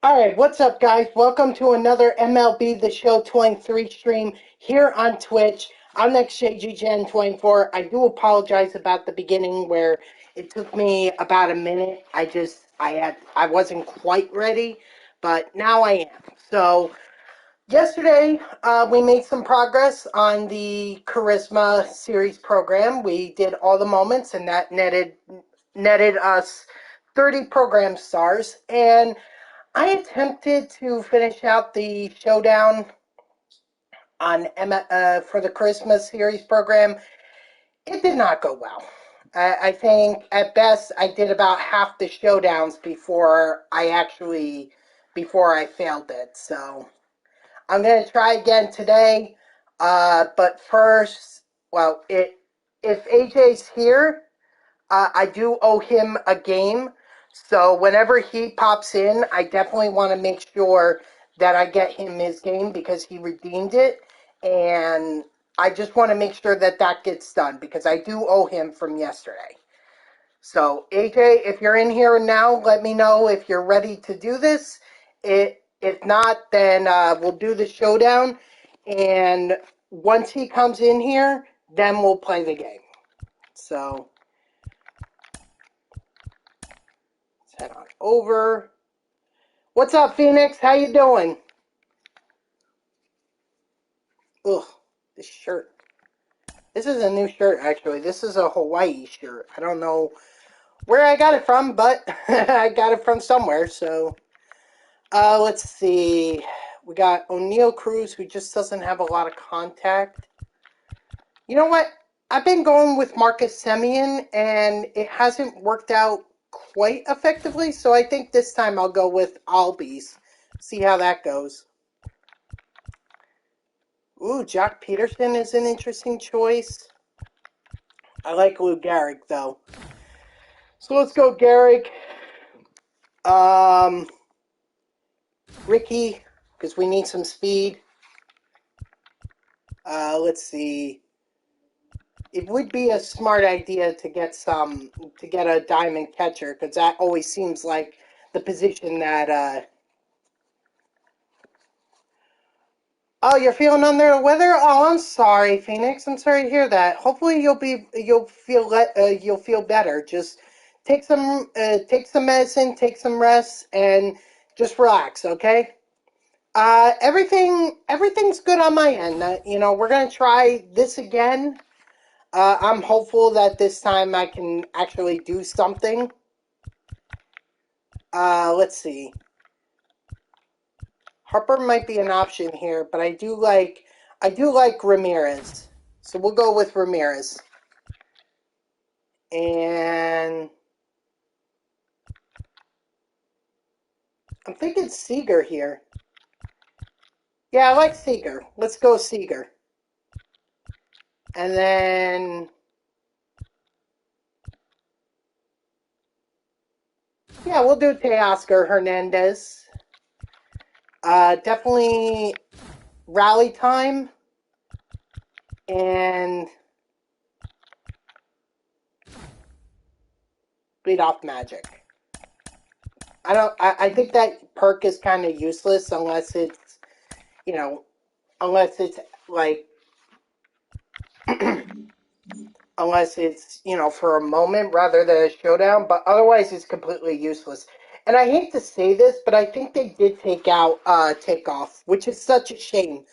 All right, what's up, guys? Welcome to another MLB The Show 23 stream here on Twitch. I'm NextJGen24. I do apologize about the beginning where it took me about a minute. I wasn't quite ready, but now I am. So yesterday we made some progress on the Charisma Series program. We did all the moments, and that netted us 30 program stars. And I attempted to finish out the showdown for the Christmas series program. It did not go well. I think at best I did about half the showdowns before I failed it. So I'm gonna try again today. But first, if AJ's here, I do owe him a game. So whenever he pops in, I definitely want to make sure that I get him his game because he redeemed it. And I just want to make sure that that gets done because I do owe him from yesterday. So AJ, if you're in here now, let me know if you're ready to do this. If not, then we'll do the showdown. And once he comes in here, then we'll play the game. So head on over. What's up, Phoenix? How you doing? Ugh, this shirt. This is a new shirt, actually. This is a Hawaii shirt. I don't know where I got it from, but I got it from somewhere. So, let's see. We got O'Neal Cruz, who just doesn't have a lot of contact. You know what? I've been going with Marcus Semien, and it hasn't worked out quite effectively, so I think this time I'll go with Albies. See how that goes. Ooh, Jack Peterson is an interesting choice. I like Lou Gehrig, though. So let's go Gehrig. Ricky, because we need some speed. Let's see. It would be a smart idea to get a diamond catcher, because that always seems like the position that. Oh, you're feeling under the weather? Oh, I'm sorry, Phoenix. I'm sorry to hear that. Hopefully, you'll feel better. Just take some medicine, take some rest, and just relax. Okay. Everything's good on my end. We're gonna try this again. I'm hopeful that this time I can actually do something. Let's see. Harper might be an option here, but I do like Ramirez. So we'll go with Ramirez. And I'm thinking Seager here. Yeah, I like Seager. Let's go Seager. And then yeah, we'll do Teoscar Hernandez. Definitely rally time and beat off Magic. I think that perk is kind of useless unless it's like unless it's for a moment rather than a showdown, but otherwise it's completely useless. And I hate to say this, but I think they did take out Takeoff, which is such a shame.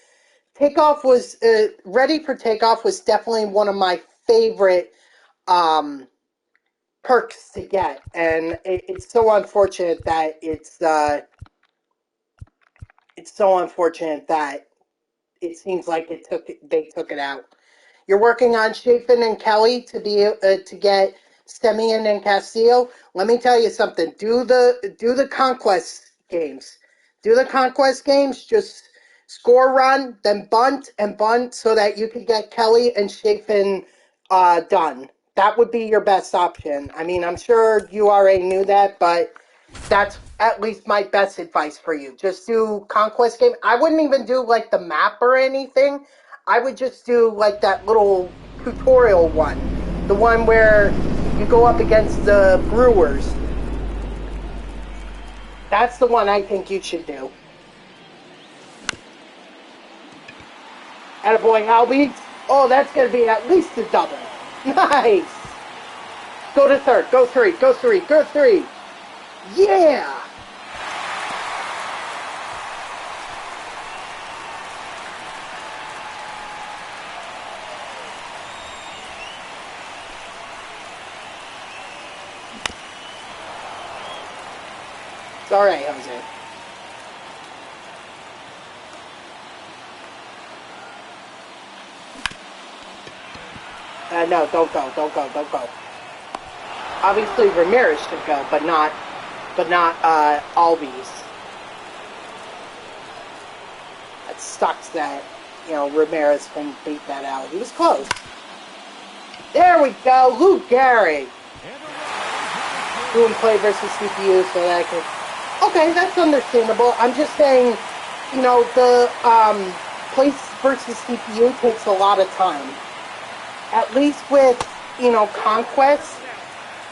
Takeoff was Ready for Takeoff was definitely one of my favorite perks to get, and it's so unfortunate that it seems like they took it out. You're working on Chafin and Kelly to get Semien and Castillo. Let me tell you something. Do the conquest games. Do the conquest games. Just score run, then bunt and bunt so that you can get Kelly and Chafin done. That would be your best option. I mean, I'm sure you already knew that, but that's at least my best advice for you. Just do conquest game. I wouldn't even do like the map or anything. I would just do like that little tutorial one. The one where you go up against the Brewers. That's the one I think you should do. Attaboy, Albie. Oh, that's going to be at least a double. Nice. Go to third. Go three. Go three. Go three. Yeah. It's all right, Jose. No, don't go. Don't go. Don't go. Obviously, Ramirez should go, but not Albies. It sucks that, Ramirez couldn't beat that out. He was close. There we go, Lou Gehrig. Doing play versus CPU so that I can... Okay, that's understandable. I'm just saying, the place versus CPU takes a lot of time. At least with, Conquest,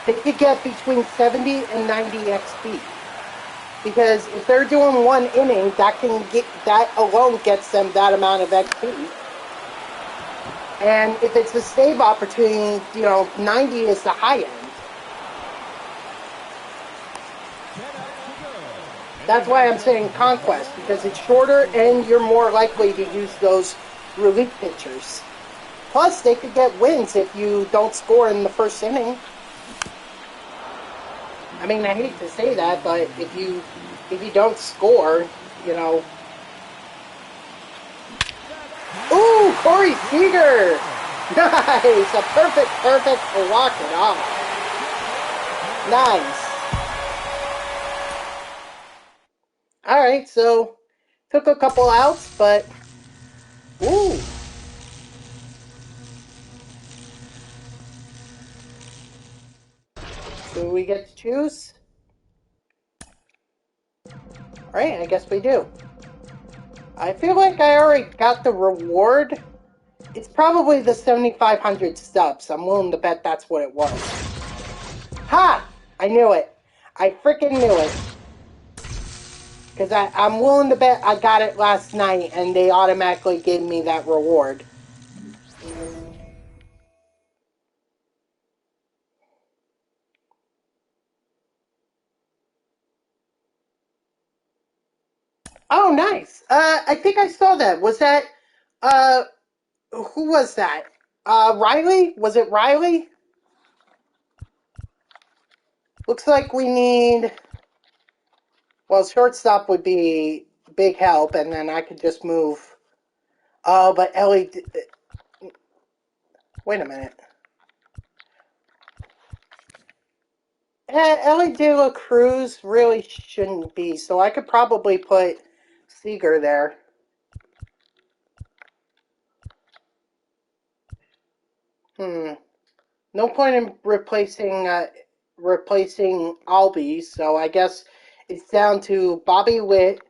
they could get between 70 and 90 XP. Because if they're doing one inning, that alone gets them that amount of XP. And if it's a save opportunity, 90 is the high end. That's why I'm saying Conquest, because it's shorter and you're more likely to use those relief pitchers. Plus, they could get wins if you don't score in the first inning. I mean, I hate to say that, but if you don't score, Ooh, Corey Seager! Nice! A perfect walk it off. Nice. Alright, so took a couple outs, but ooh. So we get to choose? Alright, I guess we do. I feel like I already got the reward. It's probably the 7,500 subs. I'm willing to bet that's what it was. Ha! I knew it. I freaking knew it. Because I'm willing to bet I got it last night and they automatically gave me that reward. Oh, nice. I think I saw that. Was that, who was that? Riley? Was it Riley? Looks like we need, well, shortstop would be big help, and then I could just move. Oh, but Ellie, wait a minute. Ellie De La Cruz really shouldn't be, so I could probably put Seager there. No point in replacing Albies, so I guess it's down to Bobby Witt,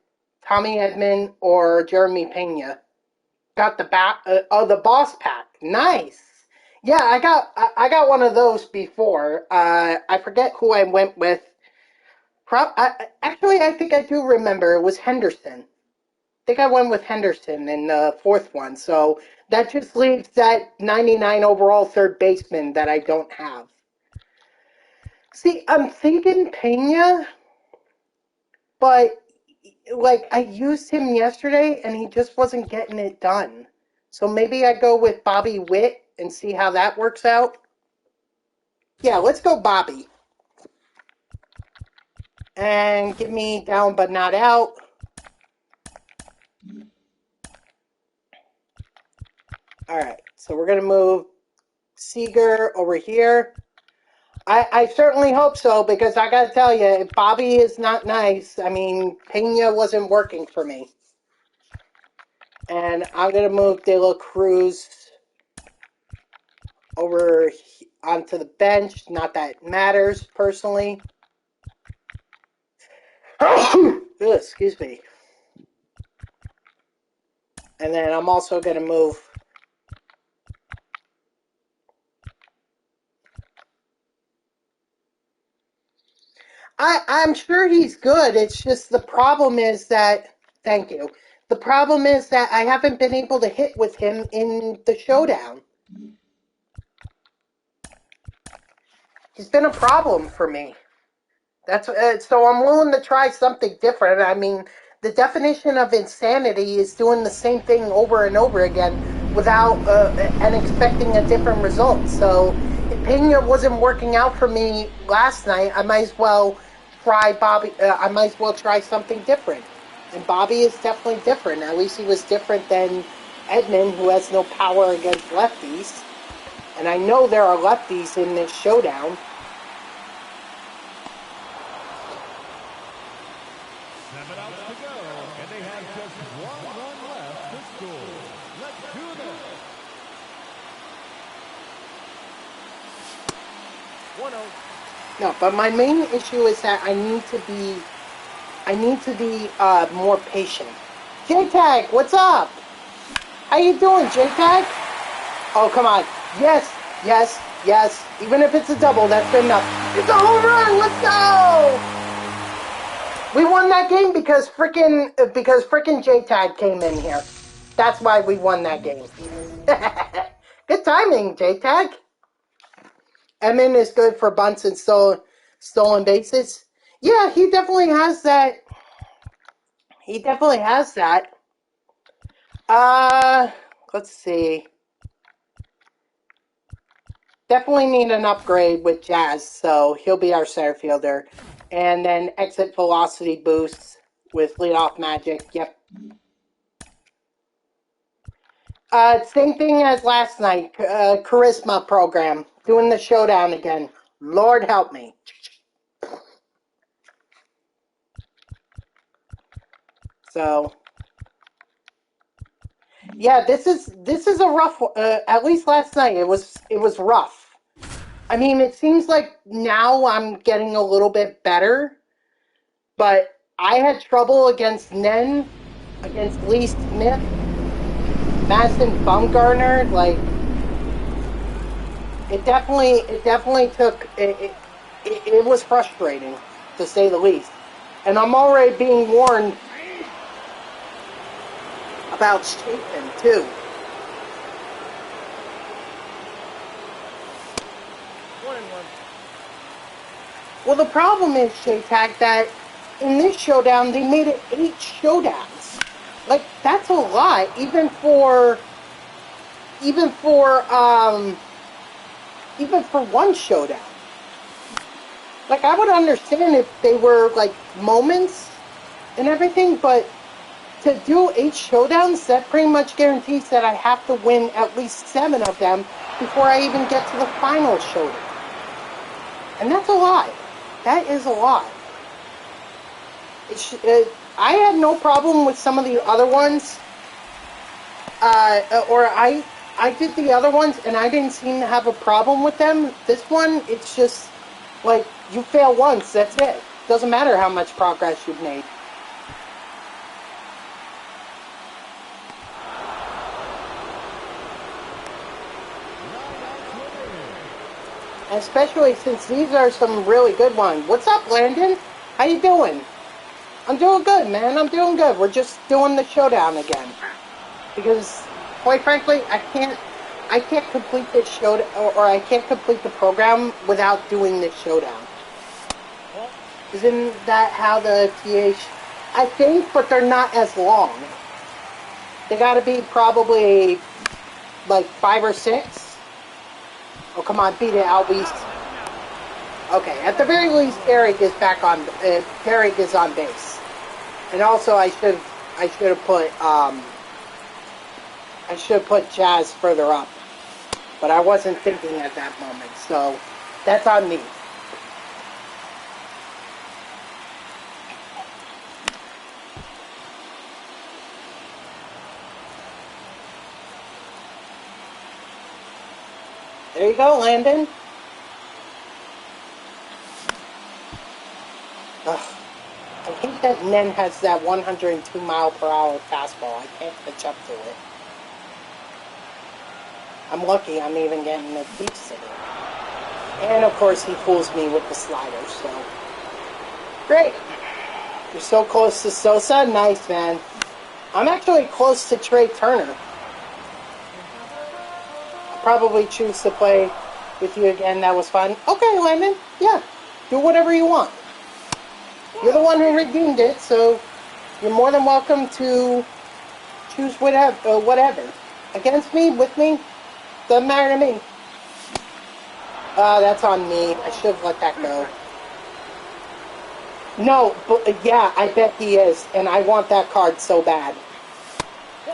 Tommy Edman, or Jeremy Pena. Got the the boss pack. Nice. Yeah, I got one of those before. I forget who I went with. Actually, I think I do remember. It was Henderson. I think I went with Henderson in the fourth one. So that just leaves that 99 overall third baseman that I don't have. See, I'm thinking Pena, but like I used him yesterday and he just wasn't getting it done. So maybe I go with Bobby Witt and see how that works out. Yeah, let's go Bobby. And give me down but not out. Alright, so we're going to move Seager over here. I certainly hope so, because I got to tell you, if Bobby is not nice, I mean, Pena wasn't working for me. And I'm going to move De La Cruz over onto the bench. Not that it matters, personally. Excuse me. And then I'm also going to move I'm sure he's good. It's just the problem is that, thank you. The problem is that I haven't been able to hit with him in the showdown. He's been a problem for me. That's so I'm willing to try something different. I mean, the definition of insanity is doing the same thing over and over again without and expecting a different result. So if Pena wasn't working out for me last night, I might as well try Bobby. I might as well try something different. And Bobby is definitely different. At least he was different than Edmund, who has no power against lefties. And I know there are lefties in this showdown. 7 outs to go, and they have just 1 run left to score. Let's do this. 1-0. No, but my main issue is that I need to be more patient. J-Tag, what's up? How you doing, J-Tag? Oh, come on. Yes, yes, yes. Even if it's a double, that's good enough. It's a home run. Let's go. We won that game because frickin' J-Tag came in here. That's why we won that game. Good timing, J-Tag. Emin is good for bunts and stolen bases. Yeah, he definitely has that. He definitely has that. Let's see. Definitely need an upgrade with Jazz, so he'll be our center fielder. And then exit velocity boosts with leadoff magic. Yep. Same thing as last night. Charisma program. Doing the showdown again. Lord help me. So, yeah, this is a rough. At least last night it was rough. I mean, it seems like now I'm getting a little bit better, but I had trouble against Nen, against Lee Smith, Madison Bumgarner. Like, it definitely took. It was frustrating, to say the least. And I'm already being warned about Chapin, too. Well, the problem is, J-Tag, that in this showdown, they made it 8 showdowns. Like, that's a lot, even for one showdown. Like, I would understand if they were, like, moments and everything, but to do 8 showdowns, that pretty much guarantees that I have to win at least 7 of them before I even get to the final showdown. And that's a lot. That is a lot. I had no problem with some of the other ones. I did the other ones, and I didn't seem to have a problem with them. This one, it's just, like, you fail once, that's it. Doesn't matter how much progress you've made. Especially since these are some really good ones. What's up, Landon? How you doing? I'm doing good, man. I'm doing good. We're just doing the showdown again. Because, quite frankly, I can't complete this showdown, or I can't complete the program without doing this showdown. Isn't that how the TH... I think, but they're not as long. They gotta be probably, like, 5 or 6. Oh, come on, beat it, Albies. Okay, at the very least, Derek is back on. Derek is on base, and also I should have put Jazz further up, but I wasn't thinking at that moment, so that's on me. There you go, Landon. Ugh. I hate that Nen has that 102 mile per hour fastball. I can't catch up to it. I'm lucky I'm even getting a deep sitting. And of course he fools me with the slider, so. Great. You're so close to Sosa. Nice, man. I'm actually close to Trey Turner. I'll probably choose to play with you again. That was fun. Okay, Landon. Yeah. Do whatever you want. You're the one who redeemed it, so you're more than welcome to choose whatever. Against me, with me, doesn't matter to me. That's on me. I should have let that go. No, but yeah, I bet he is, and I want that card so bad.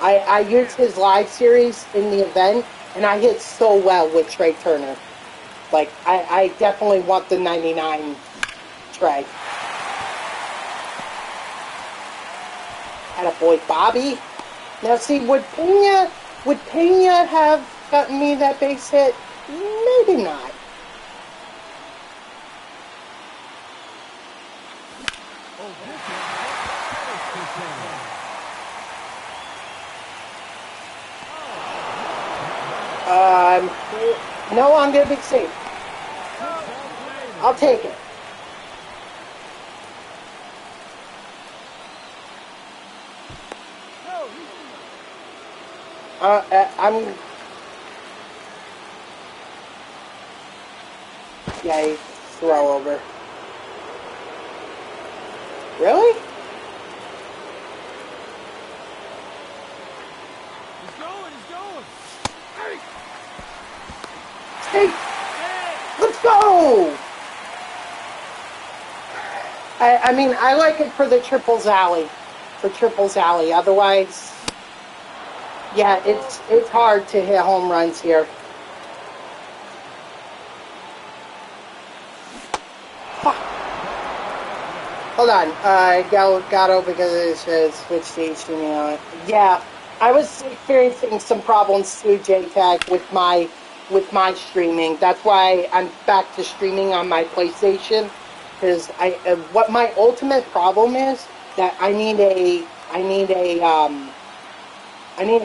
I used his live series in the event, and I hit so well with Trey Turner. Like, I definitely want the 99 Trey. Attaboy Bobby. Now see, would Pena have gotten me that base hit? Maybe not. No, I'm going to be safe. I'll take it. Yeah, he's slow over. Really? He's going. Hey! Let's go! I mean, I like it for the triples alley. Otherwise, yeah, it's hard to hit home runs here. Fuck. Hold on. I got over because it says switch to HDMI. Yeah, I was experiencing some problems too, JTAG, with my streaming. That's why I'm back to streaming on my PlayStation. Because what my ultimate problem is that I need a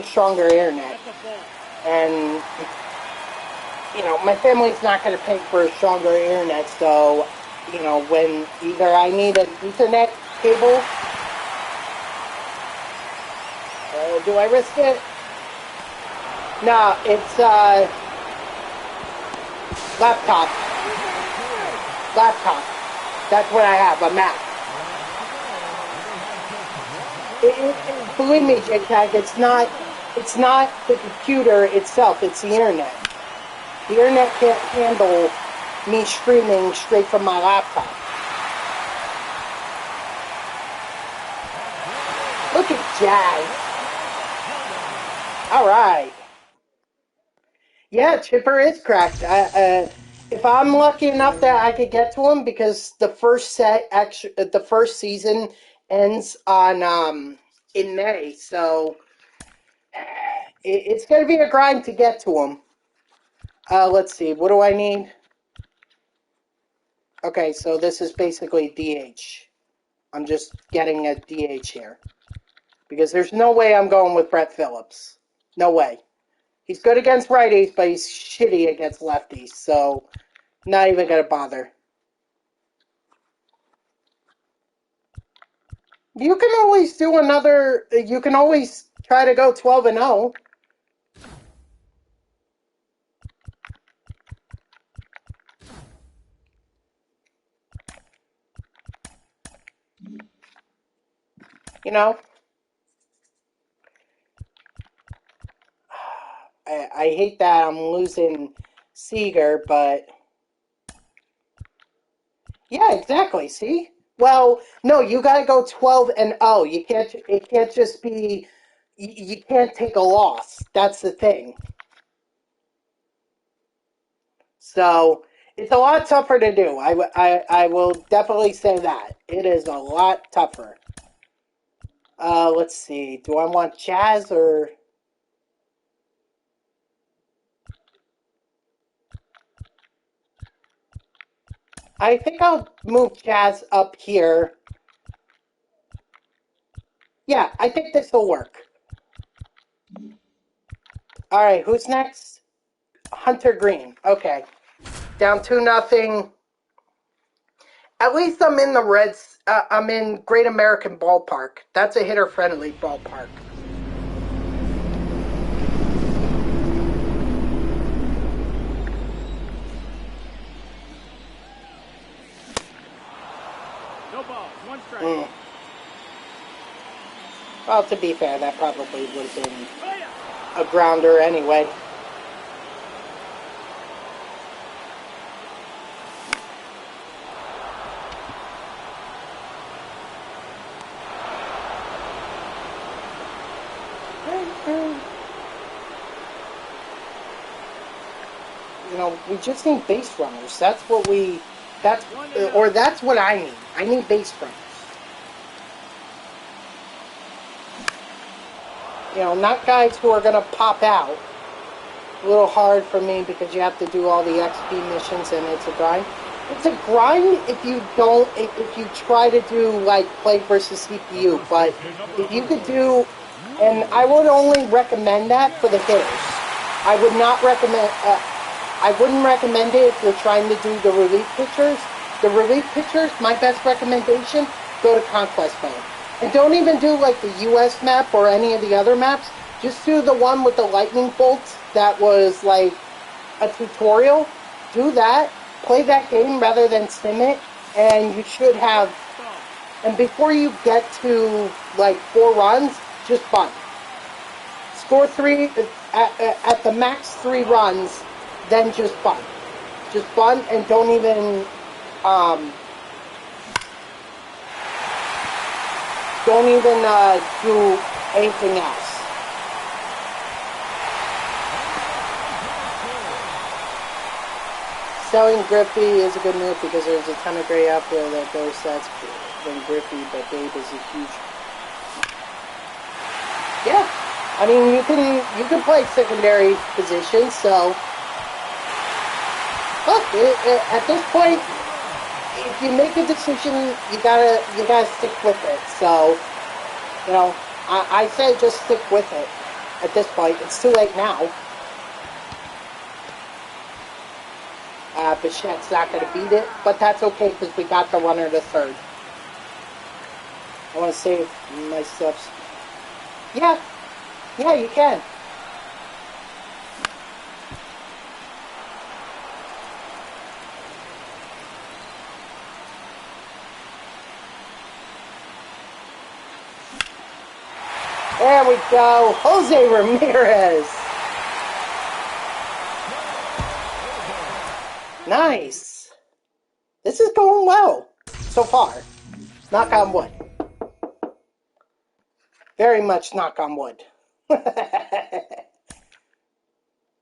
stronger internet, and my family's not going to pay for a stronger internet. So, when either I need an Ethernet cable, do I risk it? No, it's laptop. That's what I have, a Mac. Believe me, JTAG, it's not the computer itself, it's the internet. The internet can't handle me streaming straight from my laptop. Look at Jazz. All right. Yeah, Chipper is cracked. If I'm lucky enough that I could get to him, because the first season ends on in May, so it's going to be a grind to get to him. Let's see. What do I need? Okay, so this is basically DH. I'm just getting a DH here. Because there's no way I'm going with Brett Phillips. No way. He's good against righties, but he's shitty against lefties. So, not even going to bother. You can always do another... You can always try to go 12-0. I hate that I'm losing Seager, but... Yeah, exactly. See? Well, no, you got to go 12-0. It can't just be... You can't take a loss. That's the thing. So, it's a lot tougher to do. I will definitely say that. It is a lot tougher. Let's see. Do I want Jazz or... I think I'll move Jazz up here. Yeah, I think this will work. All right, who's next? Hunter Green. Okay. Down 2-0. At least I'm in the Reds. I'm in Great American Ballpark. That's a hitter-friendly ballpark. No balls, one strike. Well, to be fair, that probably would have been a grounder anyway. You know, we just need base runners. That's what that's what I need. I need base runners. You know, not guys who are going to pop out. A little hard for me because you have to do all the XP missions and it's a grind. It's a grind if you try to do like play versus CPU, but if you could do, and I would only recommend that for the hitters. I would not recommend, I wouldn't recommend it if you're trying to do the relief pitchers. The relief pitchers, my best recommendation, go to Conquest Mode. And don't even do like the US map or any of the other maps. Just do the one with the lightning bolts that was like a tutorial. Do that. Play that game rather than sim it. And you should have... And before you get to like 4 runs, just bunt. Score 3 at the max 3 runs, then just bunt. Just bunt and don't even... Don't even do anything else. Selling Griffey is a good move because there's a ton of great outfield that better stats than Griffey, but Babe is a huge... Yeah, I mean you can play secondary positions. So look, at this point, if you make a decision, you gotta stick with it. So, you know, I say just stick with it. At this point, it's too late now. Bichette's not gonna beat it, but that's okay because we got the runner to third. I want to save my steps. Yeah, you can. There we go. Jose Ramirez. Nice. This is going well so far. Knock on wood. Very much knock on wood.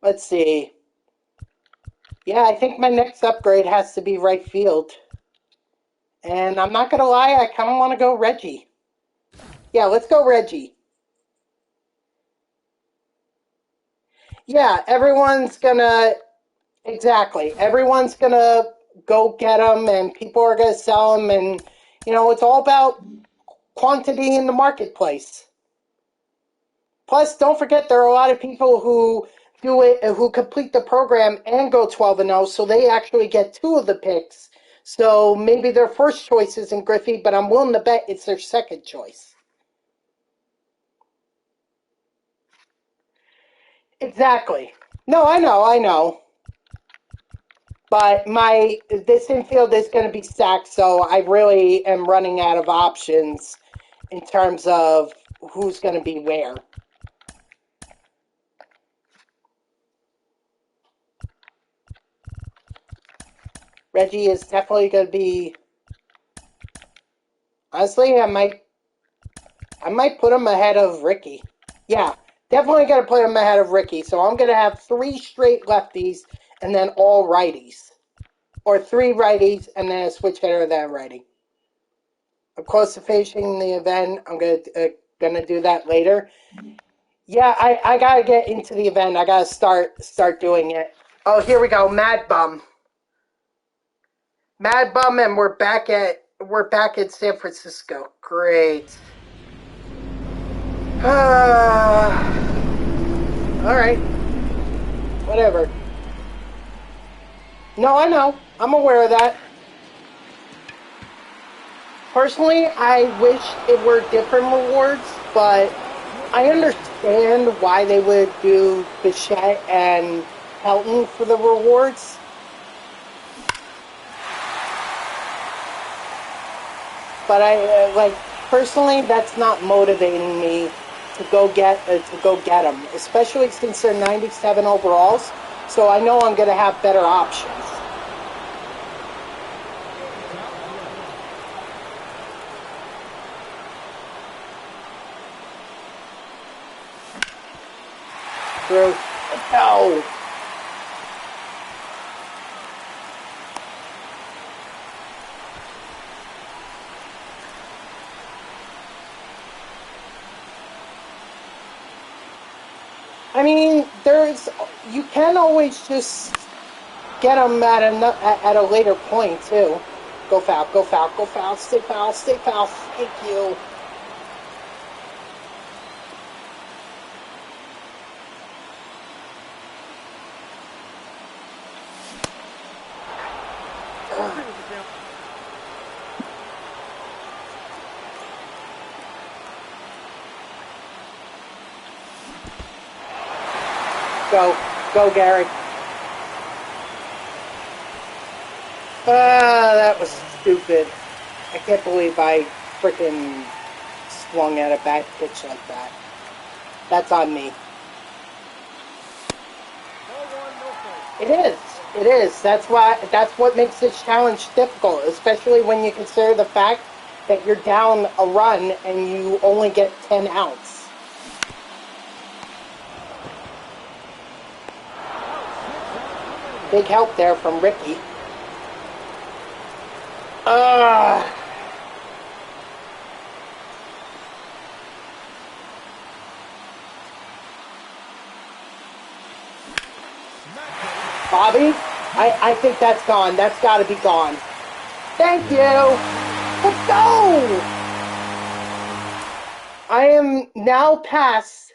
Let's see. Yeah, I think my next upgrade has to be right field. And I'm not going to lie, I kind of want to go Reggie. Yeah, let's go Reggie. Yeah, everyone's gonna, exactly, everyone's gonna go get them and people are gonna sell them, and, you know, it's all about quantity in the marketplace. Plus, don't forget there are a lot of people who do it, who complete the program and go 12-0, so they actually get 2 of the picks. So maybe their first choice isn't Griffey, but I'm willing to bet it's their second choice. Exactly. No, I know. But this infield is going to be stacked, so I really am running out of options in terms of who's going to be where. Reggie is definitely going to be... Honestly, I might put him ahead of Ricky. Yeah, definitely going to put him ahead of Ricky. So I'm going to have 3 straight lefties and then all righties. Or 3 righties and then a switch hitter and then a righty. I'm close to finishing the event. I'm gonna do that later. Yeah, I gotta get into the event. I gotta start doing it. Oh, here we go. Mad Bum, and we're back at San Francisco. Great. All right. Whatever. No, I know. I'm aware of that. Personally, I wish it were different rewards, but I understand why they would do Bichette and Helton for the rewards. But personally, that's not motivating me to go get them, especially since they're 97 overalls. So I know I'm going to have better options. Through. No. I mean, you can always just get them at a later point too. Go foul, go foul, go foul, stay foul, stay foul. Thank you. Go, Gary. That was stupid. I can't believe I freaking swung at a bad pitch like that. That's on me. It is. It is. That's what makes this challenge difficult, especially when you consider the fact that you're down a run and you only get 10 outs. Big help there from Ricky. Bobby, I think that's gone. That's got to be gone. Thank you. Let's go. I am now past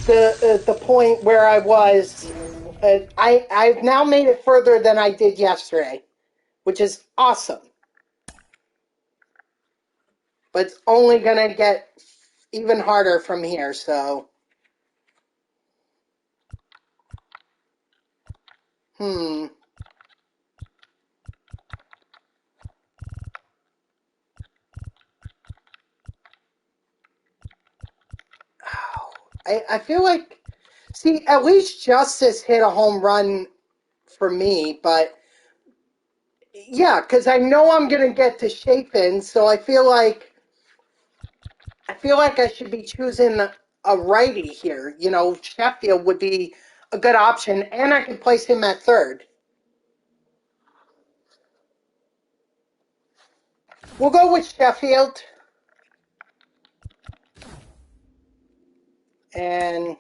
the point where I was. I've now made it further than I did yesterday, which is awesome. But it's only gonna get even harder from here. So, I feel like, see, at least Justice hit a home run for me, but yeah, because I know I'm gonna get to Chafin, so I feel like I should be choosing a righty here. You know, Sheffield would be a good option, and I could place him at third. We'll go with Sheffield. And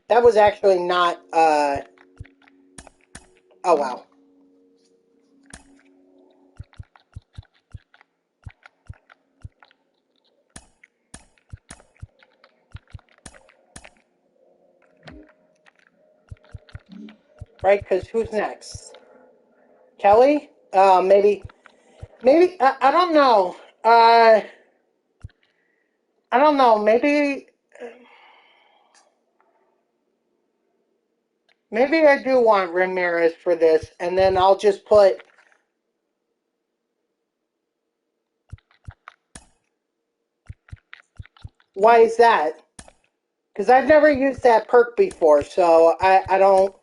that was actually not, oh wow. Right, because who's next? Kelly? Maybe, I don't know. I don't know, maybe I do want Ramirez for this, and then I'll just put, why is that? Because I've never used that perk before, so I don't.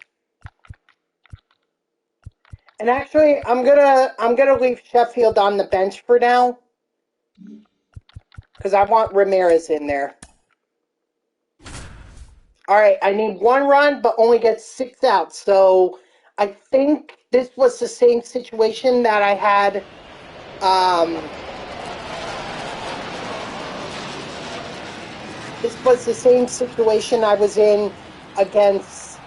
And actually, I'm gonna leave Sheffield on the bench for now, because I want Ramirez in there. All right, I need one run, but only get 6 outs. So I think this was the same situation that I had. This was the same situation I was in against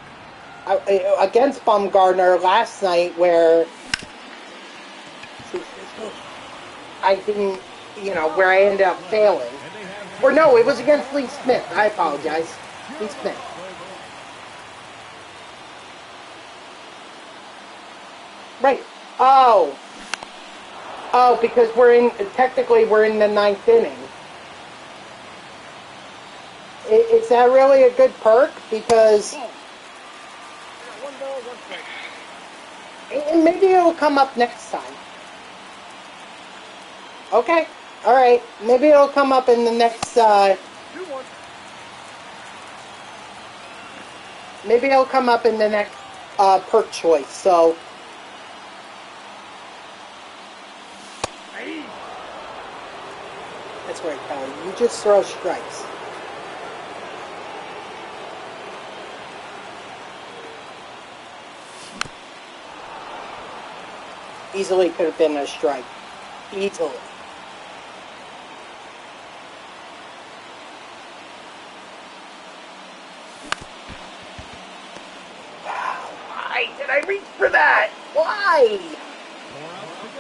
Baumgartner last night, where I didn't, where I ended up failing. Or no, it was against Lee Smith. I apologize. Lee Smith. Right. Oh. Oh, because technically we're in the ninth inning. Is that really a good perk? Because One ball, one strike. maybe it'll come up next time. Okay, all right. Maybe it'll come up in the next. 2-1. Maybe it'll come up in the next perk choice. So. That's right, Kelly. You just throw strikes. Easily could have been a strike. Easily. Why did I reach for that? Why?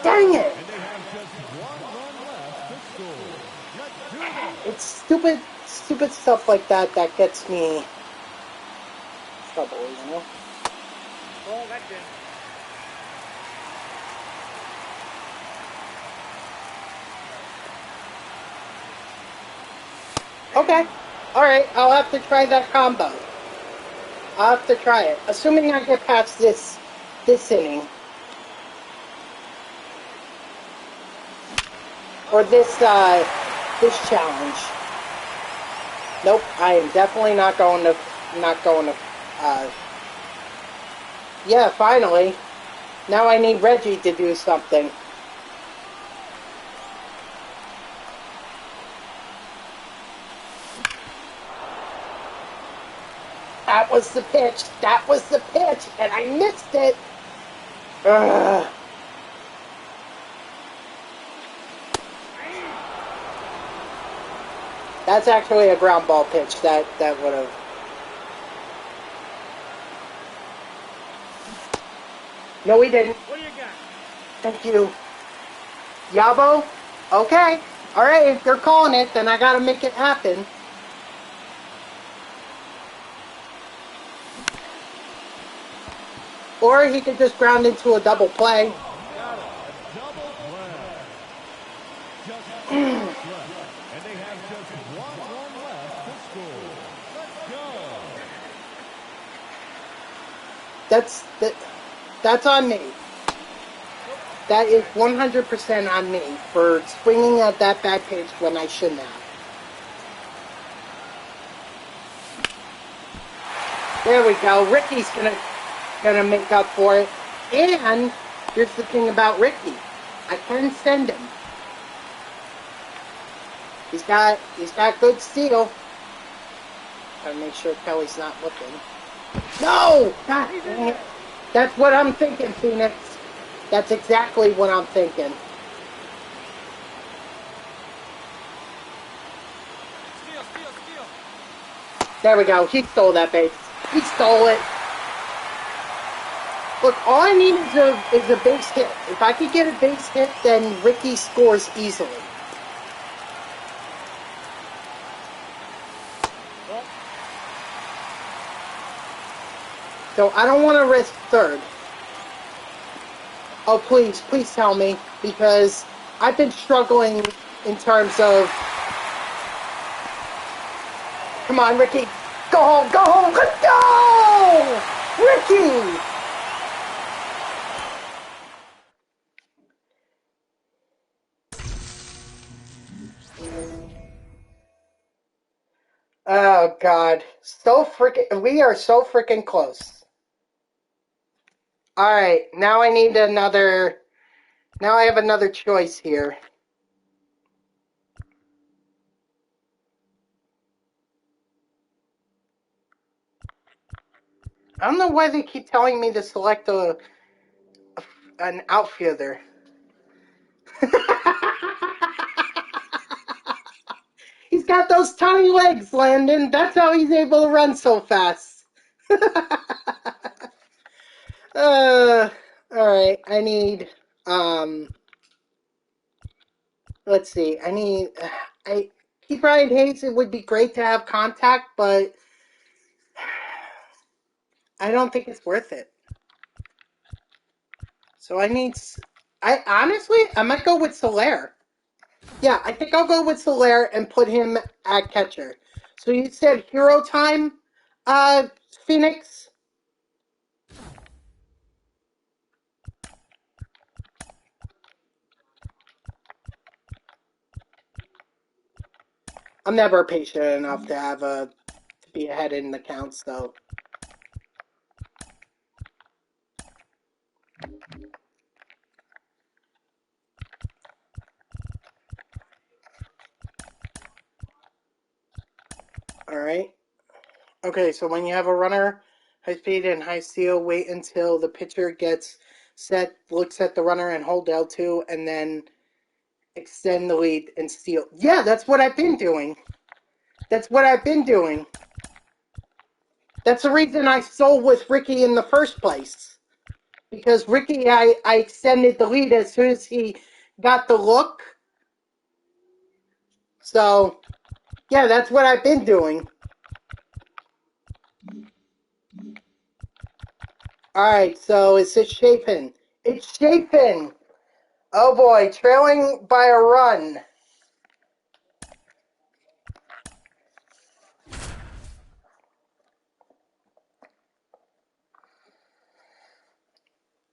Dang it! And they have just 1 run left to score. Let's do this. It's stupid stuff like that that gets me trouble, you know? Ball, that's in. Okay. Alright, I'll have to try that combo. I'll have to try it. Assuming I get past this inning. Or this challenge. Nope, I am definitely not going to, yeah, finally. Now I need Reggie to do something. That was the pitch. That was the pitch. And I missed it. Ugh. That's actually a ground ball pitch. That would have. No, we didn't. What do you got? Thank you. Yabo? Okay. Alright, if they're calling it, then I gotta make it happen. Or he could just ground into a double play. Got it. A double play. Just 2 left. And they have just 1 run left to score. Let's go. That's on me. That is 100% on me for swinging at that bad pitch when I shouldn't have. There we go. Ricky's gonna make up for it. And here's the thing about Ricky. I can send him. He's got good steal. Gotta make sure Kelly's not looking. No! God dang it. That's what I'm thinking, Phoenix. That's exactly what I'm thinking. Steal. There we go. He stole that base. He stole it. Look, all I need is a base hit. If I could get a base hit, then Ricky scores easily. So I don't want to risk third. Oh, please tell me, because I've been struggling in terms of... Come on, Ricky. Go home, go! Ricky! Oh, God. We are so freaking close. Alright, now I need another... Now I have another choice here. I don't know why they keep telling me to select an outfielder. He's got those tiny legs, Landon. That's how he's able to run so fast. Alright, I need, let's see, Keith Ryan Hayes, it would be great to have contact, but I don't think it's worth it. So I need I might go with Soler. Yeah, I think I'll go with Soler and put him at catcher. So you said hero time, Phoenix? I'm never patient enough to have to be ahead in the count, so. Alright. Okay, so when you have a runner, high speed and high steal, wait until the pitcher gets set, looks at the runner and hold L2, and then extend the lead and steal. Yeah, that's what I've been doing. That's what I've been doing. That's the reason I stole with Ricky in the first place. Because Ricky, I extended the lead as soon as he got the look. So, yeah, that's what I've been doing. Alright, so is it Chapin? It's Chapin! Oh boy, trailing by a run.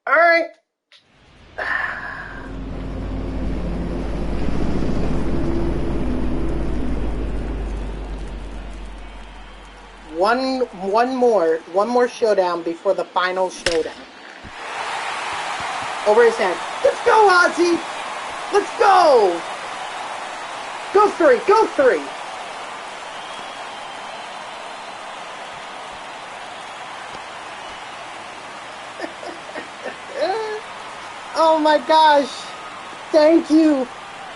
Alright. One more showdown before the final showdown. Over his head. Let's go, Ozzy! Let's go! Go three, go three! Oh my gosh! Thank you,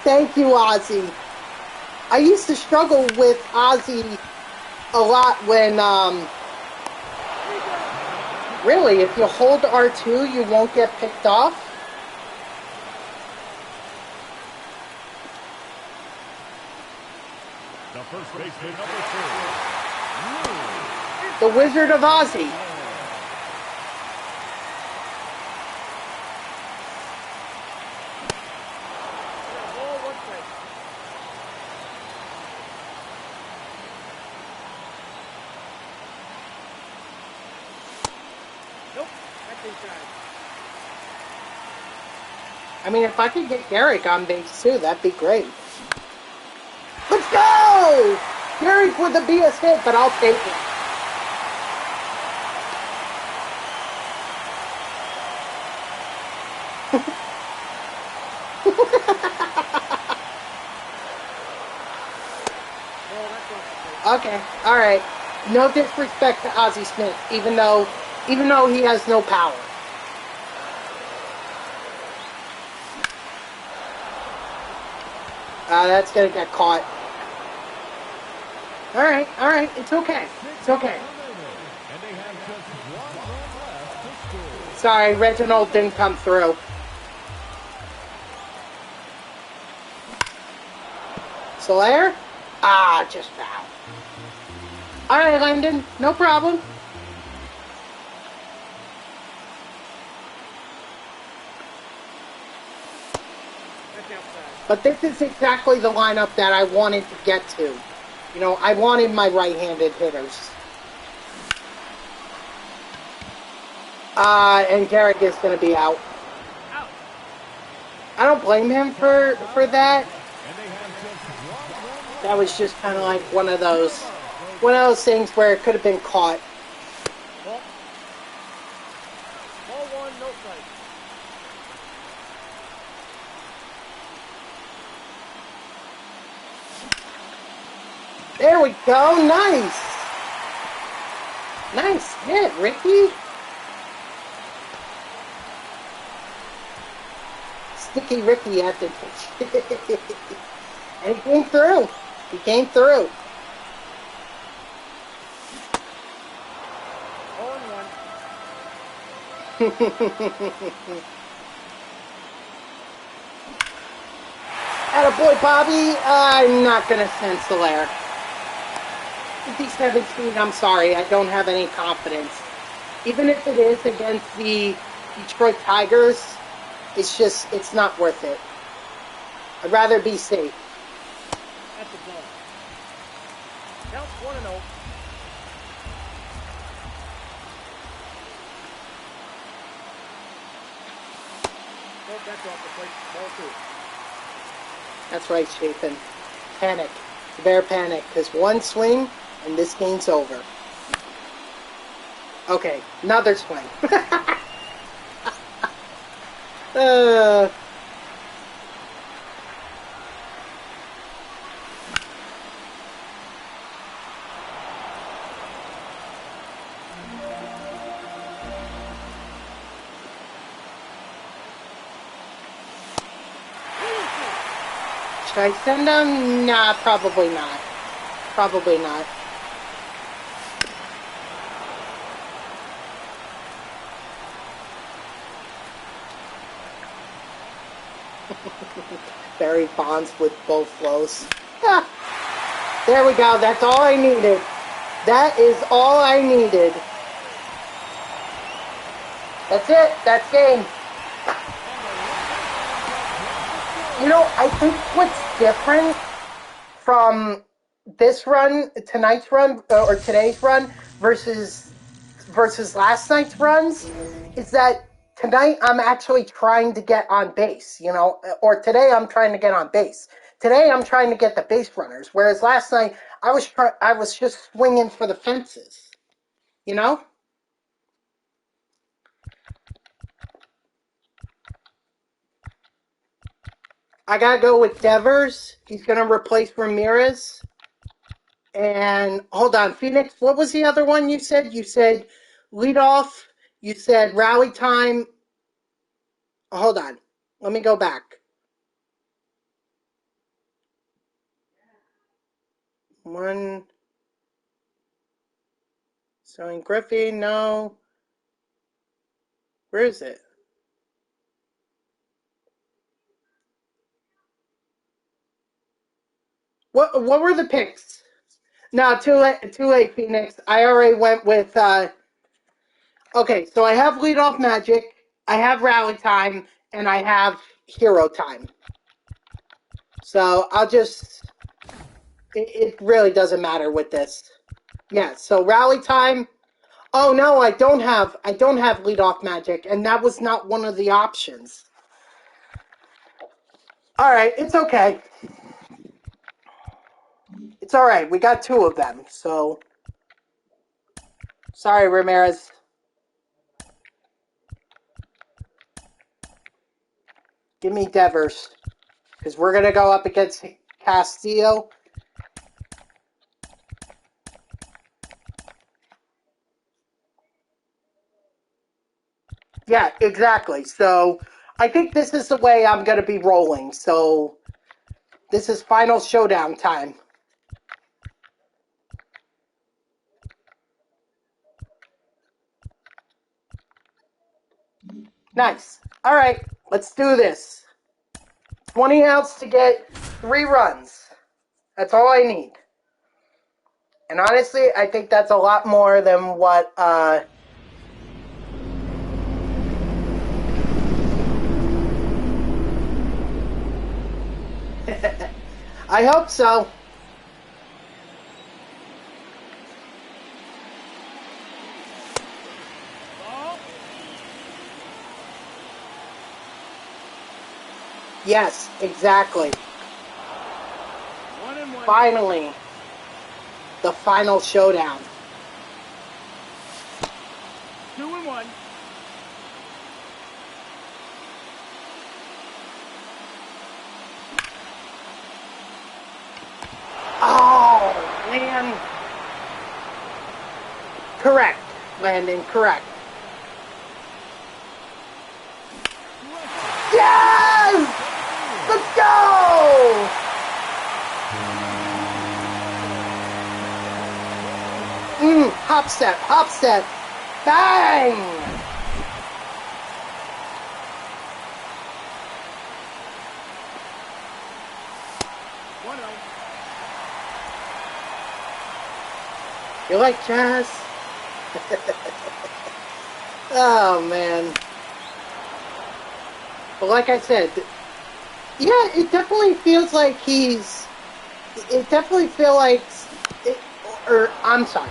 Ozzy. I used to struggle with Ozzy a lot when, really, if you hold R2, you won't get picked off. The first baseman, number 2. The Wizard of Ozzy. I mean, if I could get Garrick on base too, that'd be great. Let's go! Garrick with a BS hit, but I'll take it. Okay, alright. No disrespect to Ozzie Smith, even though he has no power. That's gonna get caught. Alright, it's okay. It's okay. Sorry, Reginald didn't come through. Soler? Just foul. Alright, Landon, no problem. But this is exactly the lineup that I wanted to get to. You know, I wanted my right-handed hitters. And Garrick is going to be out. I don't blame him for that. That was just kind of like one of those things where it could have been caught. Ball 1, no strike. There we go. Nice. Nice hit, Ricky. Sticky Ricky at the pitch. And he came through. He came through. 0-1. Attaboy, Bobby. I'm not going to send Soler. 50-17, I'm sorry. I don't have any confidence. Even if it is against the Detroit Tigers, It's just, it's not worth it. I'd rather be safe. That's a ball. Count 1-0. Oh, that's off the plate. Ball 2. That's right, Chapin. Panic. Bear panic. Because one swing, and this game's over. Okay, another swing. uh... Should I send them? Nah, probably not. Probably not. Barry Bonds with both flows. Ah, there we go. That's all I needed. That is all I needed. That's it. That's game. You know, I think what's different from this run, tonight's run, or today's run versus last night's runs is that tonight I'm actually trying to get on base, you know, or today I'm trying to get on base. Today I'm trying to get the base runners, whereas last night I was just swinging for the fences, you know? I gotta go with Devers. He's gonna replace Ramirez. And hold on, Phoenix, what was the other one you said? You said leadoff, you said rally time. Hold on, let me go back. One, so in Griffey, no. Where is it? What were the picks? No, too late, Phoenix. I already went with, okay, so I have leadoff magic, I have rally time, and I have hero time. So I'll just, it really doesn't matter with this. Yeah, so rally time. Oh no, I don't have leadoff magic, and that was not one of the options. All right, it's okay. It's all right. We got two of them, so sorry, Ramirez. Give me Devers, because we're gonna go up against Castillo. Yeah, exactly. So I think this is the way I'm gonna be rolling. So this is final showdown time. Nice. All right, let's do this. 20 outs to get 3 runs. That's all I need. And honestly, I think that's a lot more than what I hope so. Ball. Yes, exactly. 1-1. Finally, the final showdown. 2-1. Oh, man. Correct, Landon, correct. Yes! Let's go! Hop step. Bang! 1-0. You like jazz? Oh, man. But like I said, yeah, it definitely feels like it definitely feels like, it, or I'm sorry.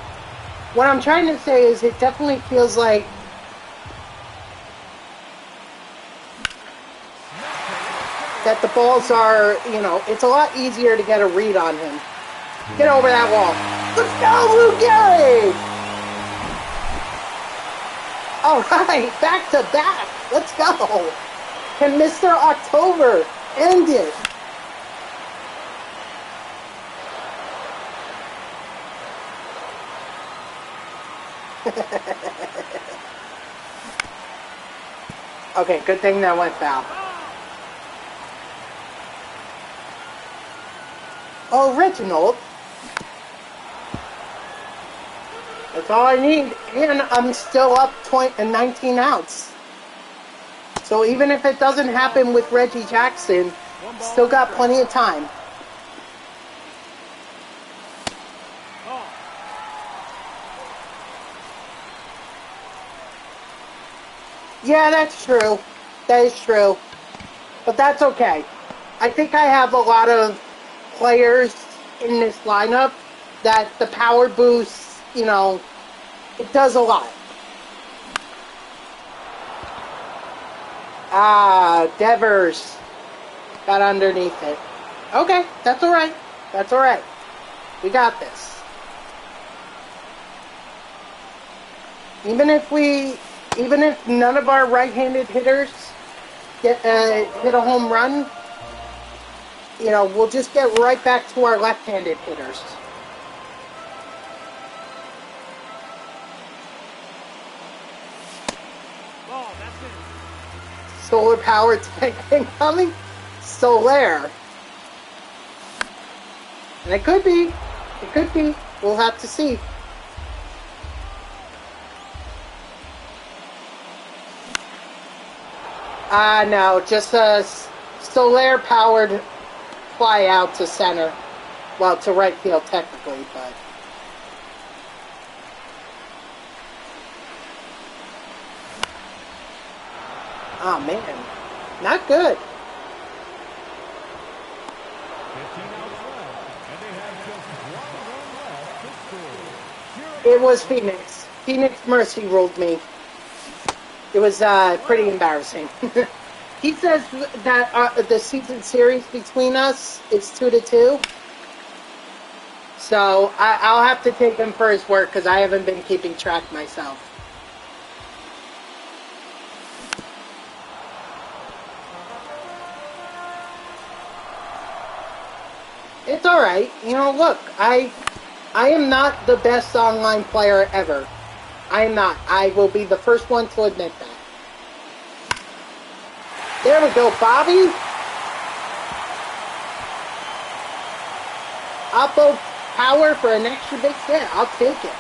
What I'm trying to say is it definitely feels like that the balls are, it's a lot easier to get a read on him. Get over that wall. Let's go, Lou Gehrig! All right, back to back. Let's go. Can Mr. October end it? Okay, good thing that went foul. Oh, Reginald. That's all I need. And I'm still up 19 outs. So even if it doesn't happen with Reggie Jackson, still got plenty of time. Yeah, that's true. That is true. But that's okay. I think I have a lot of players in this lineup that the power boost, it does a lot. Devers got underneath it. Okay, that's all right. That's all right. We got this. Even if none of our right-handed hitters hit a home run, we'll just get right back to our left-handed hitters. Oh, that's it. Solar power tank incoming? Solar. And it could be. It could be. We'll have to see. No, just a solar-powered fly out to center. Well, to right field, technically, but... Oh, man. Not good. 15 outs left, and they have just 1 run left to score. It was Phoenix. Phoenix Mercy ruled me. It was pretty embarrassing. He says that the season series between us is 2-2. So I'll have to take him for his word because I haven't been keeping track myself. It's all right. Look, I am not the best online player ever. I am not. I will be the first one to admit that. There we go, Bobby. Oppo power for an extra big hit. I'll take it.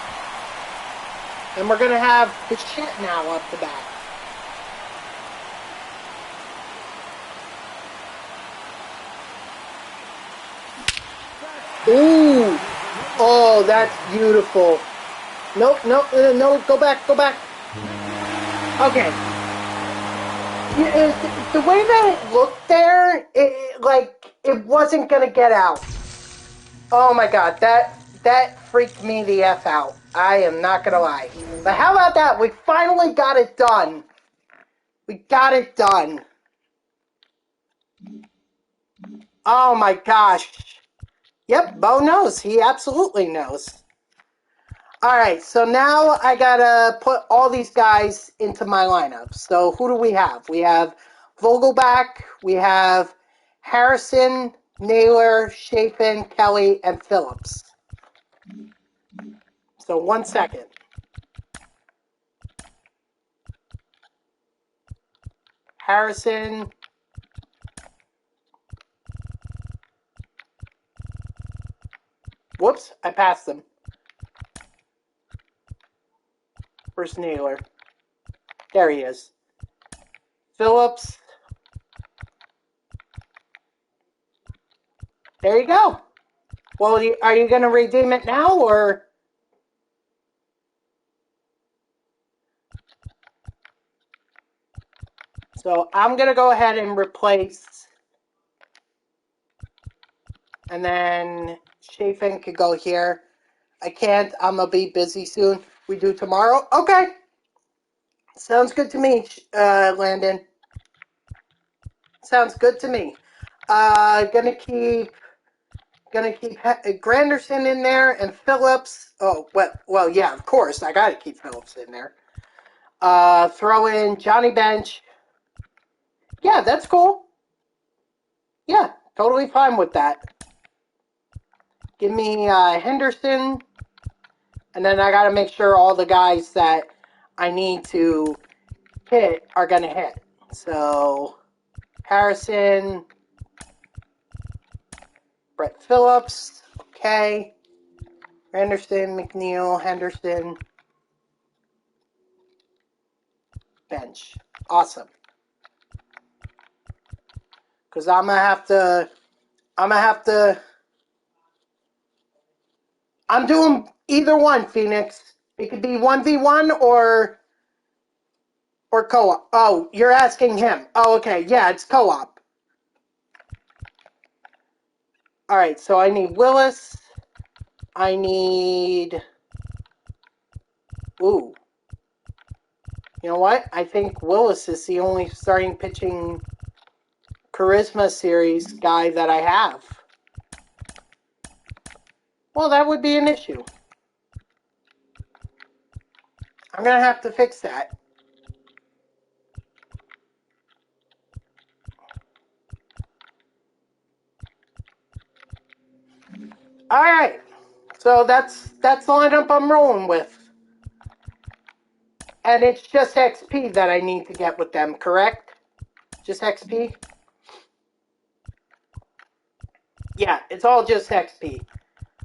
And we're going to have Bichette now up the bat. Ooh. Oh, that's beautiful. Nope, no, go back. Okay. The way that it looked there, it wasn't going to get out. Oh my god, that freaked me the F out. I am not going to lie. But how about that? We finally got it done. We got it done. Oh my gosh. Yep, Bo knows. He absolutely knows. Alright, so now I gotta put all these guys into my lineup. So who do we have? We have Vogelback, we have Harrison, Naylor, Chafin, Kelly, and Phillips. So 1 second. Harrison. Whoops, I passed them. Where's Naylor? There he is. Phillips. There you go. Well, are you going to redeem it now, or? So I'm going to go ahead and replace, and then Chafin could go here. I can't. I'm going to be busy soon. We do tomorrow? Okay. Sounds good to me, Landon. Sounds good to me. Gonna keep Granderson in there and Phillips. Oh, well, yeah, of course. I got to keep Phillips in there. Throw in Johnny Bench. Yeah, that's cool. Yeah, totally fine with that. Give me Henderson. And then I got to make sure all the guys that I need to hit are going to hit. So, Harrison, Brett Phillips, okay. Anderson, McNeil, Henderson, Bench. Awesome. Because I'm doing either one, Phoenix. It could be 1v1 or co-op. Oh, you're asking him. Oh, okay. Yeah, it's co-op. All right, so I need Willis. I need... Ooh. You know what? I think Willis is the only starting pitching Charisma Series guy that I have. Well, that would be an issue. I'm going to have to fix that. All right. So that's the lineup I'm rolling with. And it's just XP that I need to get with them, correct? Just XP? Yeah, it's all just XP.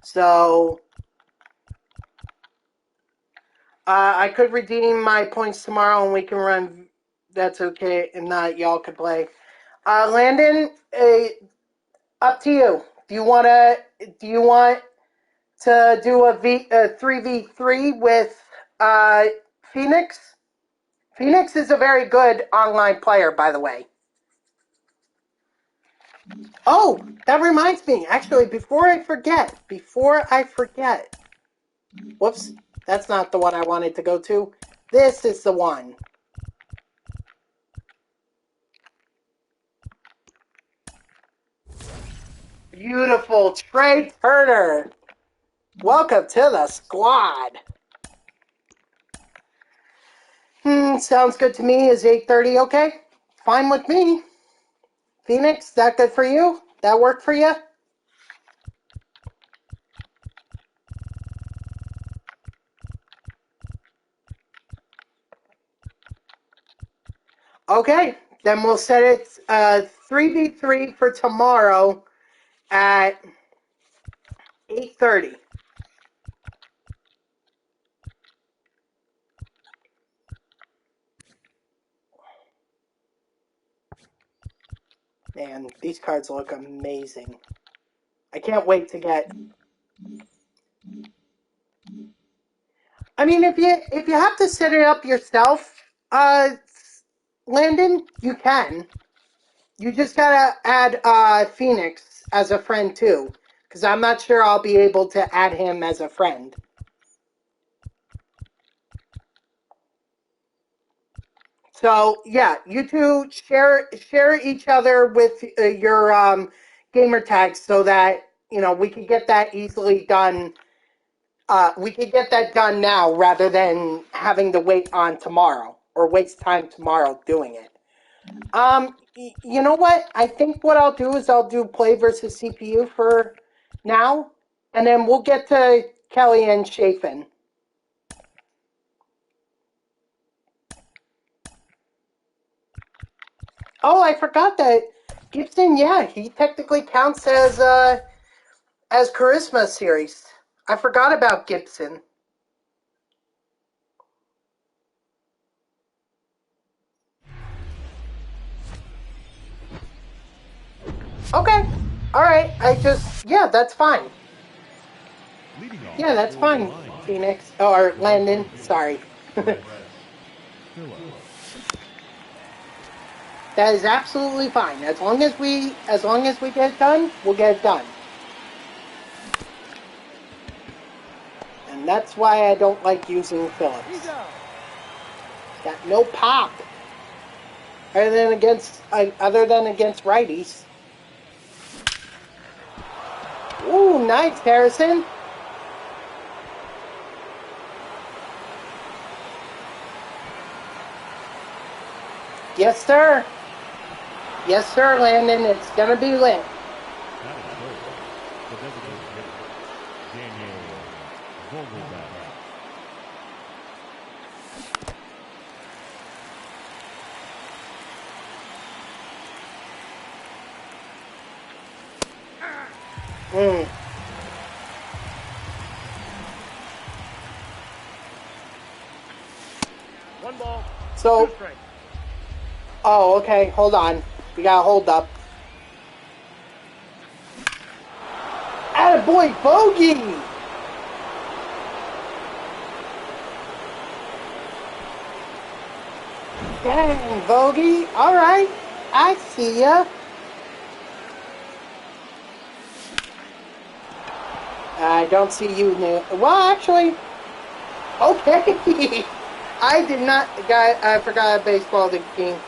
So, I could redeem my points tomorrow and we can run. That's okay. And not, y'all could play. Landon, up to you. Do you want to do a 3v3 with Phoenix? Phoenix is a very good online player, by the way. Oh, that reminds me. Actually, before I forget. Whoops, that's not the one I wanted to go to. This is the one. Beautiful Trey Turner. Welcome to the squad. Sounds good to me. Is 8:30 okay? Fine with me. Phoenix, that good for you? That work for you? Okay, then we'll set it 3v3 for tomorrow at 8:30. Man, these cards look amazing. I can't wait to get... I mean, if you have to set it up yourself, Landon, you can. You just gotta add Phoenix as a friend too, because I'm not sure I'll be able to add him as a friend. So yeah, you two share each other with your gamer tags so that we can get that easily done. We could get that done now rather than having to wait on tomorrow or waste time tomorrow doing it. You know what? I think what I'll do is I'll do play versus CPU for now, and then we'll get to Kelly and Chafin. Oh, I forgot that Gibson. Yeah, he technically counts as Charisma Series. I forgot about Gibson. Okay. All right. That's fine. Yeah, that's fine, Phoenix. Or Landon. Sorry. That is absolutely fine. As long as we get it done, we'll get it done. And that's why I don't like using Phillips. Got no pop. Other than against righties. Ooh, nice, Harrison. Yes, sir. Yes, sir, Landon. It's gonna be lit. One ball. So, Two strikes. oh, okay. Hold on. We got to hold up. Attaboy, bogey! Dang, bogey. All right. I see ya. I don't see you new. Well, actually, okay. I did not. I forgot baseball the game.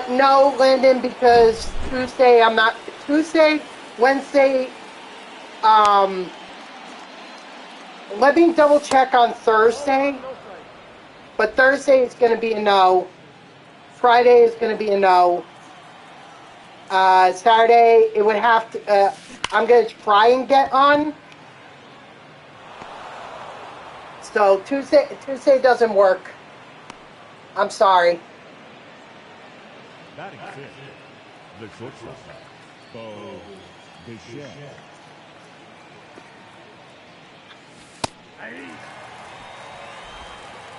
No, Landon, because Tuesday I'm not. Tuesday, Wednesday. Let me double check on Thursday. But Thursday is going to be a no. Friday is going to be a no. Saturday, it would have to. I'm going to try and get on. So Tuesday doesn't work. I'm sorry. Batting fifth, the shortstop, Bo Bichette.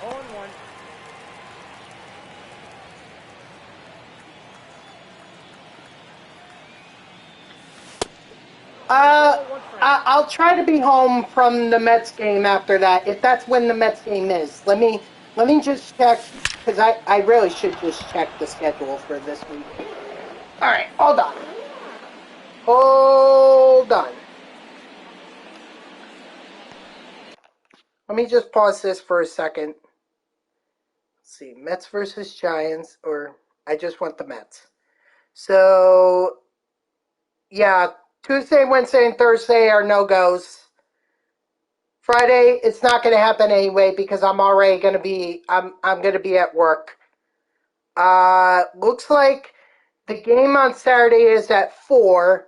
On one. I'll try to be home from the Mets game after that, if that's when the Mets game is. Let me just check, because I really should just check the schedule for this week. All right, hold on. Hold on. Let me just pause this for a second. Let's see, Mets versus Giants, or I just want the Mets. So, yeah, Tuesday, Wednesday, and Thursday are no-goes. Friday, it's not going to happen anyway because I'm already going to be, I'm going to be at work. Looks like the game on Saturday is at 4.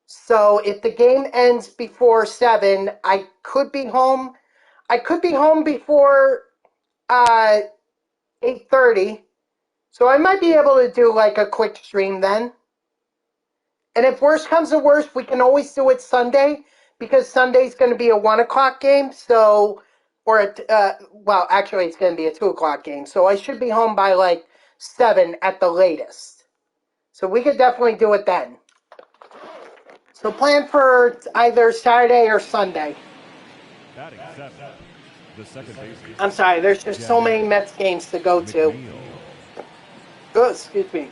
So if the game ends before 7, I could be home. I could be home before 8:30. So I might be able to do like a quick stream then. And if worse comes to worse, we can always do it Sunday because Sunday's going to be a 1 o'clock game. So, or well, actually, it's going to be a 2 o'clock game. So I should be home by like 7 at the latest. So we could definitely do it then. So plan for either Saturday or Sunday. Batting seventh, the second baseman. I'm sorry, there's just so many Mets games to go to. Oh, excuse me.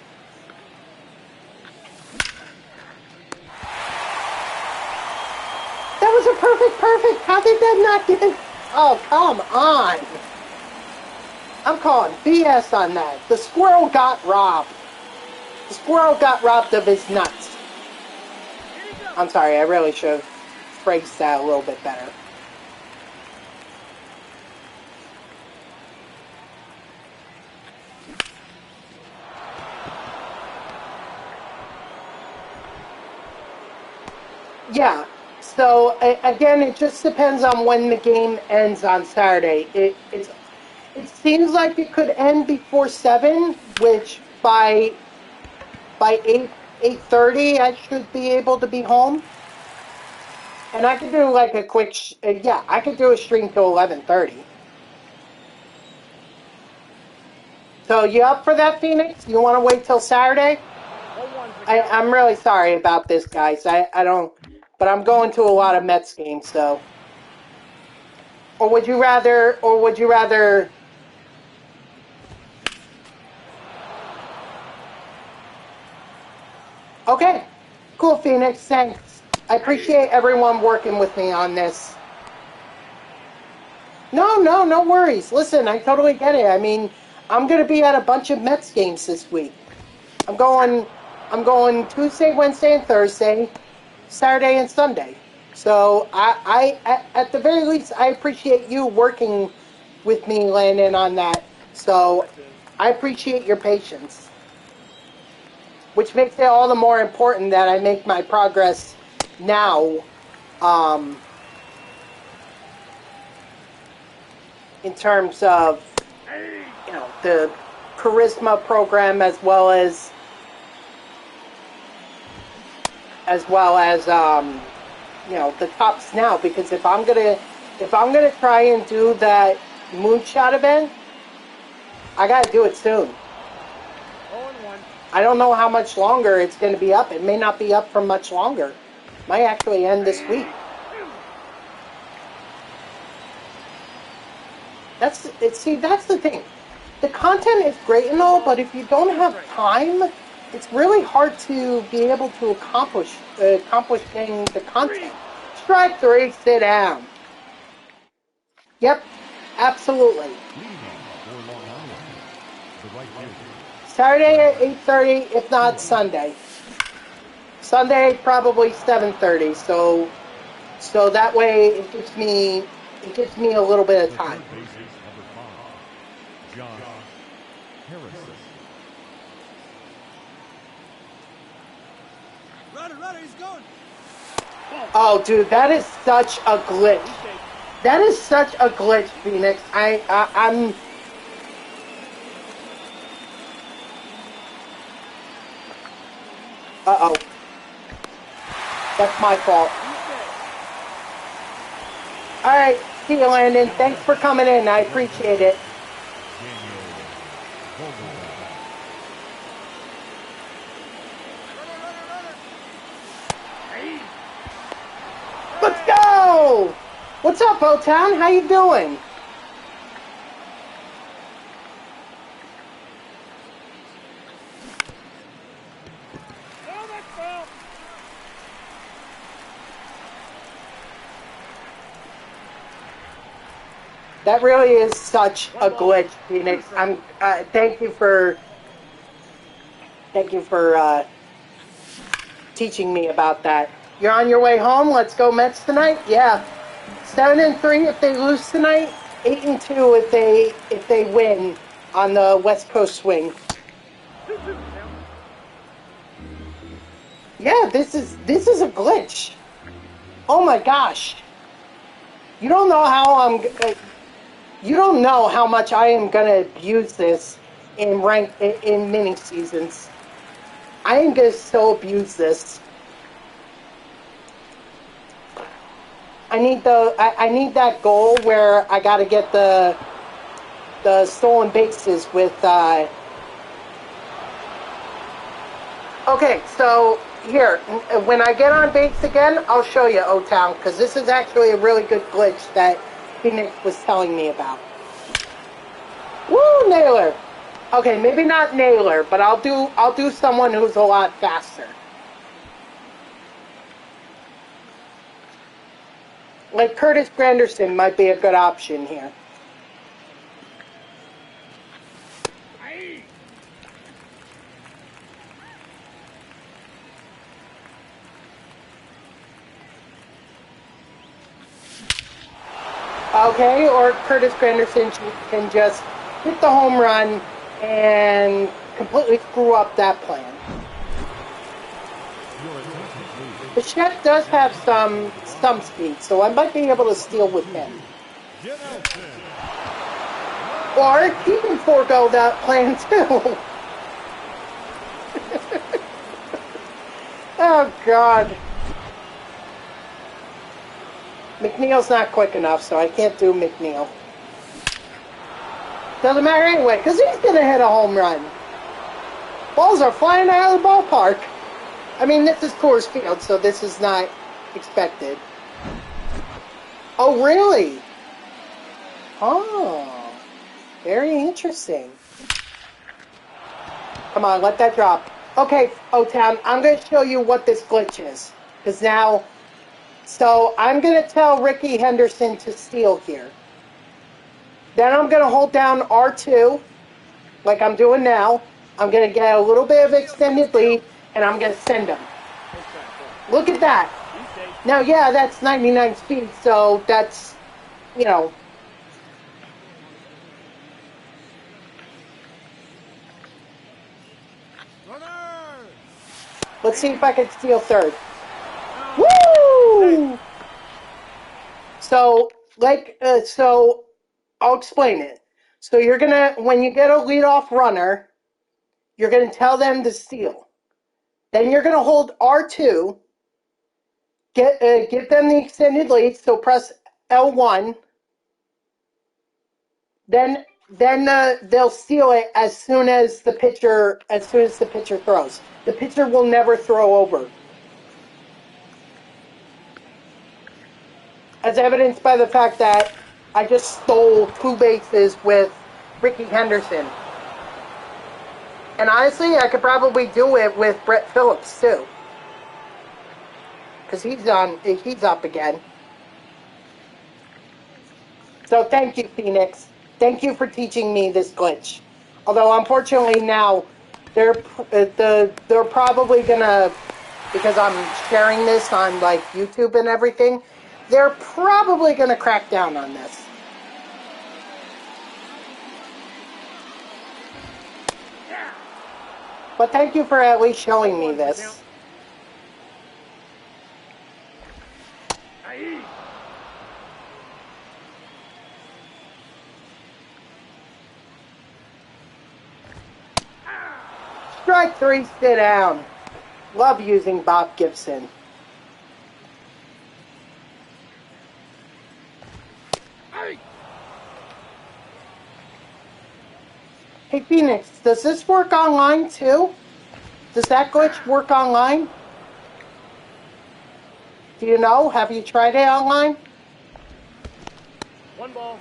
That was a perfect. How did that not get in? Oh, come on. I'm calling BS on that. The squirrel got robbed. The squirrel got robbed of his nuts. I'm sorry, I really should have phrased that a little bit better. Yeah, so again, it just depends on when the game ends on Saturday. It seems like it could end before 7, which by 8:30 I should be able to be home. And I could do like a quick, I could do a stream till 11:30. So you up for that, Phoenix? You want to wait till Saturday? I'm really sorry about this, guys. I don't, but I'm going to a lot of Mets games, so. Or would you rather? Okay. Cool, Phoenix. Thanks. I appreciate everyone working with me on this. No worries. Listen, I totally get it. I mean, I'm going to be at a bunch of Mets games this week. I'm going Tuesday, Wednesday, and Thursday, Saturday and Sunday. So at the very least, I appreciate you working with me, Landon, on that. So I appreciate your patience, which makes it all the more important that I make my progress now. In terms of, the Charisma program as well as the tops now, because if I'm gonna try and do that moonshot event, I gotta do it soon. 0-1. I don't know how much longer it's gonna be up. It may not be up for much longer. Might actually end this week. That's the thing. The content is great and all, but if you don't have time, it's really hard to be able to accomplishing the content. Strike 3, sit down. Yep, absolutely. Saturday at 8:30, if not Sunday. Sunday probably 7:30. So that way it gives me a little bit of time. Runner, he's going. Oh, dude, that is such a glitch. That is such a glitch, Phoenix. I'm. Uh-oh. That's my fault. Alright, see you, Landon. Thanks for coming in. I appreciate it. Let's go! What's up, O-Town? How you doing? That really is such a glitch, Phoenix. Thank you for teaching me about that. You're on your way home. Let's go Mets tonight. Yeah, 7-3 if they lose tonight. 8-2 if they win on the West Coast swing. Yeah, this is a glitch. Oh my gosh! You don't know how You don't know how much I am gonna abuse this in mini seasons. I am gonna so abuse this. I need that goal where I gotta get the stolen bases with. Okay, so here, when I get on base again, I'll show you O-Town, because this is actually a really good glitch that Phoenix was telling me about. Woo, Naylor. Okay, maybe not Naylor, but I'll do someone who's a lot faster. Like Curtis Granderson might be a good option here. Okay, or Curtis Granderson can just hit the home run and completely screw up that plan. The chef does have some speed, so I might be able to steal with him. Or he can forego that plan too. Oh God. McNeil's not quick enough, so I can't do McNeil. Doesn't matter anyway, because he's going to hit a home run. Balls are flying out of the ballpark. I mean, this is Coors Field, so this is not expected. Oh, really? Oh, very interesting. Come on, let that drop. Okay, O-Town, I'm going to show you what this glitch is. Because now... So, I'm going to tell Ricky Henderson to steal here. Then I'm going to hold down R2, like I'm doing now. I'm going to get a little bit of extended lead, and I'm going to send him. Look at that. Now, yeah, that's 99 speed, so that's, you know... Let's see if I can steal third. Woo! So, so I'll explain it. So you're gonna, when you get a leadoff runner, you're gonna tell them to steal. Then you're gonna hold R2, give them the extended lead. So press L1. Then they'll steal it as soon as the pitcher throws. The pitcher will never throw over. As evidenced by the fact that I just stole 2 bases with Ricky Henderson. And honestly, I could probably do it with Brett Phillips too. Because he's up again. So thank you, Phoenix. Thank you for teaching me this glitch. Although unfortunately now, they're probably gonna, because I'm sharing this on like YouTube and everything, they're probably gonna crack down on this. But thank you for at least showing me this. Strike 3, sit down. Love using Bob Gibson. Hey Phoenix, does this work online too? Does that glitch work online? Do you know? Have you tried it online? 1 ball,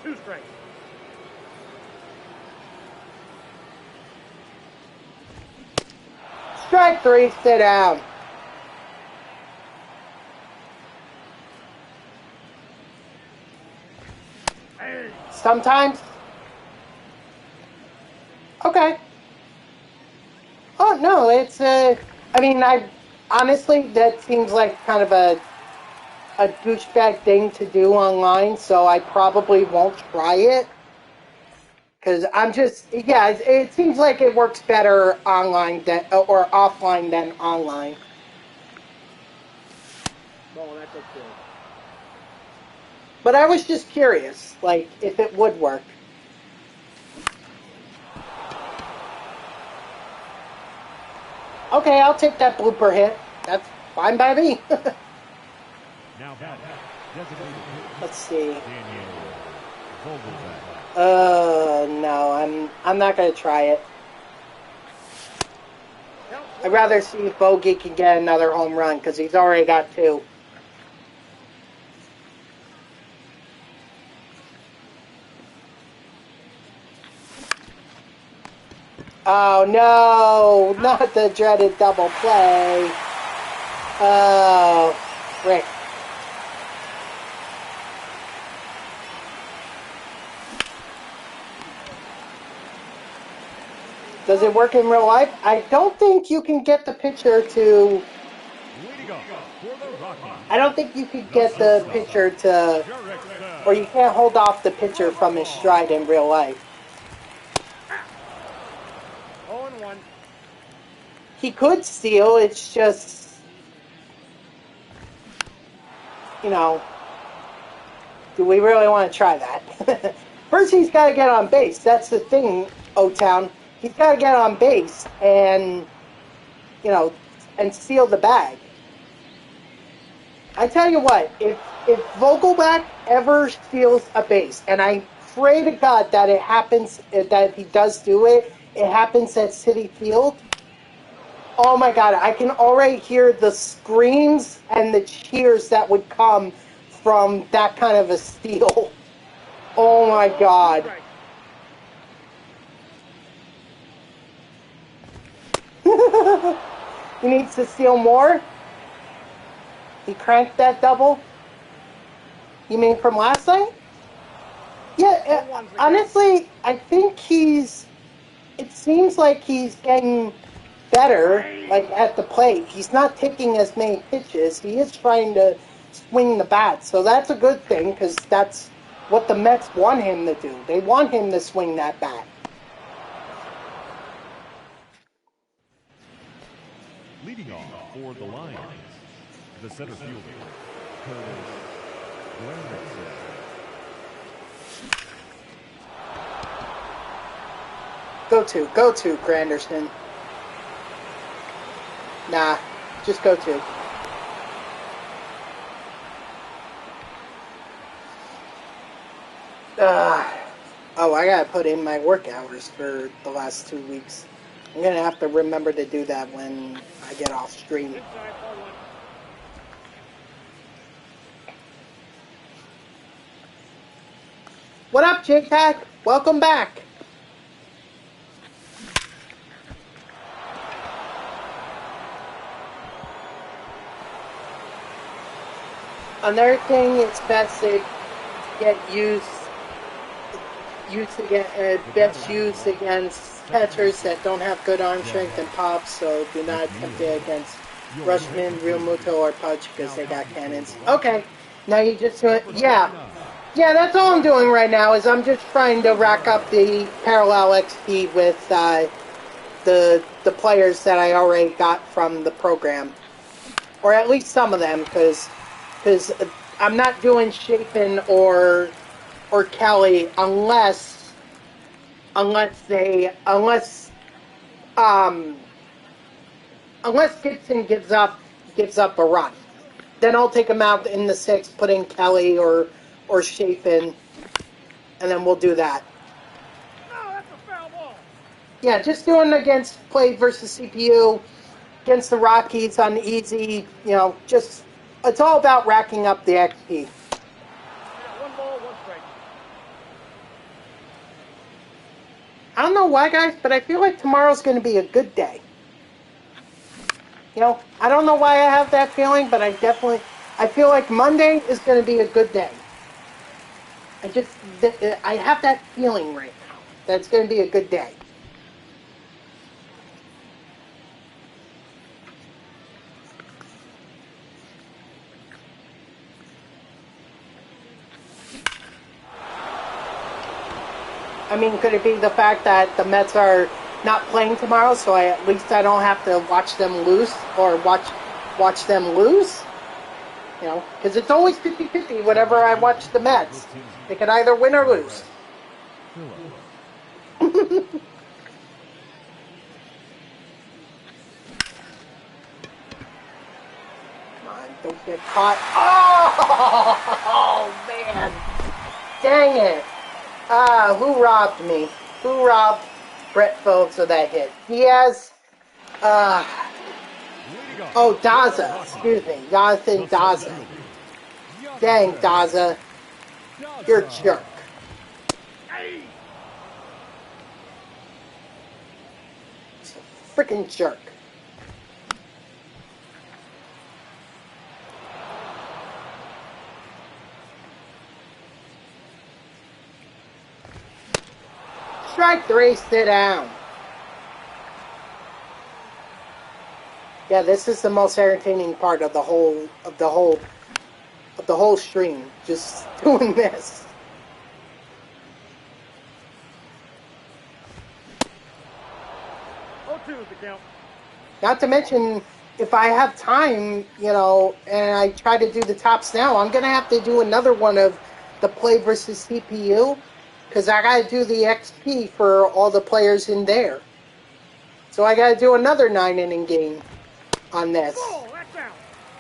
2 strikes. Strike 3, sit down. Sometimes. Okay. Oh no, it's I mean, honestly, that seems like kind of a douchebag thing to do online, so I probably won't try it. Because I'm just, yeah, it seems like it works better online or offline than online. Oh, that's okay. But I was just curious, like, if it would work. Okay, I'll take that blooper hit. That's fine by me. Now batting, designated hitter, Let's see. Daniel Vogelbach. No, I'm not gonna try it. I'd rather see if Bogey can get another home run, because he's already got 2. Oh no, not the dreaded double play. Oh, frick. Does it work in real life? I don't think you can get the pitcher to... I don't think you could get the pitcher to... Or you can't hold off the pitcher from his stride in real life. 0-1. He could steal, it's just... You know... Do we really want to try that? First he's got to get on base. That's the thing, O-Town. He's got to get on base and, you know, and steal the bag. I tell you what, if Vogelbach ever steals a base, and I pray to God that it happens, that he does do it, it happens at Citi Field. Oh my God, I can already hear the screams and the cheers that would come from that kind of a steal. Oh my God. He needs to steal more. He cranked that double. You mean from last night? Yeah, honestly, I think it seems like he's getting better, like at the plate. He's not taking as many pitches. He is trying to swing the bat, so that's a good thing because that's what the Mets want him to do. They want him to swing that bat. Leading off for the Lions, the center fielder, Curtis. Go to, Granderson. Nah, just go to. Oh, I gotta put in my work hours for the last 2 weeks. I'm gonna have to remember to do that when I get off stream. What up, JTAG? Welcome back. Another thing, it's best to get best used against catchers that don't have good arm strength and pops, so do not attempt it against Rushman, Real Muto, or Pudge because they got cannons. Okay, now you just do it. Yeah, that's all I'm doing right now is I'm just trying to rack up the parallel XP with the players that I already got from the program, or at least some of them, because I'm not doing Chapin or Kelly unless Gibson gives up a run. Then I'll take him out in the 6th, put in Kelly or Chapin, and then we'll do that. No, that's a foul ball. Yeah, just doing against play versus CPU, against the Rockies on easy, just it's all about racking up the XP. One ball, one strike. I don't know why, guys, but I feel like tomorrow's going to be a good day. I don't know why I have that feeling, but I feel like Monday is going to be a good day. I have that feeling right now that it's going to be a good day. I mean, could it be the fact that the Mets are not playing tomorrow, so at least I don't have to watch them lose or watch them lose? Because it's always 50-50 whenever I watch the Mets. They can either win or lose. Come on, don't get caught. Oh, man. Dang it. Who robbed me? Who robbed Brett Phillips of that hit? Diaz? Daza. Excuse me. Jonathan Daza. Dang, Daza. You're a jerk. He's a freaking jerk. Strike 3, sit down. Yeah, this is the most entertaining part of the whole stream. Just doing this. Not to mention, if I have time, and I try to do the tops now, I'm gonna have to do another one of the play versus CPU. Because I got to do the XP for all the players in there. So I got to do another 9-inning game on this.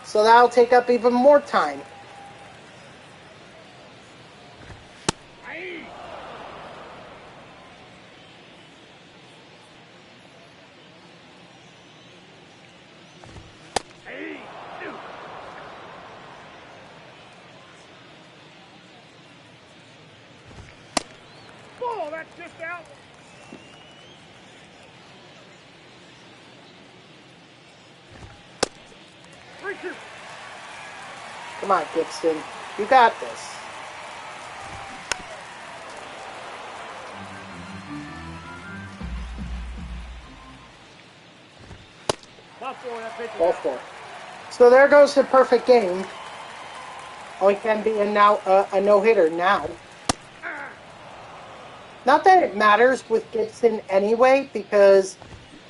So that'll take up even more time. Come on, Gibson. You got this. Ball four. So there goes the perfect game. Only can be a no-hitter now. Not that it matters with Gibson anyway, because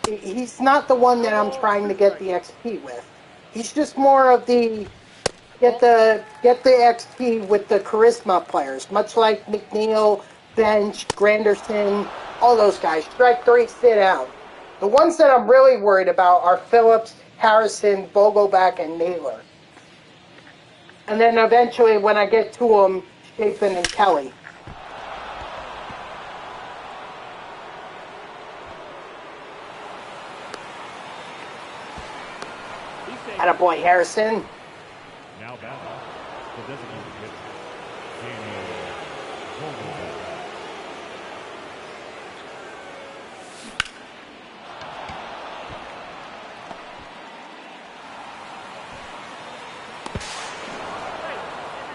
he's not the one that I'm trying to get the XP with. He's just more of the get the XP with the charisma players, much like McNeil, Bench, Granderson, all those guys. Strike three, sit down. The ones that I'm really worried about are Phillips, Harrison, Vogelback, and Naylor. And then eventually, when I get to them, Chapin and Kelly. Attaboy, Harrison. Now batting, the designated hitter, Daniel Vogelback.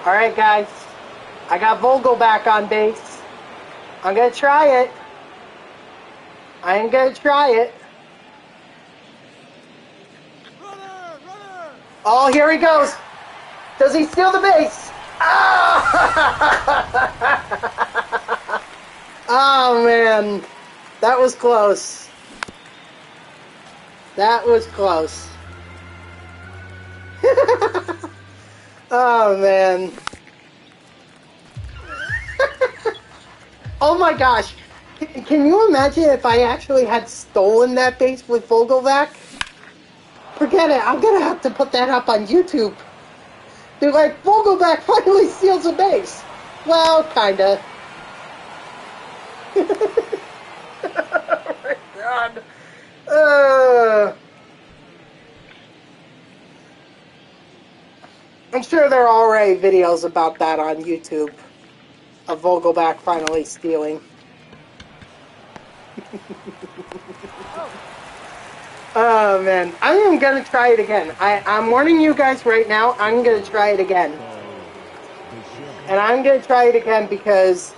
All right, guys. I got Vogelback on base. I'm going to try it. I am going to try it. Oh, here he goes. Does he steal the base? Ah! Oh, man. That was close. That was close. Oh, man. Oh, my gosh. Can you imagine if I actually had stolen that base with Vogelback? Forget it. I'm going to have to put that up on YouTube. They're like, Vogelback finally steals a base. Well, kind of. Oh, my God. I'm sure there are already videos about that on YouTube. Of Vogelback finally stealing. Oh, man. I am going to try it again. I'm warning you guys right now, I'm going to try it again. And I'm going to try it again because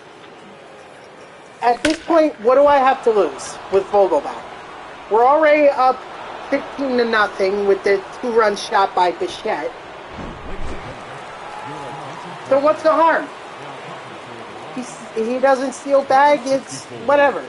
at this point, what do I have to lose with Vogelback? We're already up 15-0 with the 2-run shot by Bichette. So what's the harm? He doesn't steal bag, it's whatever.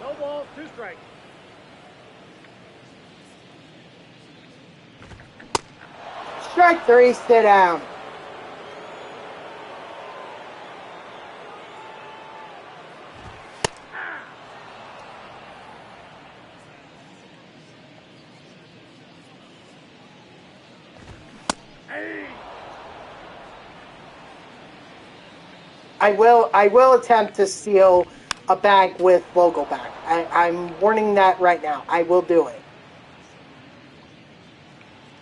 No ball, 2 strikes. Strike three, sit down. I will attempt to steal a bag with Vogelback. I'm warning that right now. I will do it.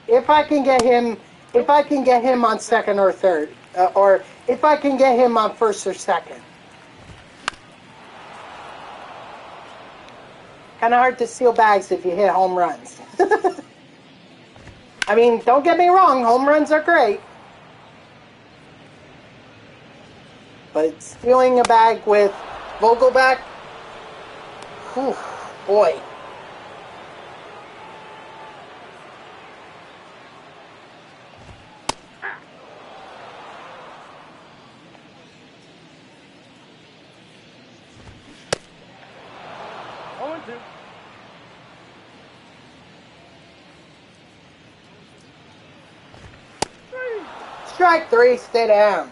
If I can get him on second or third, or if I can get him on first or second. Kind of hard to steal bags if you hit home runs. I mean, don't get me wrong, home runs are great. But stealing a bag with Vogelback, whew, boy. Strike three, stay down.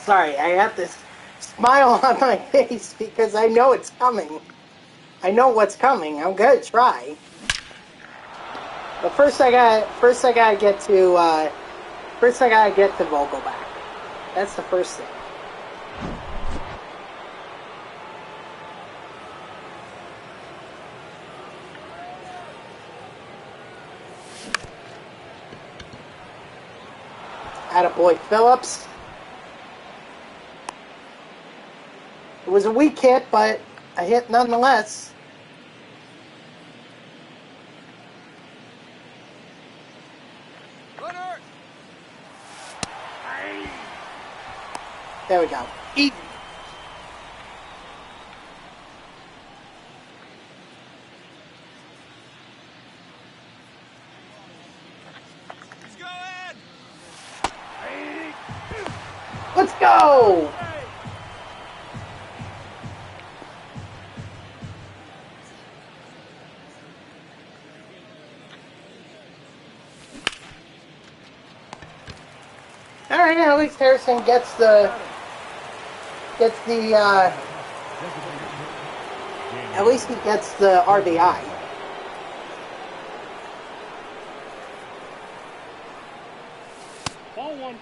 Sorry, I have this smile on my face because I know it's coming. I know what's coming. I'm gonna try. But first I gotta get to Vogelback. That's the first thing. Attaboy Phillips. It was a weak hit, but a hit nonetheless. Runner. There we go. Eaton. He's going. Let's go! All right, at least Harrison gets the at least he gets the RBI. Ball one.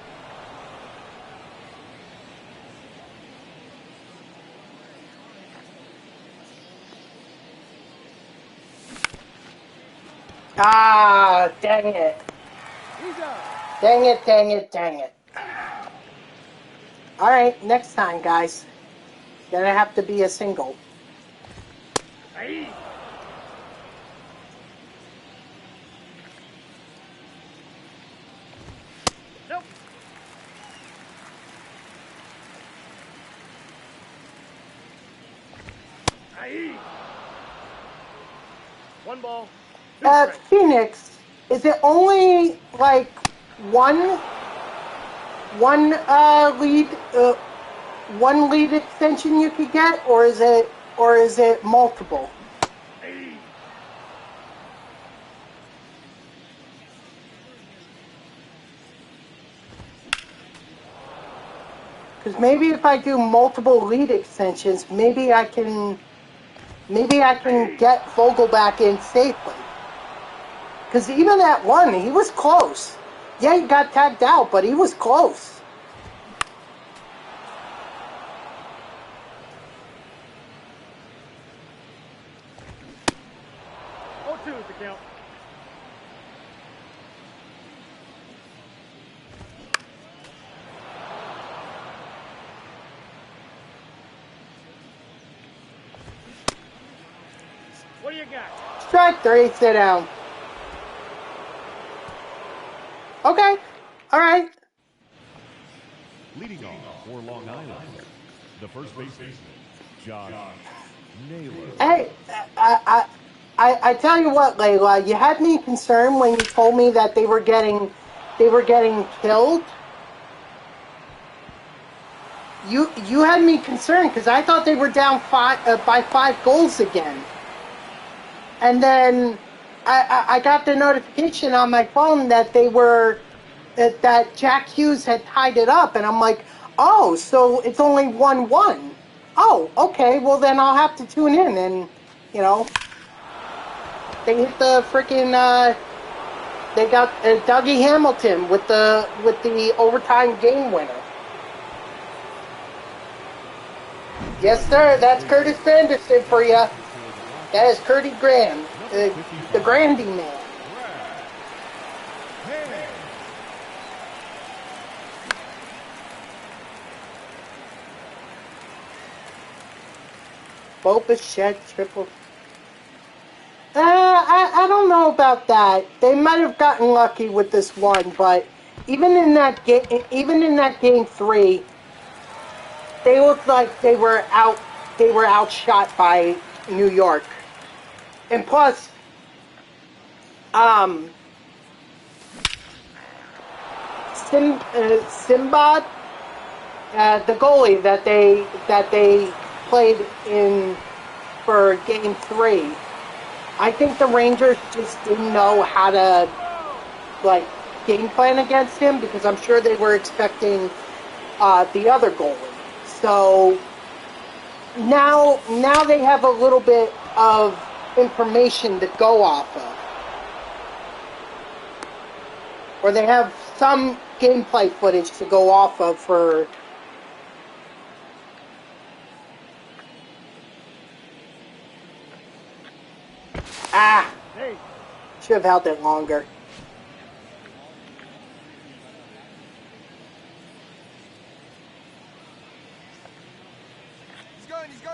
Ah, dang it. He's out. Dang it, dang it, dang it. All right, next time, guys. Gonna have to be a single. Hey. Nope. Hey. One ball. Two strikes. Phoenix, is it only like one lead extension you could get, or is it multiple? Hey. Because maybe if I do multiple lead extensions, maybe I can get Vogelback in safely. Because even at one, he was close. Yeah, he got tagged out, but he was close. Oh, two is the count. What do you got? Strike three, sit down. Okay, all right. Leading off for Long Island, the first baseman, Josh Naylor. Hey, I tell you what, Layla, you had me concerned when you told me that they were getting killed. You had me concerned because I thought they were down by 5 goals again, and then I got the notification on my phone that that Jack Hughes had tied it up, and I'm like, oh, so it's only 1-1. Oh, okay, well then I'll have to tune in, and they hit the freaking they got Dougie Hamilton with the overtime game winner. Yes, sir, that's Curtis Vanderson for you. That is Curdy Graham, the Grandy man. Bo Bichette triple. I don't know about that. They might have gotten lucky with this one, but even in that game 3, they looked like they were outshot by New York. And plus, Simbad, the goalie that they played in for game 3, I think the Rangers just didn't know how to game plan against him, because I'm sure they were expecting the other goalie. So now they have a little bit of information to go off of. Or they have some gameplay footage to go off of for... Hey, Should have held it longer.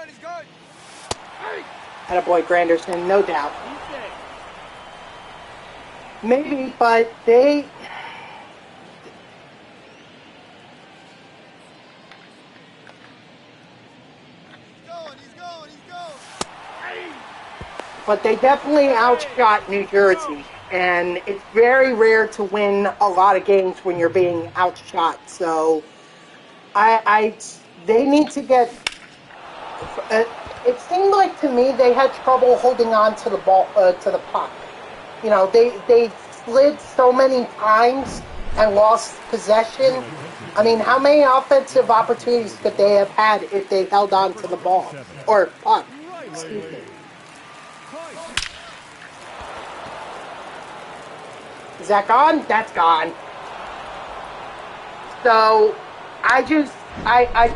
he's going. Hey, Attaboy Granderson, no doubt. he's dead. Maybe, but they... He's going. Hey, But they definitely outshot New Jersey. And it's very rare to win a lot of games when you're being outshot. So, they need to get... it seemed like to me they had trouble holding on to the ball, to the puck. You know, they slid so many times and lost possession. I mean, how many offensive opportunities could they have had if they held on to the ball? Or puck, excuse me. Is that gone? That's gone. So, I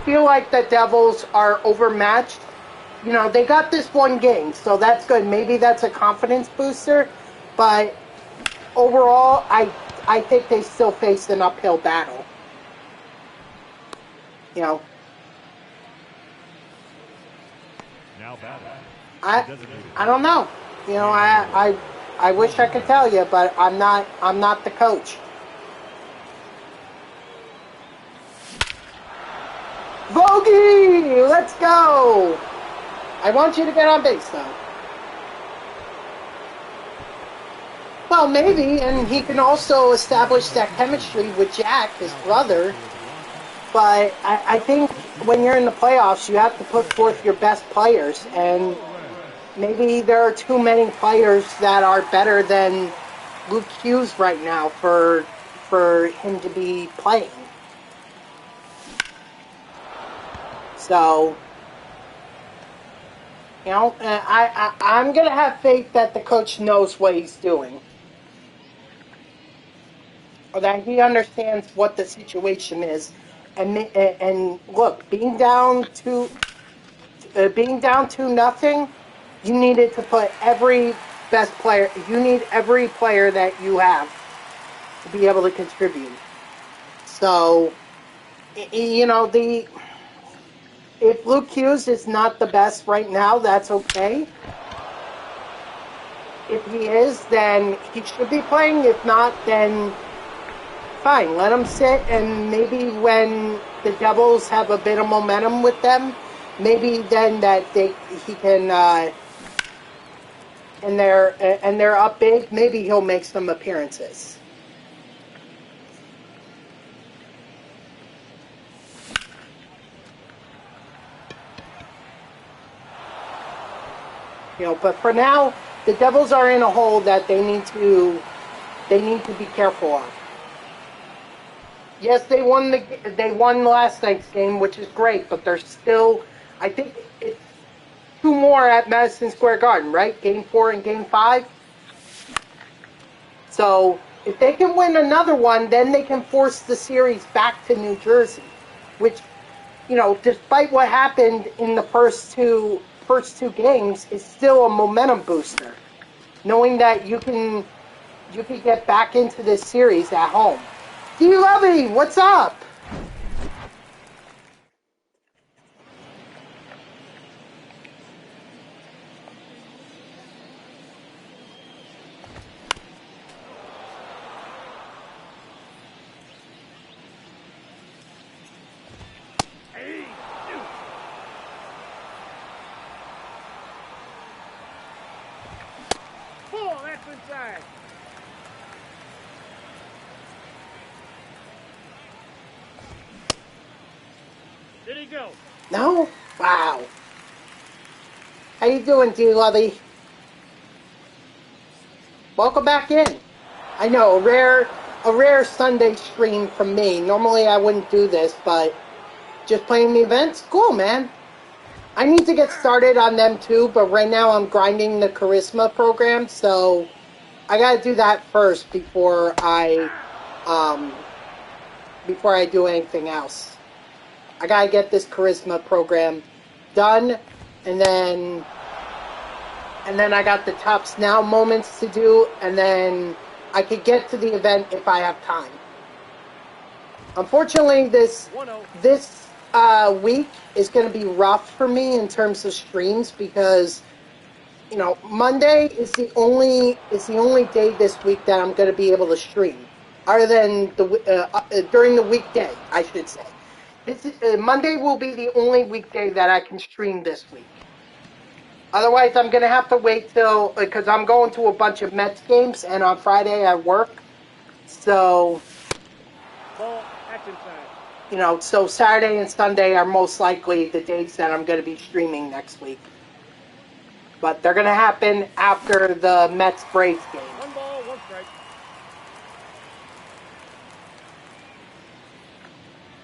feel like the Devils are overmatched. You know, they got this one game, so that's good. Maybe that's a confidence booster, but overall, I think they still face an uphill battle. You know, Now batting. I don't know. You know, I wish I could tell you, but I'm not the coach. Vogie, let's go. I want you to get on base, though. Well, maybe, and he can also establish that chemistry with Jack, his brother. But I think when you're in the playoffs, you have to put forth your best players, and maybe there are too many players that are better than Luke Hughes right now for him to be playing. So, you know, I'm going to have faith that the coach knows what he's doing. Or that he understands what the situation is. And look, being down to nothing, you needed to put every best player, you need every player that you have to be able to contribute. So, you know, if Luke Hughes is not the best right now, that's okay. If he is, then he should be playing. If not, then fine. Let him sit, and maybe when the Devils have a bit of momentum with them, maybe then that he can, and they're up big, maybe he'll make some appearances. You know, but for now, the Devils are in a hole that they need to be careful of. Yes, they won last night's game, which is great, but they're still, I think it's 2 more at Madison Square Garden, right? Game 4 and Game 5. So if they can win another one, then they can force the series back to New Jersey, which, you know, despite what happened in the first two games, is still a momentum booster, knowing that you can get back into this series at home. D-Lovey, what's up? Oh, that's inside. Did he go? No? Wow. How you doing, D-Lovey? Welcome back in. I know, rare a rare Sunday stream from me. Normally I wouldn't do this, but just playing the events, cool, man. I need to get started on them too, but right now I'm grinding the Charisma program, so I gotta do that first before I do anything else. I gotta get this Charisma program done, and then I got the Tops Now moments to do, and then I could get to the event if I have time. Unfortunately, this week is going to be rough for me in terms of streams because, you know, Monday is the only day this week that I'm going to be able to stream, other than during the weekday, I should say. Monday will be the only weekday that I can stream this week. Otherwise, I'm going to have to wait till, because I'm going to a bunch of Mets games, and on Friday I work. So, you know, so Saturday and Sunday are most likely the days that I'm going to be streaming next week. But they're going to happen after the Mets-Braves game. 1 ball, 1 strike.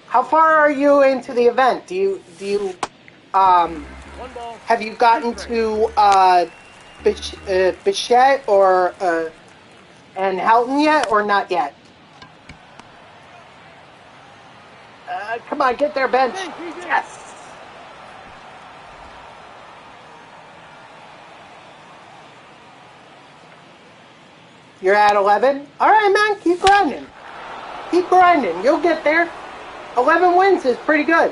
How far are you into the event? Do you 1 ball. have you gotten to Bichette or and Helton yet, or not yet? Come on, get there, bench. Yes. You're at 11? All right, man, keep grinding. Keep grinding. You'll get there. 11 wins is pretty good.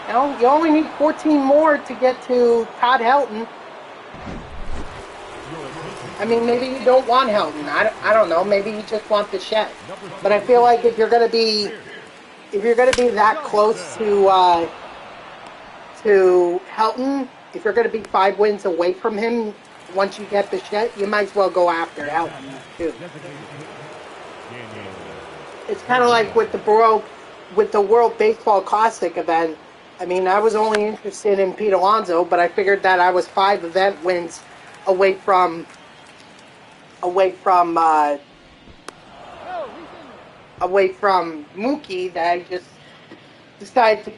You know, you only need 14 more to get to Todd Helton. I mean, maybe you don't want Helton. I don't know. Maybe you just want Bichette. But I feel like if you're gonna be that close to Helton, if you're gonna be 5 wins away from him, once you get Bichette, you might as well go after Helton too. It's kind of like with the World Baseball Classic event. I mean, I was only interested in Pete Alonso, but I figured that I was 5 event wins away from Mookie, that I just decided to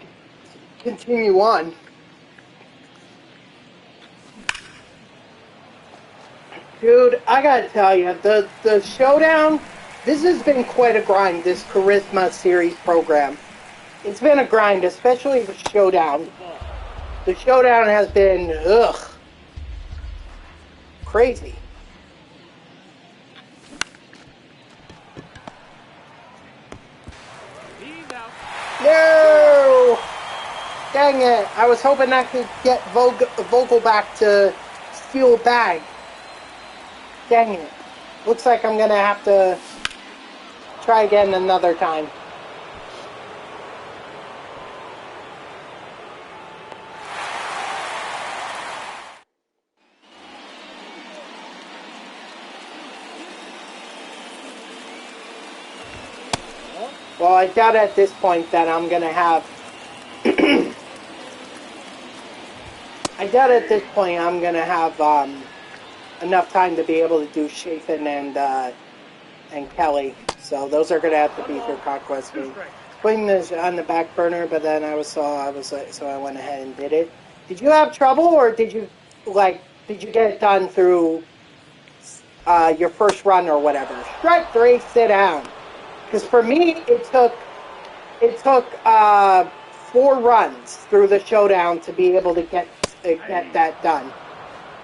continue on. Dude, I gotta tell you, the showdown, this has been quite a grind, this Charisma Series program. It's been a grind, especially the showdown. The showdown has been, crazy. No! Dang it, I was hoping I could get Vogel back to steal a bag. Dang it. Looks like I'm gonna have to try again another time. Well, I doubt at this point that I'm gonna have enough time to be able to do Chafin and Kelly. So those are gonna have to be through Conquest League. Putting this on the back burner, but then so I went ahead and did it. Did you have trouble, or did you get it done through your first run or whatever? Strike 3, sit down. Because for me, it took 4 runs through the showdown to be able to get that done.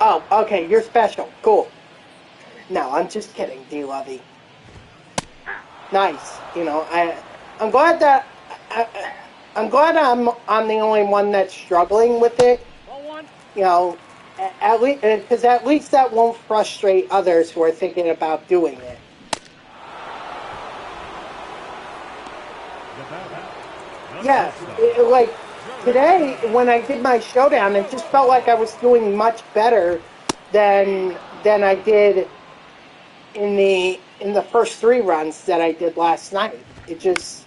Oh, okay, you're special. Cool. No, I'm just kidding, D-Lovey. Nice. You know, I'm glad that I'm the only one that's struggling with it. You know, at least because at least that won't frustrate others who are thinking about doing it. Yeah, like today when I did my showdown, it just felt like I was doing much better than I did in the first 3 runs that I did last night. It just,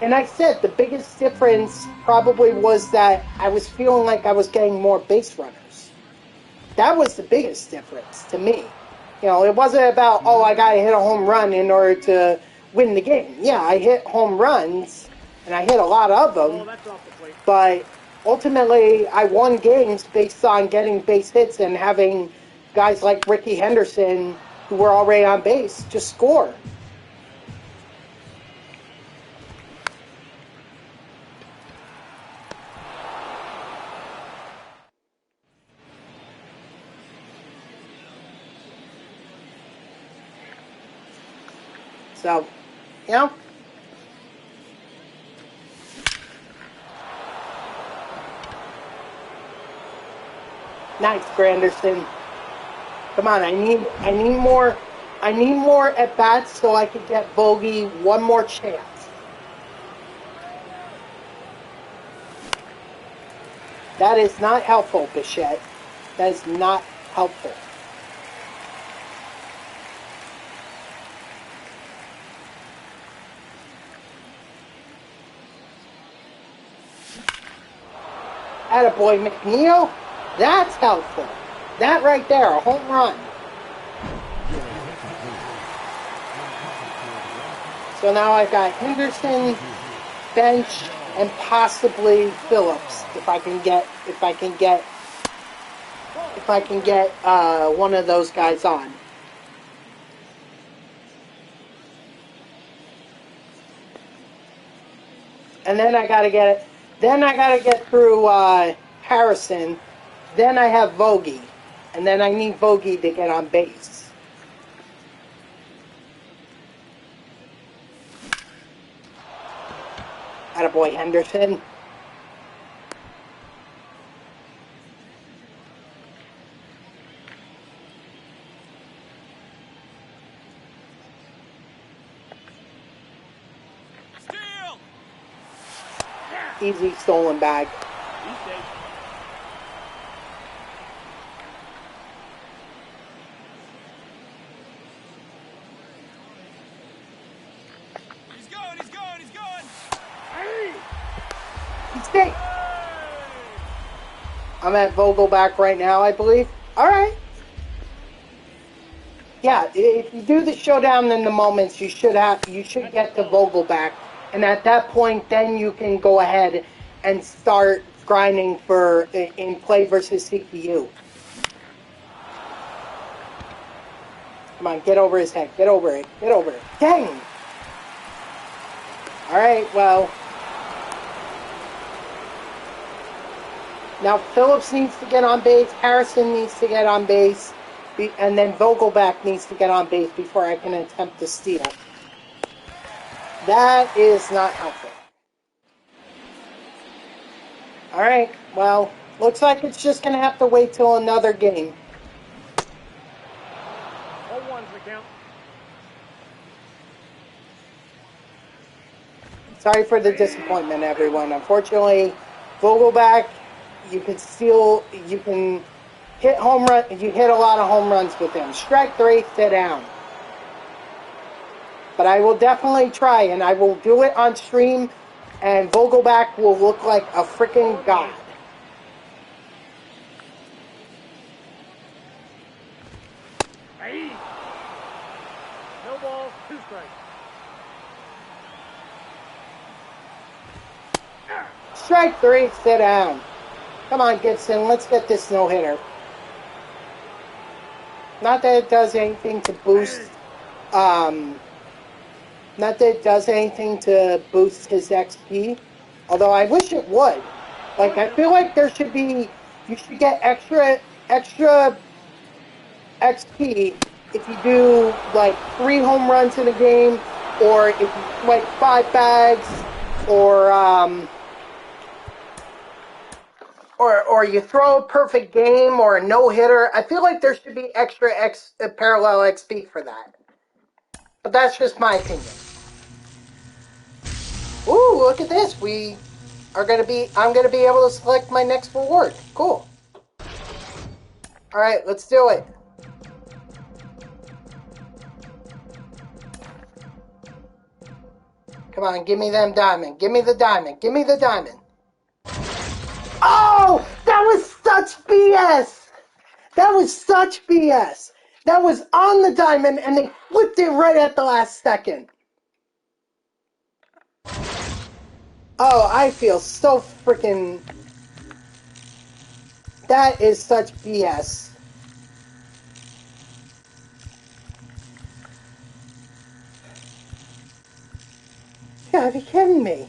and I said the biggest difference probably was that I was feeling like I was getting more base runners. That was the biggest difference to me. You know, it wasn't about, oh, I got to hit a home run in order to win the game. Yeah, I hit home runs, and I hit a lot of them. Oh, that's off the plate. But ultimately, I won games based on getting base hits and having guys like Ricky Henderson, who were already on base, just score. So, you know. Nice, Granderson. Come on, I need more at bats so I could get Bogey one more chance. That is not helpful, Bichette. That is not helpful. Attaboy, McNeil. That's helpful. That right there, a home run. So now I've got Henderson, Bench, and possibly Phillips if I can get one of those guys on. And then I gotta get it. Then I gotta get through Harrison. Then I have Vogie, and then I need Vogie to get on base. Attaboy, Henderson. Steal! Easy stolen bag. He's going! Mistake. I'm at Vogelback right now, I believe. All right. Yeah, if you do the showdown in the moments, you should get to Vogelback, and at that point, then you can go ahead and start grinding for in play versus CPU. Come on, get over his head. Get over it. Get over it. Dang. All right. Well. Now, Phillips needs to get on base, Harrison needs to get on base, and then Vogelback needs to get on base before I can attempt to steal. That is not helpful. All right, well, looks like it's just going to have to wait till another game. 0-1's the count. Sorry for the disappointment, everyone. Unfortunately, Vogelback... You can hit home run. You hit a lot of home runs with him. Strike 3, sit down. But I will definitely try, and I will do it on stream, and Vogelback will look like a freaking god. Hey. No balls, 2 strikes. Strike 3, sit down. Come on, Gibson, let's get this no-hitter. Not that it does anything to boost, his XP, although I wish it would. Like, I feel like you should get extra XP if you do, like, 3 home runs in a game, or if you, like, 5 bags, or you throw a perfect game or a no-hitter. I feel like there should be extra parallel XP for that. But that's just my opinion. Ooh, look at this. I'm going to be able to select my next reward. Cool. All right, let's do it. Come on, give me them diamond. Give me the diamond. Give me the diamond. Oh, that was such BS. That was such BS. That was on the diamond, and they flipped it right at the last second. Oh, I feel so freaking... That is such BS. You gotta be kidding me.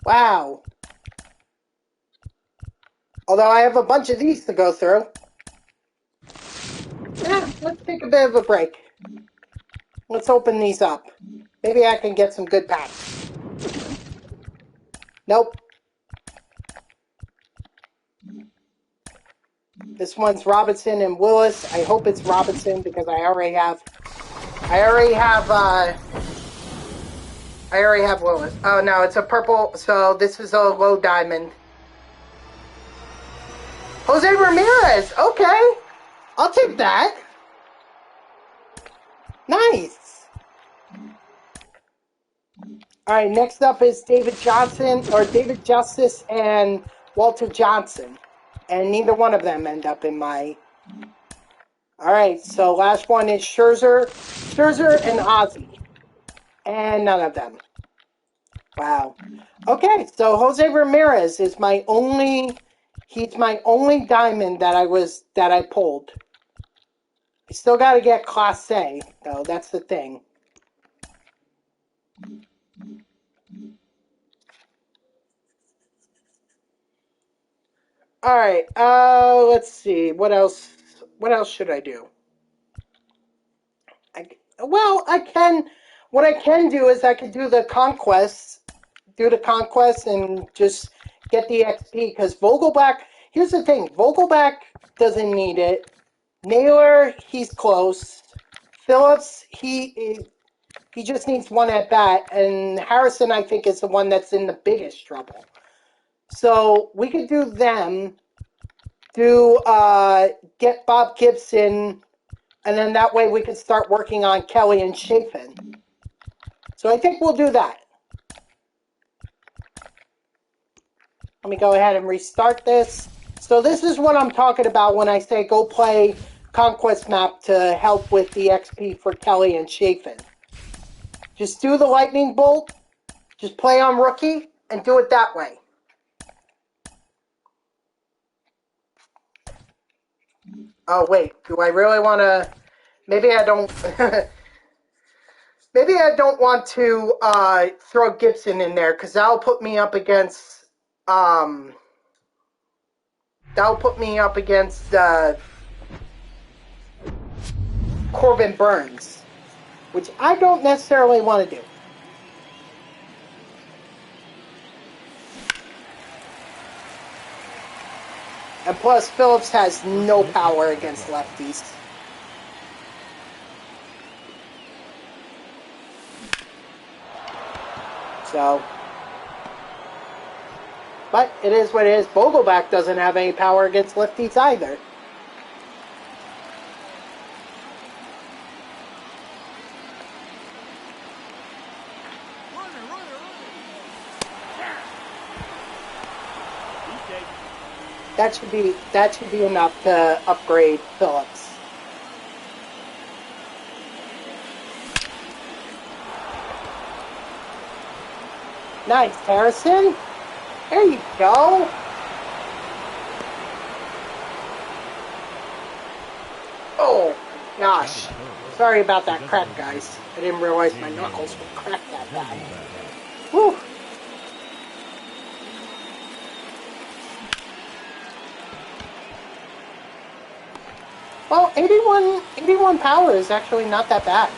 Wow. Although I have a bunch of these to go through. Let's take a bit of a break. Let's open these up. Maybe I can get some good packs. Nope. This one's Robinson and Willis. I hope it's Robinson because I already have Willis. Oh no, it's a purple, so this is a low diamond. Jose Ramirez, okay. I'll take that. Nice. Alright, next up is David Justice and Walter Johnson. And neither one of them end up in my... Alright, so last one is Scherzer and Ozzy. And none of them. Wow. Okay, so Jose Ramirez is my only... He's my only diamond that I pulled. I still got to get Class A, though. That's the thing. All right. Let's see. What else should I do? What I can do is I could do the conquests, and just get the XP, because Vogelback, here's the thing, Vogelback doesn't need it. Naylor, he's close. Phillips, he just needs one at bat, and Harrison, I think, is the one that's in the biggest trouble. So we could do them, get Bob Gibson, and then that way we could start working on Kelly and Chafin. So I think we'll do that. Let me go ahead and restart this. So this is what I'm talking about when I say go play Conquest Map to help with the XP for Kelly and Chafin. Just do the Lightning Bolt, just play on Rookie, and do it that way. Oh wait, do I really want to... Maybe I don't... Maybe I don't want to throw Gibson in there, because that'll put me up against... Corbin Burns, which I don't necessarily want to do. And plus, Phillips has no power against lefties. So, but it is what it is. Vogelback doesn't have any power against lefties either. That should be enough to upgrade Phillips. Nice, Harrison. There you go. Oh, gosh. Sorry about that crack, guys. I didn't realize my knuckles would crack that bad. Whew. Well, 81 power is actually not that bad.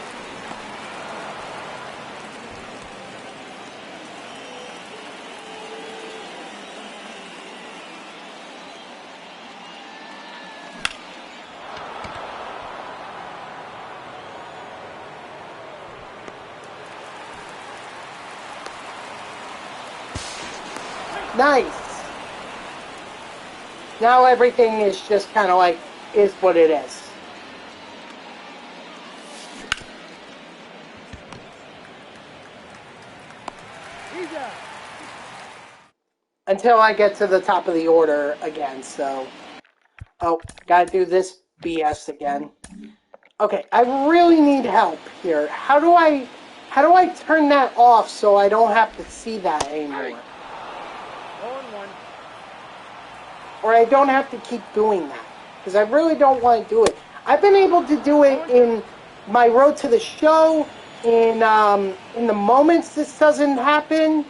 Nice. Now everything is just kind of like, is what it is. Until I get to the top of the order again, so... Oh, gotta do this BS again. Okay, I really need help here. How do I turn that off so I don't have to see that anymore? 0-1. Or I don't have to keep doing that. Because I really don't want to do it. I've been able to do it in my road to the show, in the moments this doesn't happen.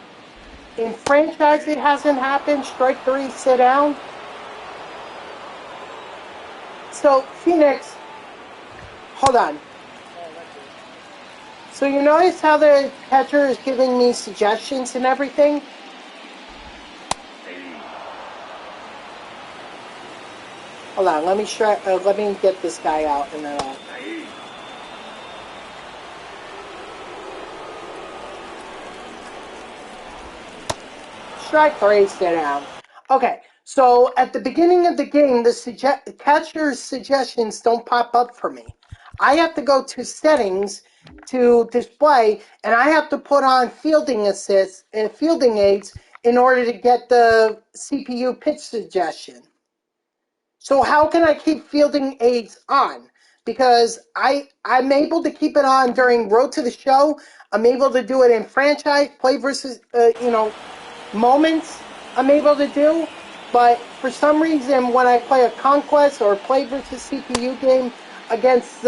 In franchise it hasn't happened. Strike 3, sit down. So, Phoenix, hold on. So you notice how the catcher is giving me suggestions and everything? Hold on, let me get this guy out and then I'll... Strike 3, sit down. Okay, so at the beginning of the game, the catcher's suggestions don't pop up for me. I have to go to settings to display, and I have to put on fielding assists and fielding aids in order to get the CPU pitch suggestion. So how can I keep fielding aids on? Because I'm able to keep it on during Road to the Show. I'm able to do it in franchise, play versus, moments I'm able to do. But for some reason, when I play a Conquest or play versus CPU game against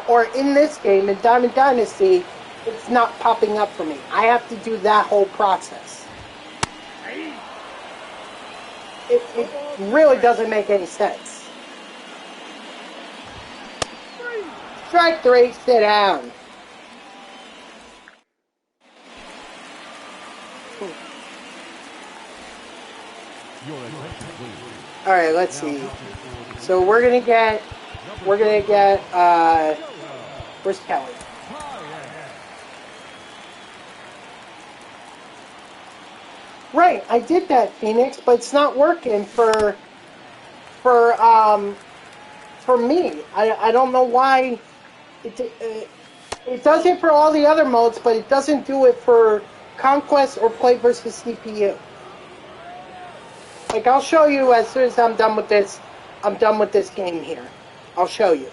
or in this game, in Diamond Dynasty, it's not popping up for me. I have to do that whole process. It really doesn't make any sense. Strike 3, sit down. All right, let's see. So we're gonna get, where's Kelly? Right, I did that, Phoenix, but it's not working for me. I don't know why. It does it for all the other modes, but it doesn't do it for Conquest or Play versus CPU. Like, I'll show you as soon as I'm done with this. I'm done with this game here. I'll show you.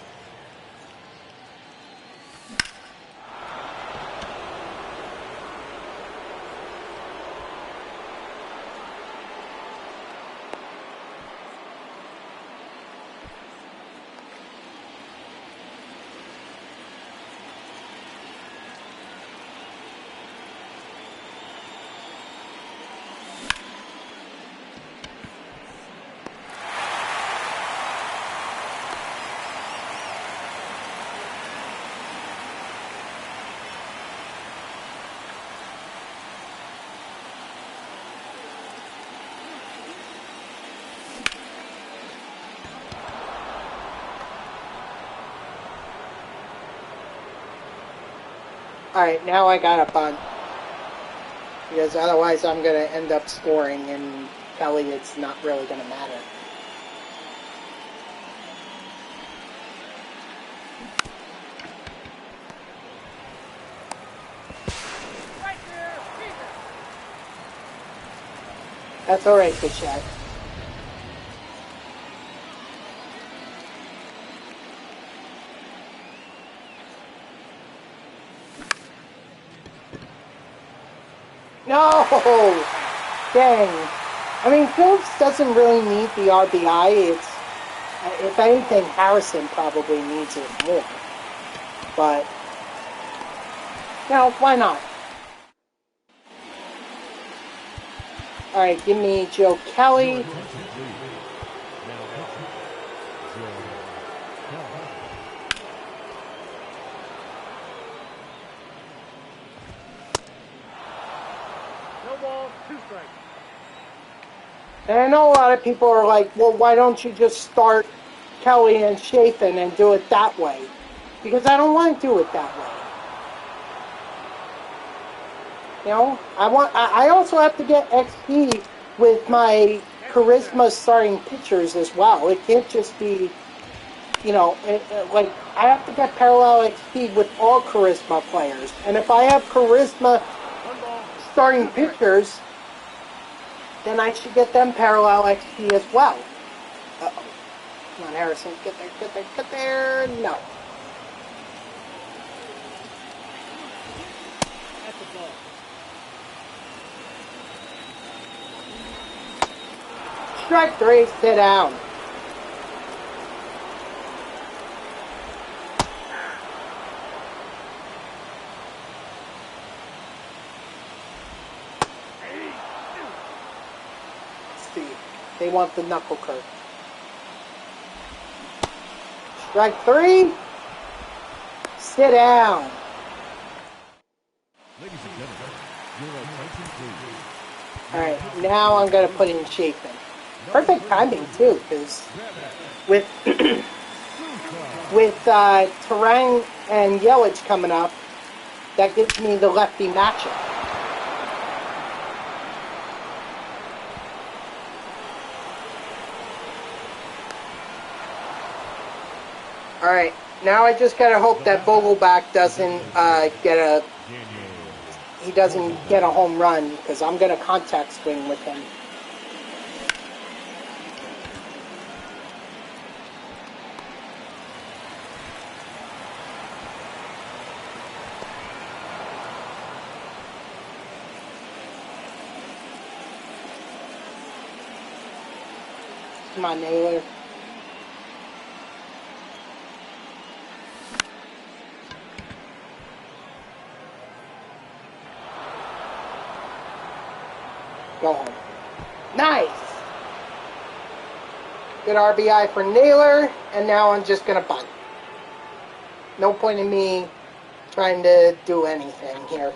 Alright, now I got a bunt. Because otherwise I'm going to end up scoring, and Kelly, it's not really going to matter. That's alright, Bichette. No! Dang. I mean, Phillips doesn't really need the RBI. It's, if anything, Harrison probably needs it more. But, you know, why not? Alright, give me Joe Kelly. And I know a lot of people are like, well, why don't you just start Kelly and Chafin and do it that way? Because I don't want to do it that way. You know, I also have to get XP with my Charisma starting pitchers as well. It can't just be, you know, like, I have to get parallel XP with all Charisma players. And if I have Charisma starting pitchers, then I should get them parallel XP as well. Uh-oh. Come on, Harrison. Get there, get there, get there. No. That's a ball. Strike 3, sit down. Let's see. They want the knuckle curve. Strike 3. Sit down. Ladies and gentlemen, your attention please. Alright, now I'm going to put in Chapin. Perfect timing, too, because with Terang and Yelich coming up, that gives me the lefty matchup. Alright, now I just gotta hope that Vogelbach doesn't get a home run, because I'm gonna contact swing with him. Come on, Naylor. Go home. Nice! Good RBI for Naylor, and now I'm just going to bunt. No point in me trying to do anything here.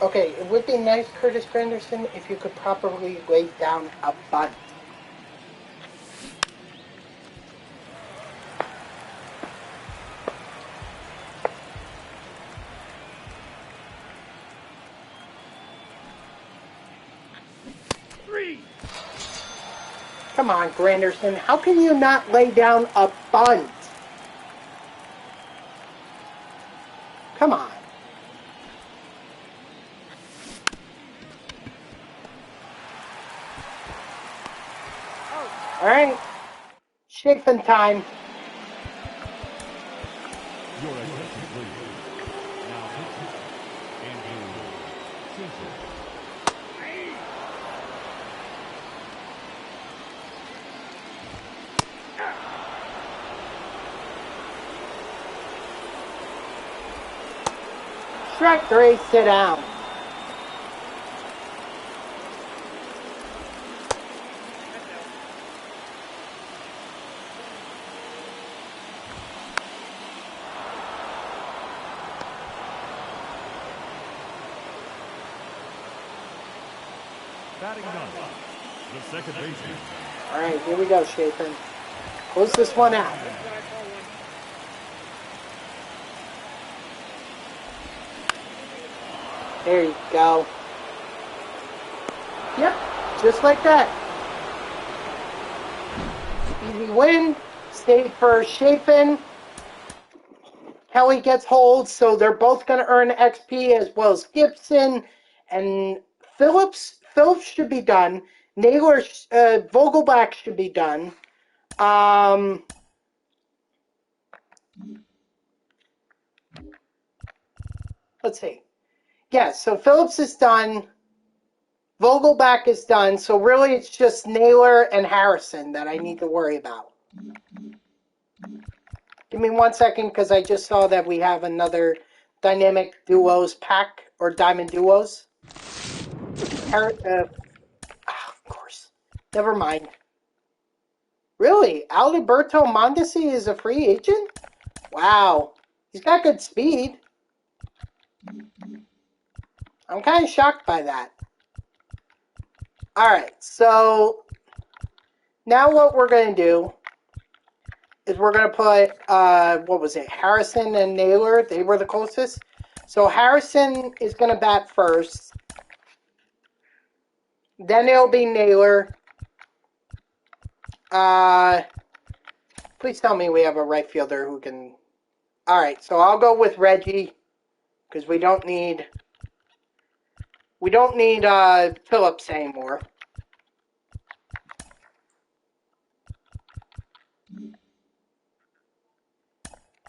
Okay, it would be nice, Curtis Granderson, if you could properly lay down a bunt. Come on, Granderson. How can you not lay down a bunt? Come on. All right. Chafin time. Your attention please. Now pitching. Andrew Simpson. Strike 3, sit down. Batting ninth, the second baseman. All right, here we go, Chafin. Close this one out. There you go. Yep, just like that. Easy win. Stayed for Chafin. Kelly gets hold, so they're both going to earn XP as well as Gibson. And Phillips should be done. Naylor, Vogelbach should be done. Let's see. Yeah, so Phillips is done. Vogelbach is done. So really it's just Naylor and Harrison that I need to worry about. Give me 1 second because I just saw that we have another Dynamic Duos pack or Diamond Duos. Of course. Never mind. Really? Alberto Mondesi is a free agent? Wow. He's got good speed. I'm kind of shocked by that. Alright, so now what we're going to do is we're going to put, what was it, Harrison and Naylor. They were the closest. So Harrison is going to bat first. Then it'll be Naylor. Please tell me we have a right fielder who can... Alright, so I'll go with Reggie, because we don't need We don't need Phillips anymore.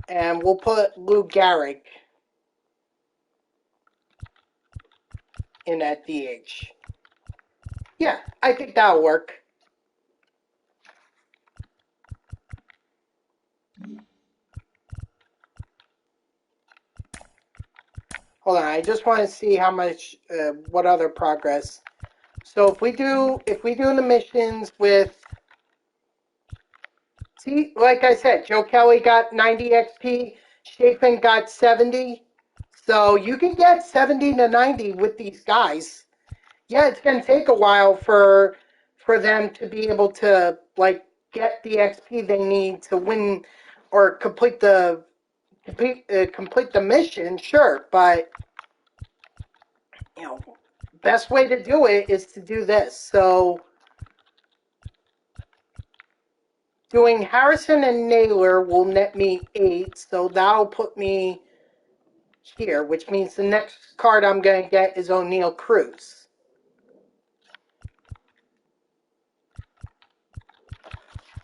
And we'll put Lou Gehrig in at DH. Yeah, I think that'll work. Hold on, I just want to see how much, what other progress. So if we do the missions with, see, like I said, Joe Kelly got 90 XP, Chafin got 70. So you can get 70 to 90 with these guys. Yeah, it's going to take a while for them to be able to like get the XP they need to win or complete the mission. Sure, but you know, best way to do it is to do this. So doing Harrison and Naylor will net me 8, so that'll put me here, which means the next card I'm going to get is O'Neal Cruz.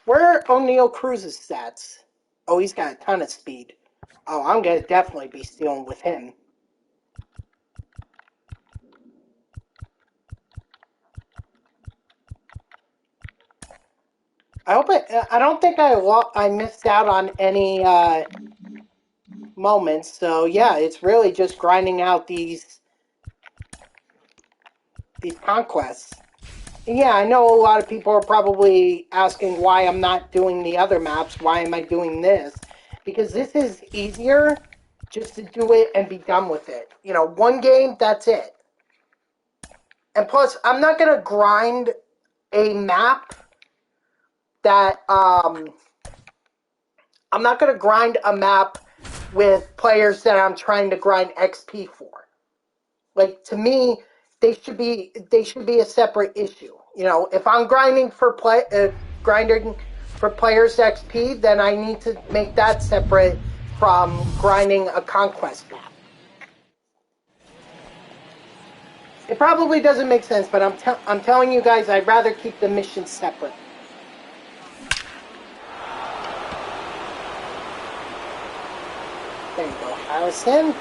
Where are O'Neal Cruz's stats? Oh, he's got a ton of speed. Oh, I'm going to definitely be stealing with him. I don't think I missed out on any moments. So yeah, it's really just grinding out these conquests. Yeah, I know a lot of people are probably asking why I'm not doing the other maps. Why am I doing this? Because this is easier just to do it and be done with it. You know, one game, that's it. And plus, I'm not going to grind a map that, I'm not going to grind a map with players that I'm trying to grind XP for. Like, to me, they should be a separate issue. You know, if I'm grinding for players XP, then I need to make that separate from grinding a conquest map. It probably doesn't make sense, but I'm telling you guys, I'd rather keep the missions separate. There you go, Harrison.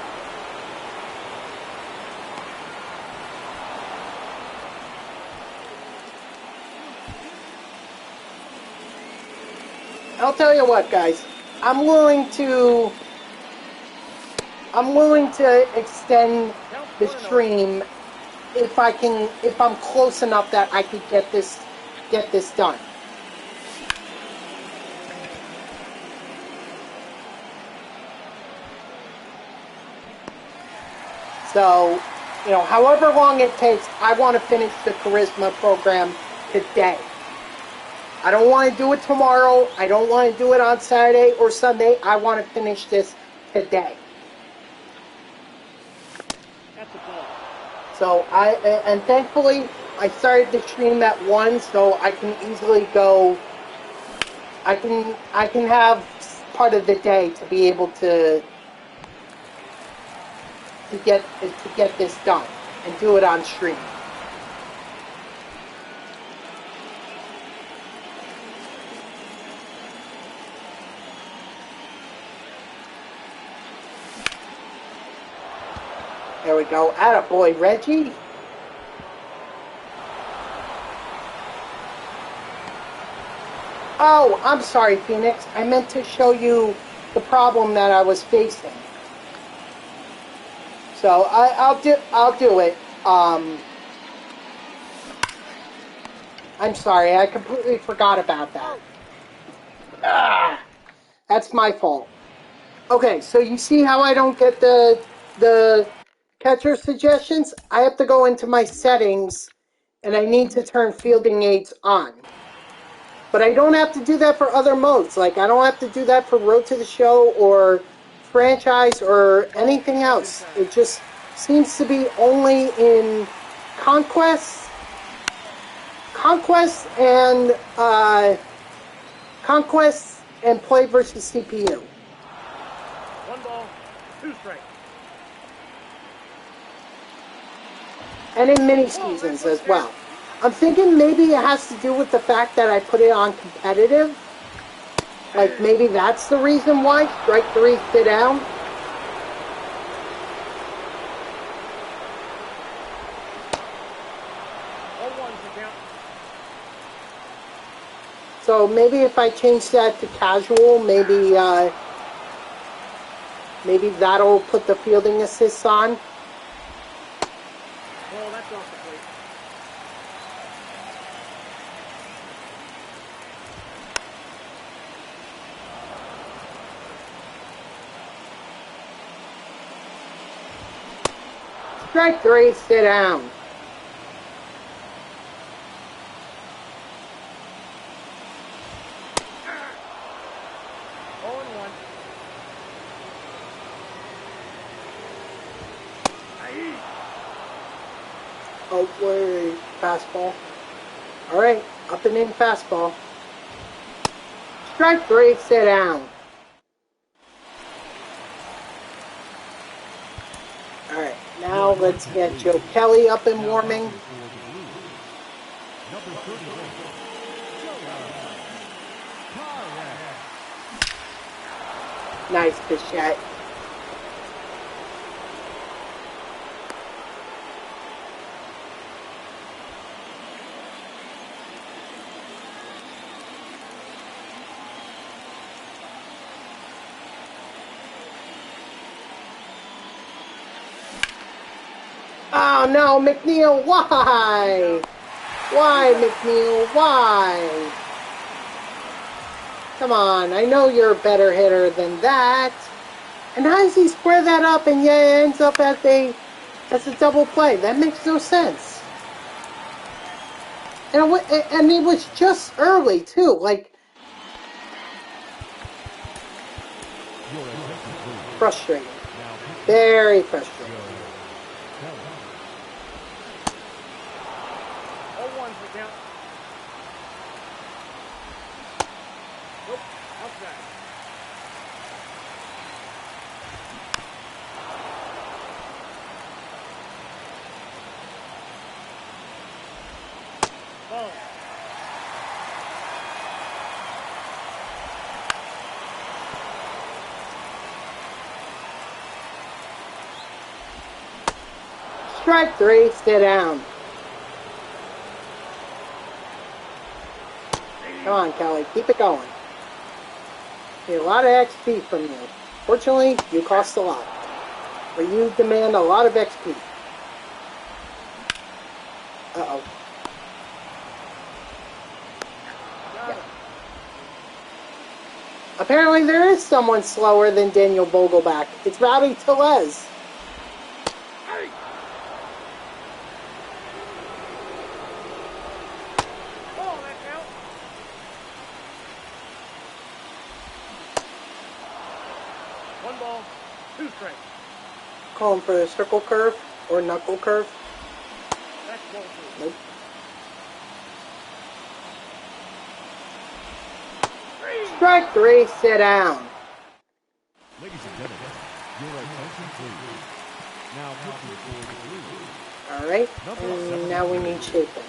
I'll tell you what, guys. I'm willing to extend the stream if I'm close enough that I could get this done. So, you know, however long it takes, I want to finish the Charisma program today. I don't want to do it tomorrow. I don't want to do it on Saturday or Sunday. I want to finish this today. That's a ball. So and thankfully I started the stream at 1, so I can easily go. I can have part of the day to be able to get this done and do it on stream. There we go. Attaboy, Reggie. Oh, I'm sorry, Phoenix. I meant to show you the problem that I was facing. So I'll do it. I'm sorry. I completely forgot about that. That's my fault. Okay, so you see how I don't get the catcher suggestions? I have to go into my settings, and I need to turn fielding aids on. But I don't have to do that for other modes. Like, I don't have to do that for Road to the Show or Franchise or anything else. It just seems to be only in Conquest and Play versus CPU. 1 ball, 2 strikes. and in mini seasons as well. I'm thinking maybe it has to do with the fact that I put it on competitive. Like maybe that's the reason why. Strike 3, sit down. So maybe if I change that to casual, maybe maybe that'll put the fielding assists on. Oh, that's off the plate. Strike 3, sit down. Oh, wait, fastball. All right, up and in fastball. Strike 3, sit down. All right, now let's get Joe Kelly up and warming. Nice Bichette. Oh no, McNeil, why? Why, McNeil, why? Come on, I know you're a better hitter than that. And how does he square that up and yeah, it ends up as a double play? That makes no sense. And it was just early too, like frustrating, very frustrating. Strike 3, sit down. Come on, Kelly, keep it going. Need a lot of XP from you. Fortunately, you cost a lot. Or you demand a lot of XP. Uh-oh. Yeah. Apparently there is someone slower than Daniel Vogelback. It's Rowdy Tellez. Calling for the circle curve or knuckle curve. Nope. Strike 3, sit down. Ladies and gentlemen, your attention please. Now pitching for the Blues. All right, and now we need shaping.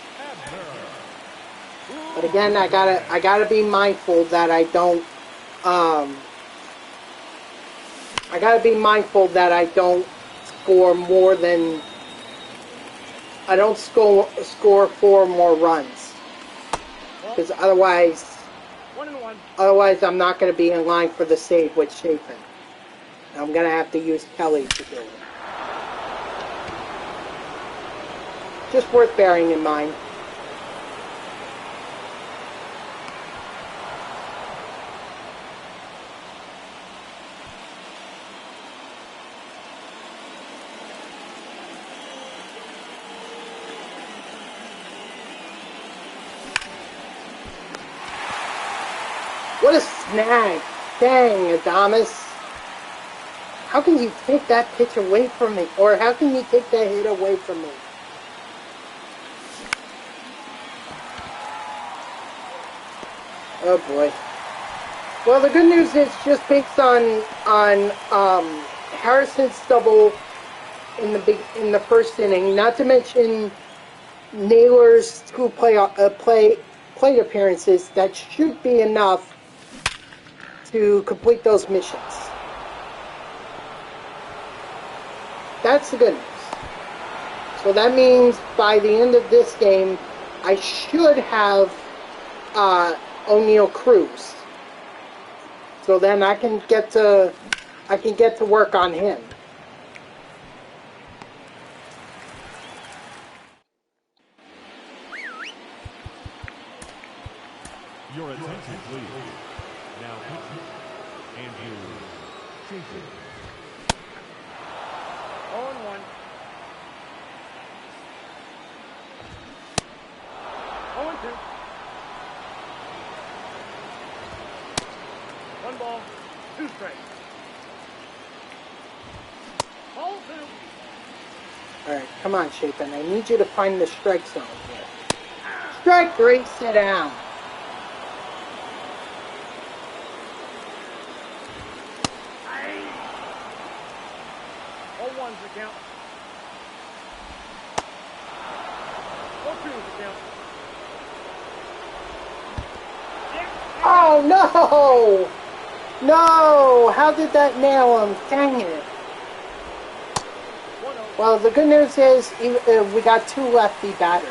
But again, I gotta be mindful that I don't score more than I don't score 4 more runs, because otherwise I'm not going to be in line for the save with Chafin. I'm going to have to use Kelly to do it. Just worth bearing in mind. What a snag. Dang, Adamas. How can you take that pitch away from me? Or how can you take that hit away from me? Oh boy. Well, the good news is just based on Harrison's double in the first inning. Not to mention Naylor's two plate appearances. That should be enough to complete those missions. That's the good news. So that means by the end of this game, I should have O'Neal Cruz. So then I can get to work on him. Your attention, please. Now, Andrew Jason. 0-1. 0-2. 1 ball, 2 strikes. Ball 2. Alright, come on, Chapin. I need you to find the strike zone here. Strike 3, sit down. One's the count. 0-2 is the count. Oh, no! No! How did that nail him? Dang it. 1-0. Well, the good news is we got 2 lefty batters.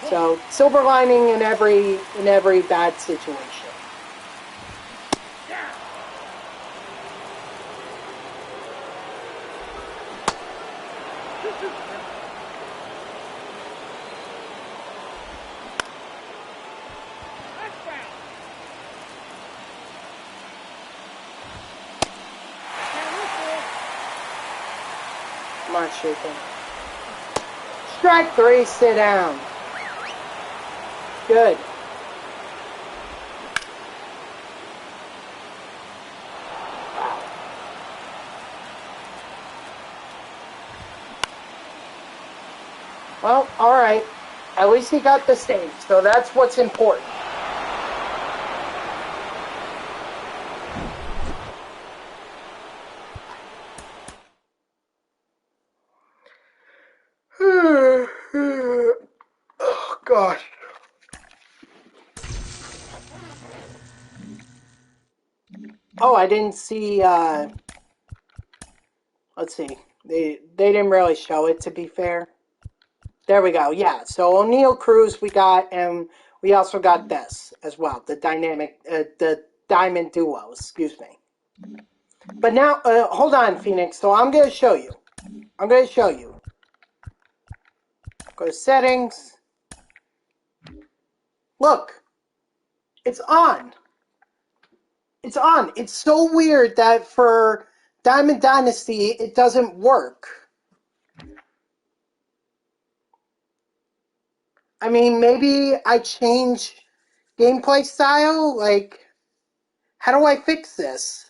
So, silver lining in every bad situation. Come on, Chapin. Strike 3, sit down. Good. Well, alright. At least he got the stage, so that's what's important. Oh, gosh. Oh, I didn't see, let's see. They didn't really show it, to be fair. There we go, yeah. So O'Neal Cruz we got, and we also got this as well. The the Diamond Duo, excuse me. But now, hold on, Phoenix. So I'm going to show you. Go to settings. Look. It's on. It's on. It's so weird that for Diamond Dynasty, it doesn't work. I mean, maybe I change gameplay style? Like, how do I fix this?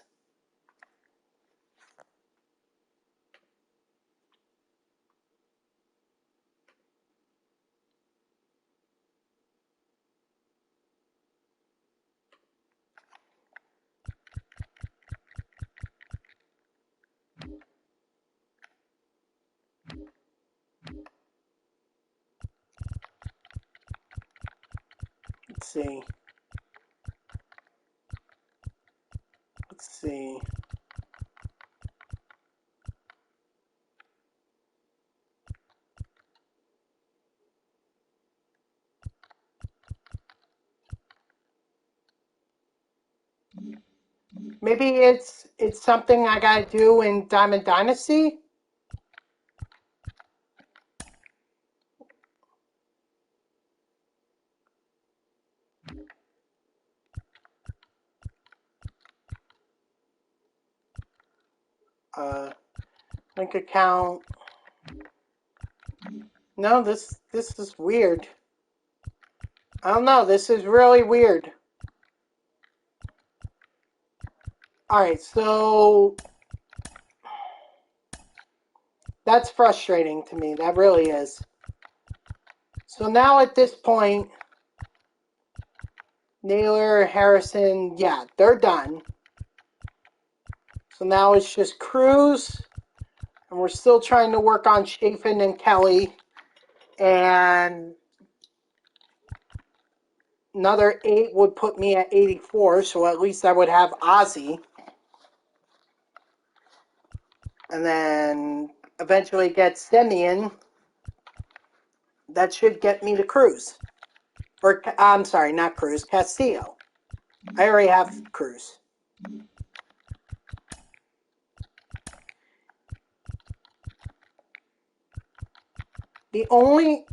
Let's see. Maybe it's something I gotta do in Diamond Dynasty? Link account. No, this is weird. I don't know, this is really weird. Alright, so that's frustrating to me. That really is. So now at this point, Naylor, Harrison, yeah, they're done. So now it's just Cruz, And we're still trying to work on Chafin and Kelly. And another 8 would put me at 84, so at least I would have Ozzy. And then eventually get Semyon. That should get me to Cruz. Or, I'm sorry, not Cruz, Castillo. I already have Cruz. The only...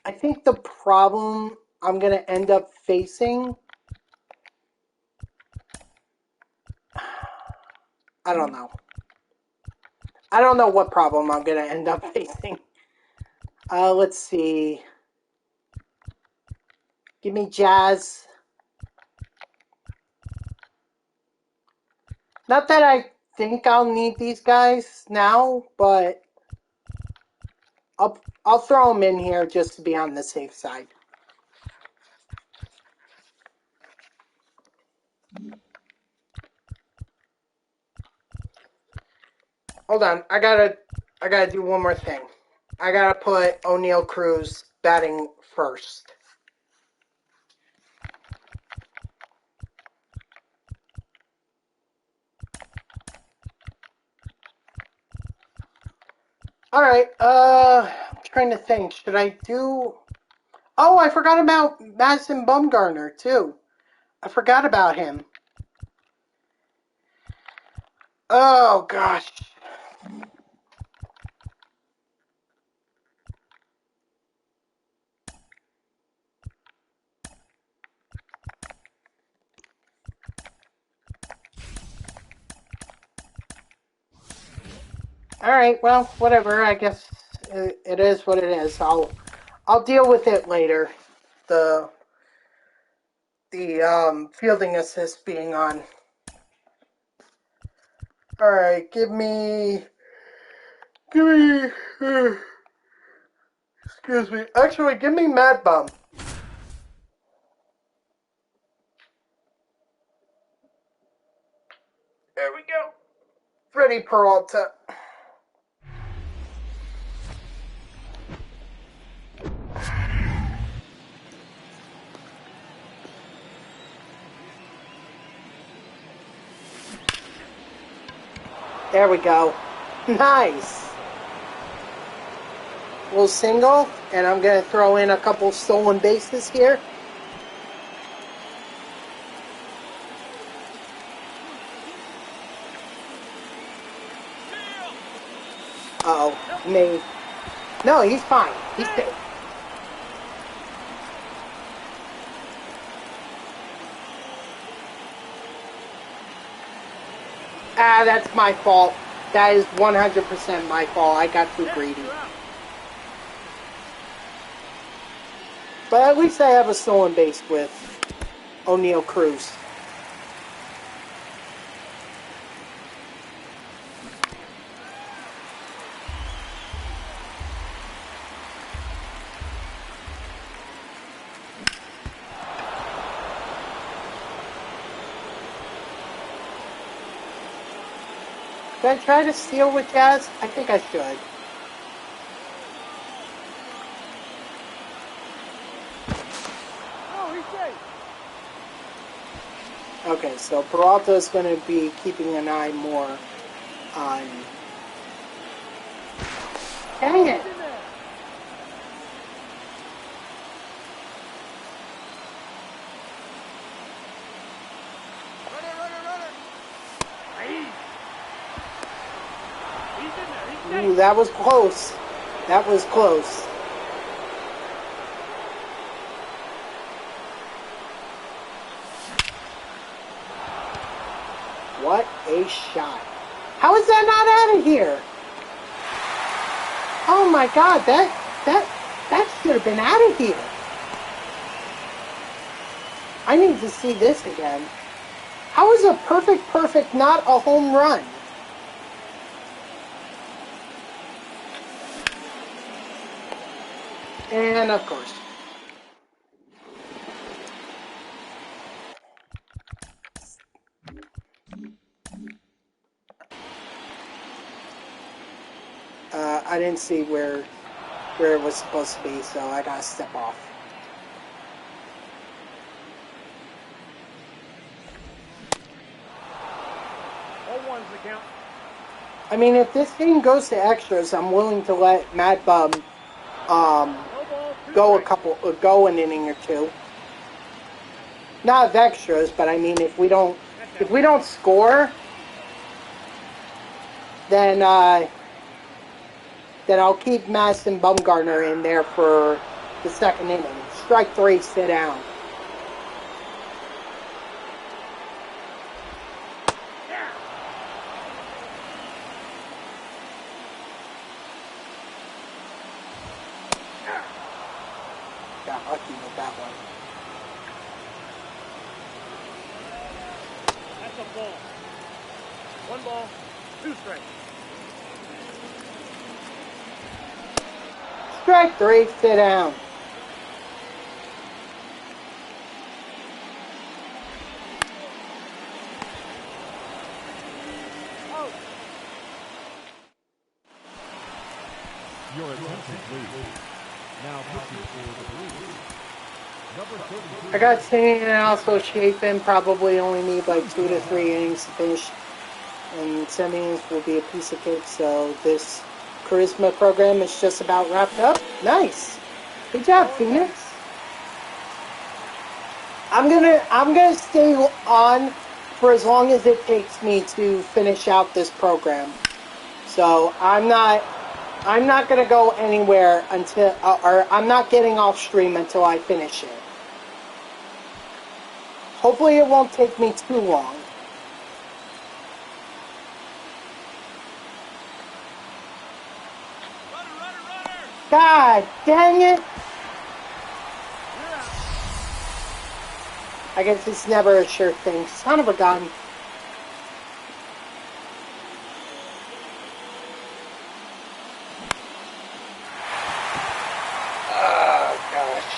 I think the problem I'm going to end up facing... I don't know. I don't know what problem I'm going to end up facing. Let's see. Give me Jazz. Not that I think I'll need these guys now, but I'll throw them in here just to be on the safe side. Hold on, I gotta do one more thing. I gotta put O'Neal Cruz batting first. Alright, I'm trying to think. Should I do... Oh, I forgot about Madison Bumgarner, too. I forgot about him. Oh, gosh. Alright, well, whatever. I guess it is what it is. I'll deal with it later. The fielding assist being on. Alright, give me... Excuse me. Actually, give me Mad Bum. There we go. Freddie Peralta. There we go. Nice. Little single, and I'm going to throw in a couple stolen bases here. Uh-oh. Me. No, he's fine. He's safe. Ah, that's my fault. That is 100% my fault. I got too greedy. But at least I have a stolen base with O'Neal Cruz. Should I try to steal with Jazz? I think I should. Oh, he's safe. Okay, so Peralta is going to be keeping an eye more on... Dang it! Ooh, that was close. That was close. What a shot. How is that not out of here? Oh my god, that should have been out of here. I need to see this again. How is a perfect not a home run? And of course. I didn't see where it was supposed to be, so I gotta step off. I mean, if this game goes to extras, I'm willing to let Mad Bum go an inning or two. Not of extras, but I mean, if we don't score, then I'll keep Madison Bumgarner in there for the second inning. Strike 3, sit down. Got lucky with that one. That's a ball. 1 ball, 2 strikes. Strike 3, sit down. Your attention, please. Now pitching for the Blues. Number 33. I got Singing and also Chafin. Probably only need like 2 to 3 innings to finish. And 7 innings will be a piece of cake. So this Charisma program is just about wrapped up. Nice. Good job, Phoenix. I'm gonna stay on for as long as it takes me to finish out this program. So I'm not gonna go anywhere until, or I'm not getting off stream until I finish it. Hopefully it won't take me too long. God dang it! I guess it's never a sure thing. Son of a gun. Oh, gosh.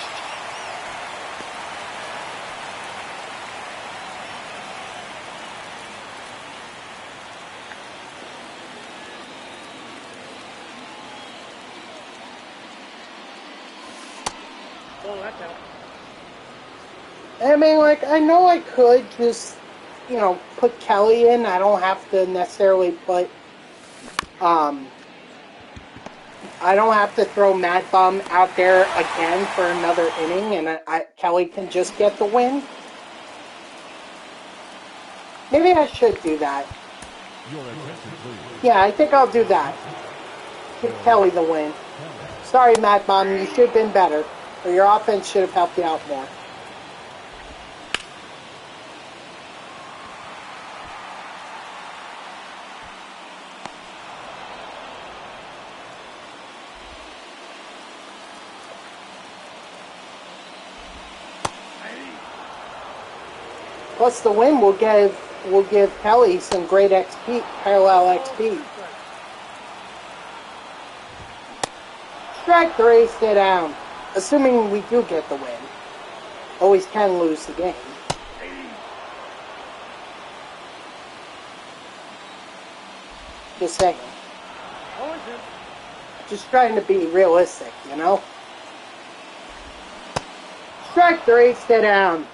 Oh, that's out. I mean, like, I know I could just, you know, put Kelly in. I don't have to necessarily put, I don't have to throw Mad Bum out there again for another inning, and Kelly can just get the win. Maybe I should do that. Your attention, please. Yeah, I think I'll do that. Give Kelly the win. Sorry, Mad Bum, you should have been better. Or your offense should have helped you out more. Plus the win will give Kelly some great XP, parallel XP. Strike 3, stay down. Assuming we do get the win. Always can lose the game. Just saying. Just trying to be realistic, you know? Strike 3, stay down.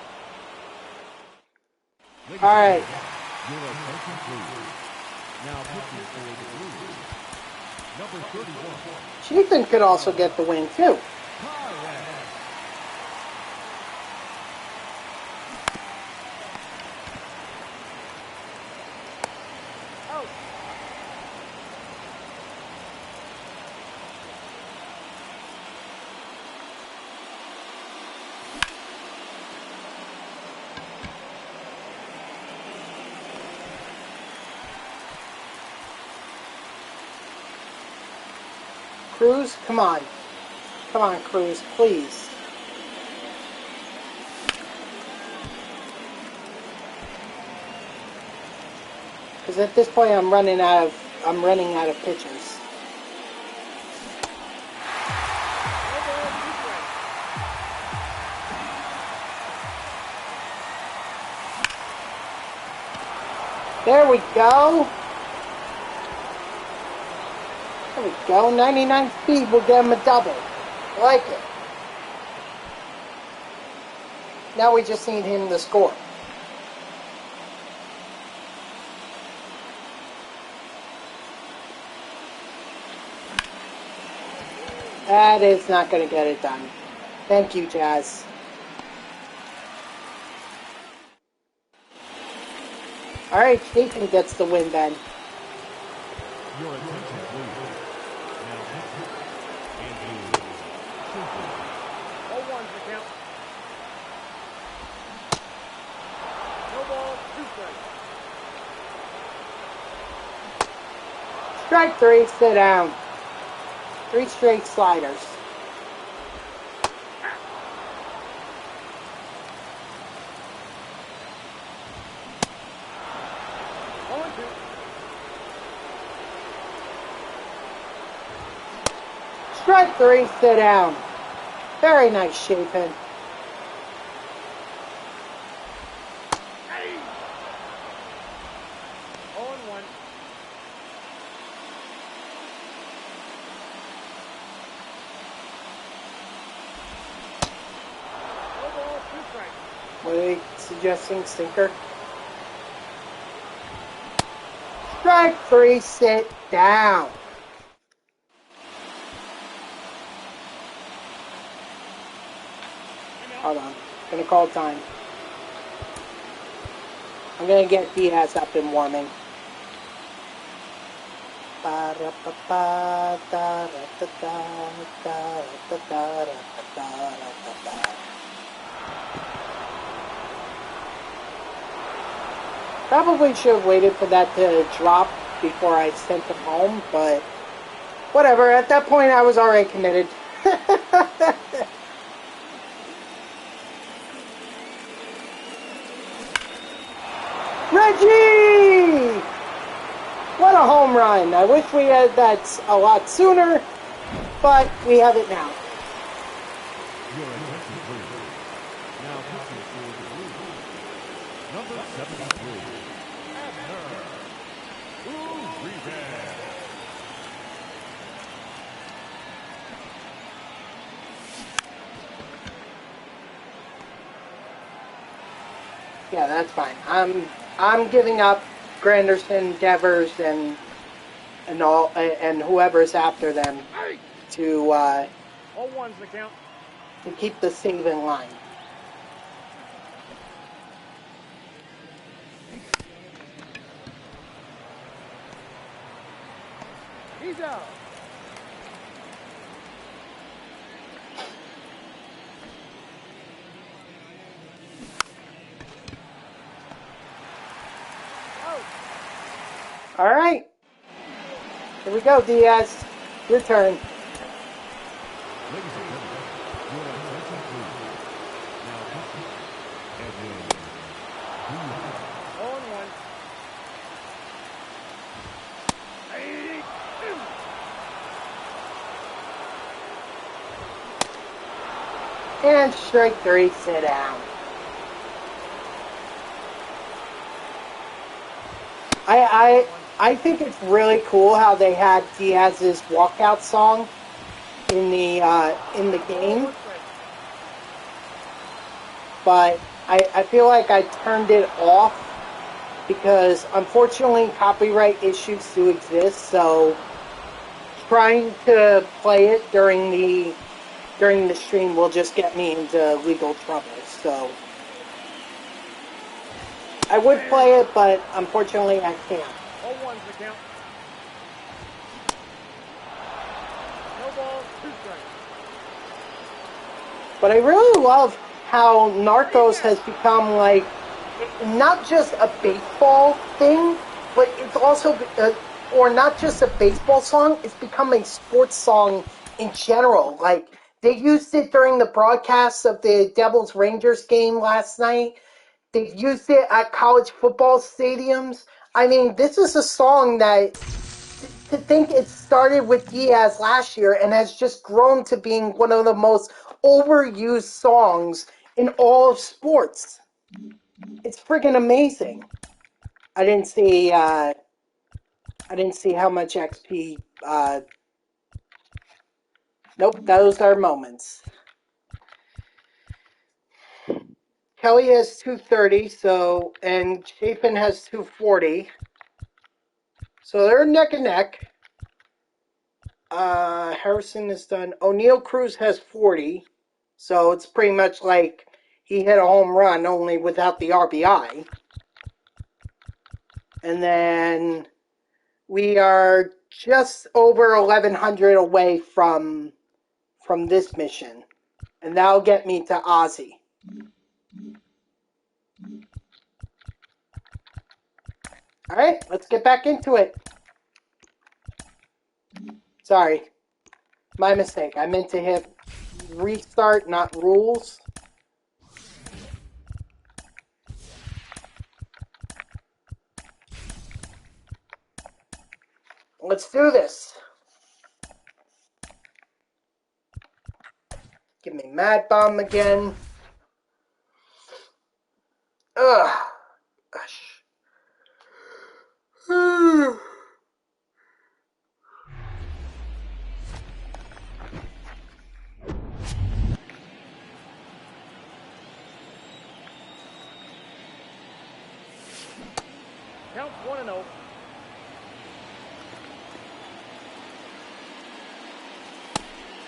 Alright. Your attention, please. Now pitching for the Blues. Number 31. Chafin could also get the win, too. Cruz, come on. Come on, Cruz, please. Because at this point I'm running out of pitchers. There we go. There we go. 99 speed will get him a double. I like it. Now we just need him to score. That is not going to get it done. Thank you, Jazz. All right, Nathan gets the win then. Your attention, please. Now, Andrew. 0-1's the count. No ball, 2 strikes. Strike 3, sit down. 3 straight sliders. Strike 3, sit down. Very nice shaping. Hey! 0-1. No ball, 2 strikes. What are they suggesting, sinker? Strike 3, sit down. Hold on. Gonna call time. I'm gonna get Diaz up and warming. Probably should have waited for that to drop before I sent him home, but whatever. At that point, I was already committed. Reggie! What a home run. I wish we had that a lot sooner, but we have it now. Your attention, please. Now, pitching for the Blues. Number 73, Abner Uribe. Yeah, that's fine. I'm giving up Granderson, Devers, and all and whoever's after them to 0-1's the count. keep the save in line. He's out. All right. Here we go, Diaz. Your turn. Ladies and gentlemen, your attention, please. Now, pitching, Edwin Diaz. 0-1. And strike 3, sit down. I think it's really cool how they had Diaz's walkout song in the game, but I feel like I turned it off because unfortunately copyright issues do exist. So trying to play it during the stream will just get me into legal trouble. So I would play it, but unfortunately I can't. 0-1's the count. No ball, 2 strikes. But I really love how Narcos has become like not just a baseball thing, but it's also or not just a baseball song. It's become a sports song in general. Like they used it during the broadcast of the Devils Rangers game last night. They've used it at college football stadiums. I mean, this is a song that, to think it started with Diaz last year and has just grown to being one of the most overused songs in all of sports. It's freaking amazing. I didn't see how much XP Nope, those are moments. Kelly has 230, so, and Chapin has 240. So they're neck and neck. Harrison is done. O'Neal Cruz has 40. So it's pretty much like he hit a home run, only without the RBI. And then we are just over 1,100 away from this mission. And that'll get me to Ozzy. Alright, let's get back into it. Sorry. My mistake. I meant to hit restart, not rules. Let's do this. Give me Mad Bomb again. Ugh. Gosh. Counts 1-0.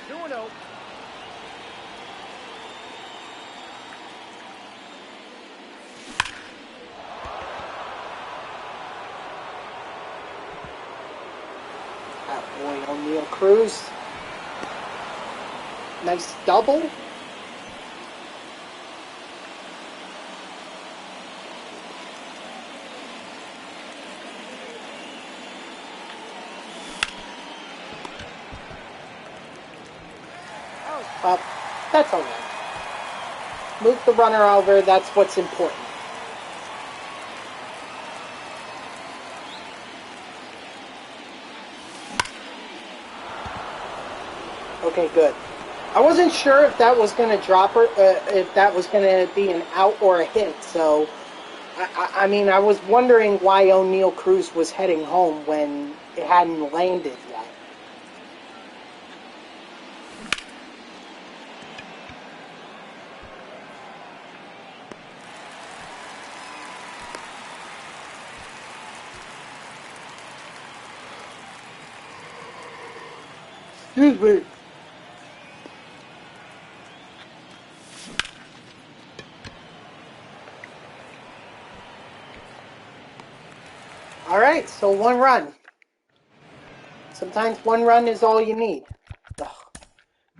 Two and 0. That boy O'Neal Cruz. Nice double. Well, that's all right. Move the runner over, that's what's important. Okay, good. I wasn't sure if that was going to drop or if that was going to be an out or a hit, so I mean, I was wondering why O'Neal Cruz was heading home when it hadn't landed yet. Excuse me. Alright, so 1 run. Sometimes 1 run is all you need. Ugh.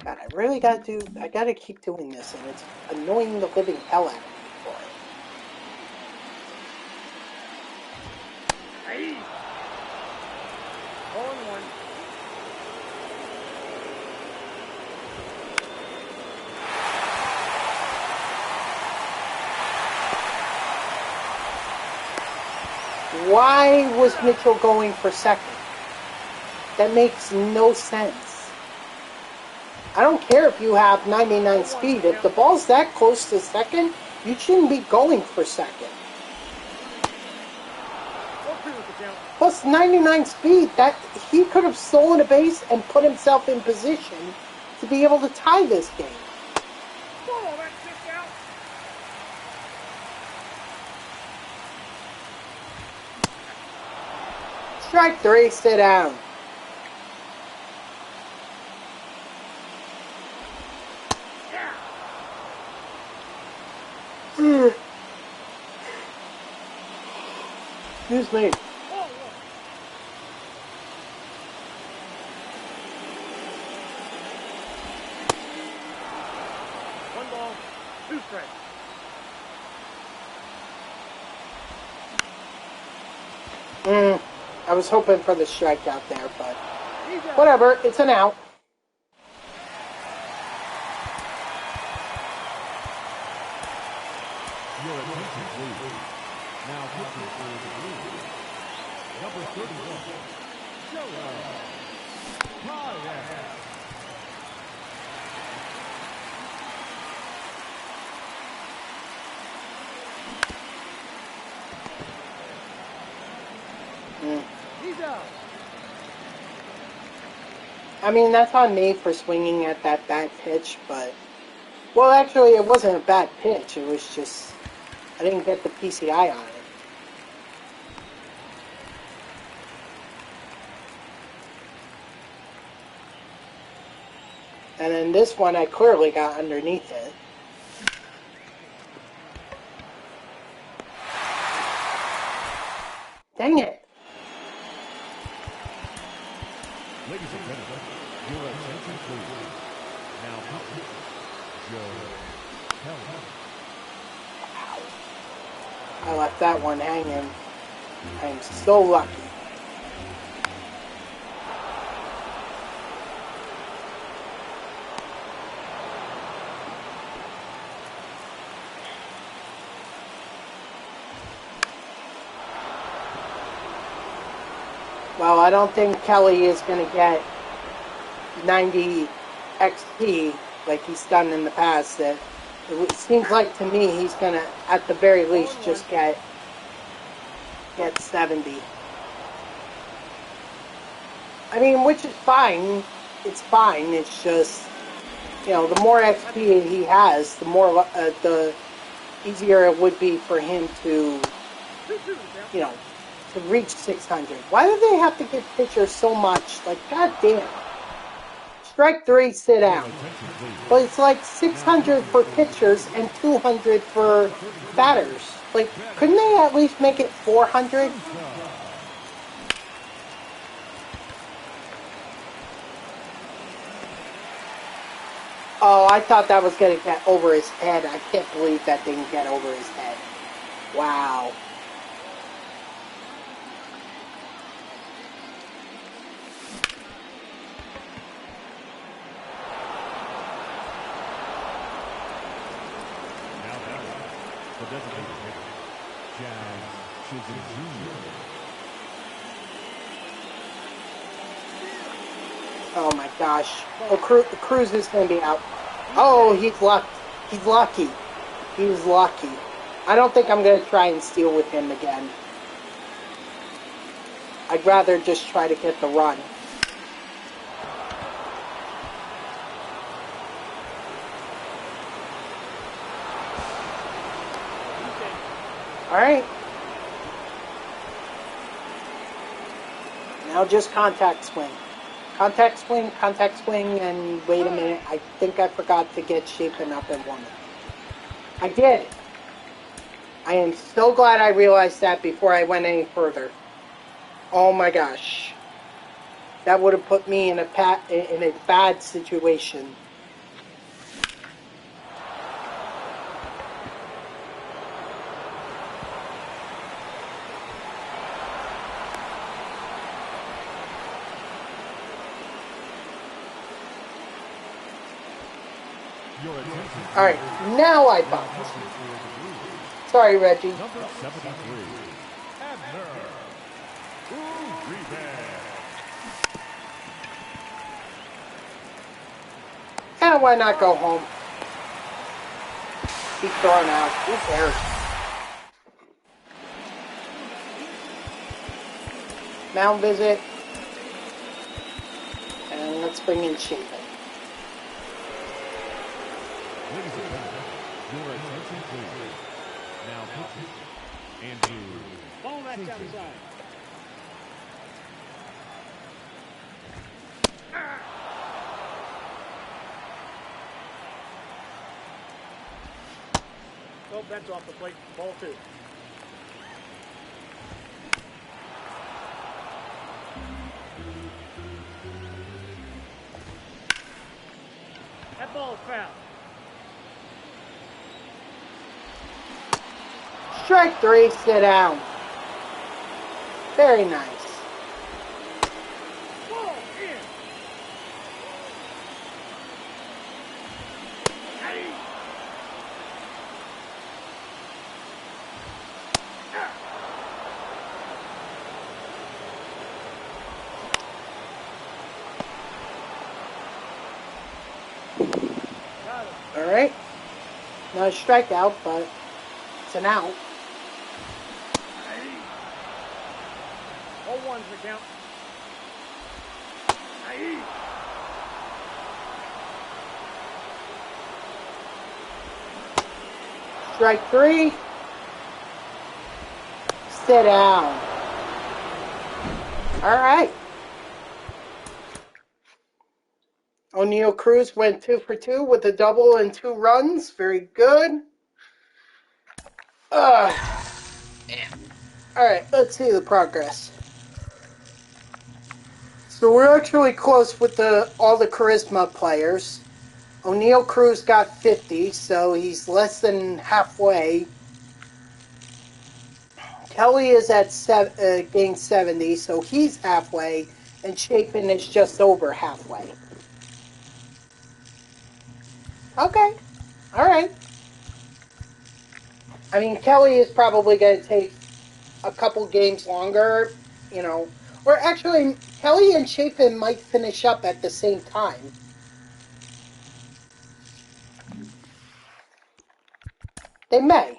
God, I gotta keep doing this, and it's annoying the living hell out of me for it. Hey. 0-1. Why was Mitchell going for second? That makes no sense. I don't care if you have 99 speed. If the ball's that close to second, you shouldn't be going for second. Plus 99 speed, that he could have stolen a base and put himself in position to be able to tie this game. Strike 3, sit down. Excuse me. One ball, 2 strikes. I was hoping for the strikeout there, but whatever, it's an out. Your attention, please. Now pitching for the Blues. Number 31, Showdown. He's out. I mean, that's on me for swinging at that bad pitch, but... Well, actually, it wasn't a bad pitch. It was just... I didn't get the PCI on it. And then this one, I clearly got underneath it. Dang it. Ladies and gentlemen, your attention please. Now, Joe Kelly. I left that one hanging. I'm so lucky. Well, I don't think Kelly is going to get 90 XP like he's done in the past. That it seems like to me he's going to, at the very least, just get 70. I mean, which is fine. It's fine. It's just, you know, the more XP he has, the more the easier it would be for him to, you know, to reach 600. Why do they have to give pitchers so much? Like, goddamn. Strike 3, sit down. But it's like 600 for pitchers and 200 for batters. Like, couldn't they at least make it 400? Oh, I thought that was going to get over his head. I can't believe that didn't get over his head. Wow. The designated hitter, Jazz Chisholm Jr. Oh my gosh. Oh, Cruz is going to be out. Oh, he's lucky. He's lucky. He was lucky. I don't think I'm going to try and steal with him again. I'd rather just try to get the run. Alright. Now just contact swing. Contact swing, and wait a minute. I think I forgot to get shapen up and warm up. I did. I am so glad I realized that before I went any further. Oh my gosh. That would have put me in a bad situation. Alright, now I bumped. Sorry, Reggie. Number 73, Abner Uribe. And why not go home? Keep throwing out. Who cares? Mound visit. And let's bring in Shapen. Ladies and gentlemen, your attention please. Now pitching, Andrew. Ball back outside. Oh, that's off the plate. Ball 2. That ball is foul. Strike 3, sit down. Very nice. Ball in. Alright. Not a strikeout, but it's an out. 0-1's the count. Strike 3. Sit down. All right. O'Neal Cruz went 2 for 2 with a double and 2 runs. Very good. All right, let's see the progress. So we're actually close with all the Charisma players. O'Neal Cruz got 50, so he's less than halfway. Kelly is at getting 70, so he's halfway, and Chapin is just over halfway. Okay, all right. I mean, Kelly is probably going to take a couple games longer, you know. Or actually, Kelly and Chapin might finish up at the same time. They may.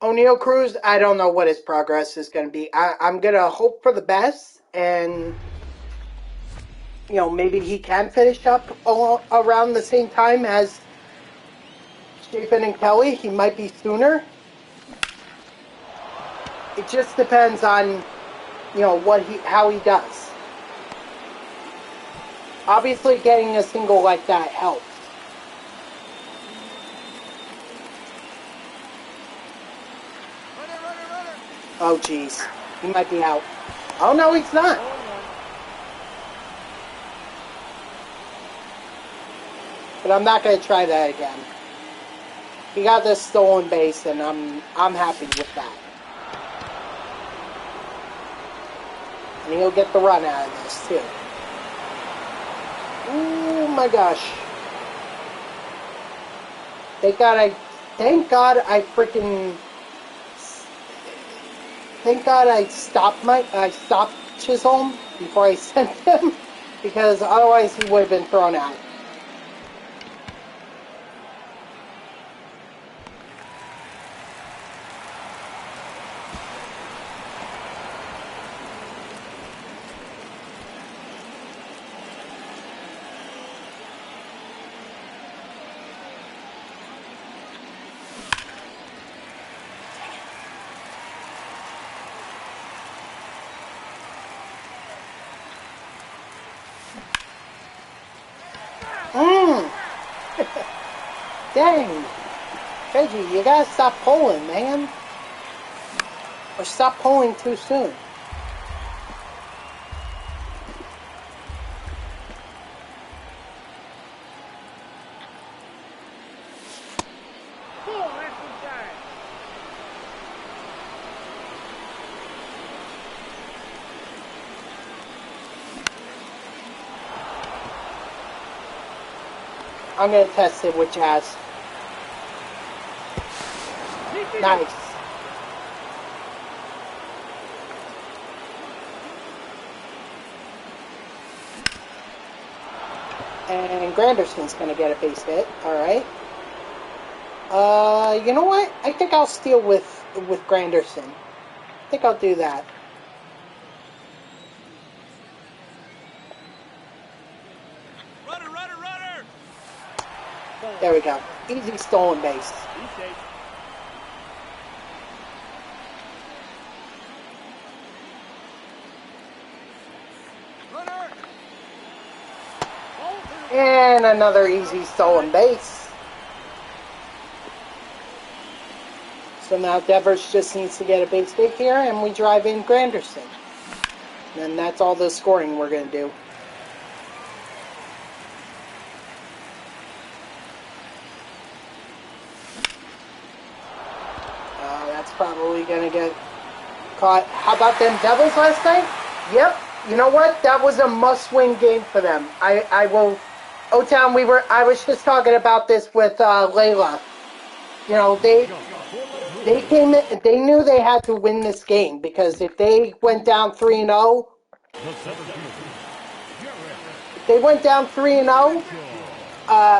O'Neal Cruz, I don't know what his progress is going to be. I'm going to hope for the best, and, you know, maybe he can finish up around the same time as Chapin and Kelly. He might be sooner. It just depends on, you know, how he does. Obviously, getting a single like that helps. Oh, geez. He might be out. Oh, no, he's not. But I'm not going to try that again. He got this stolen base, and I'm happy with that. And he'll get the run out of this, too. Oh, my gosh. Thank God I stopped Chisholm before I sent him, because otherwise he would have been thrown out. Dang. Reggie, you gotta stop pulling, man. Or stop pulling too soon. I'm gonna test it with Jazz. Nice. And Granderson's gonna get a base hit. Alright. You know what? I think I'll steal with Granderson. I think I'll do that. Runner! There we go. Easy stolen base. And another easy stolen base. So now Devers just needs to get a base hit here, and we drive in Granderson. And that's all the scoring we're going to do. That's probably going to get caught. How about them Devils last night? Yep. You know what? That was a must-win game for them. I will... O-Town, I was just talking about this with Layla. You know, they came in, they knew they had to win this game, because if they went down 3-0,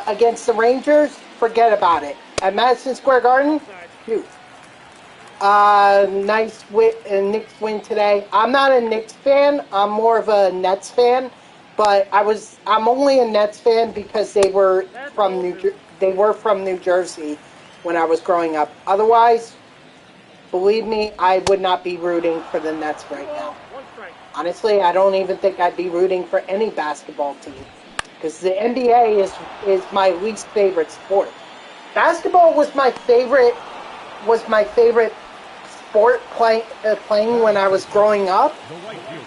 against the Rangers, forget about it. At Madison Square Garden, shoot. Nice Knicks win today. I'm not a Knicks fan. I'm more of a Nets fan. But I'm only a Nets fan because they were from New Jersey when I was growing up. Otherwise, believe me, I would not be rooting for the Nets right now. Honestly, I don't even think I'd be rooting for any basketball team because the NBA is my least favorite sport. Basketball was my favorite sport playing when I was growing up,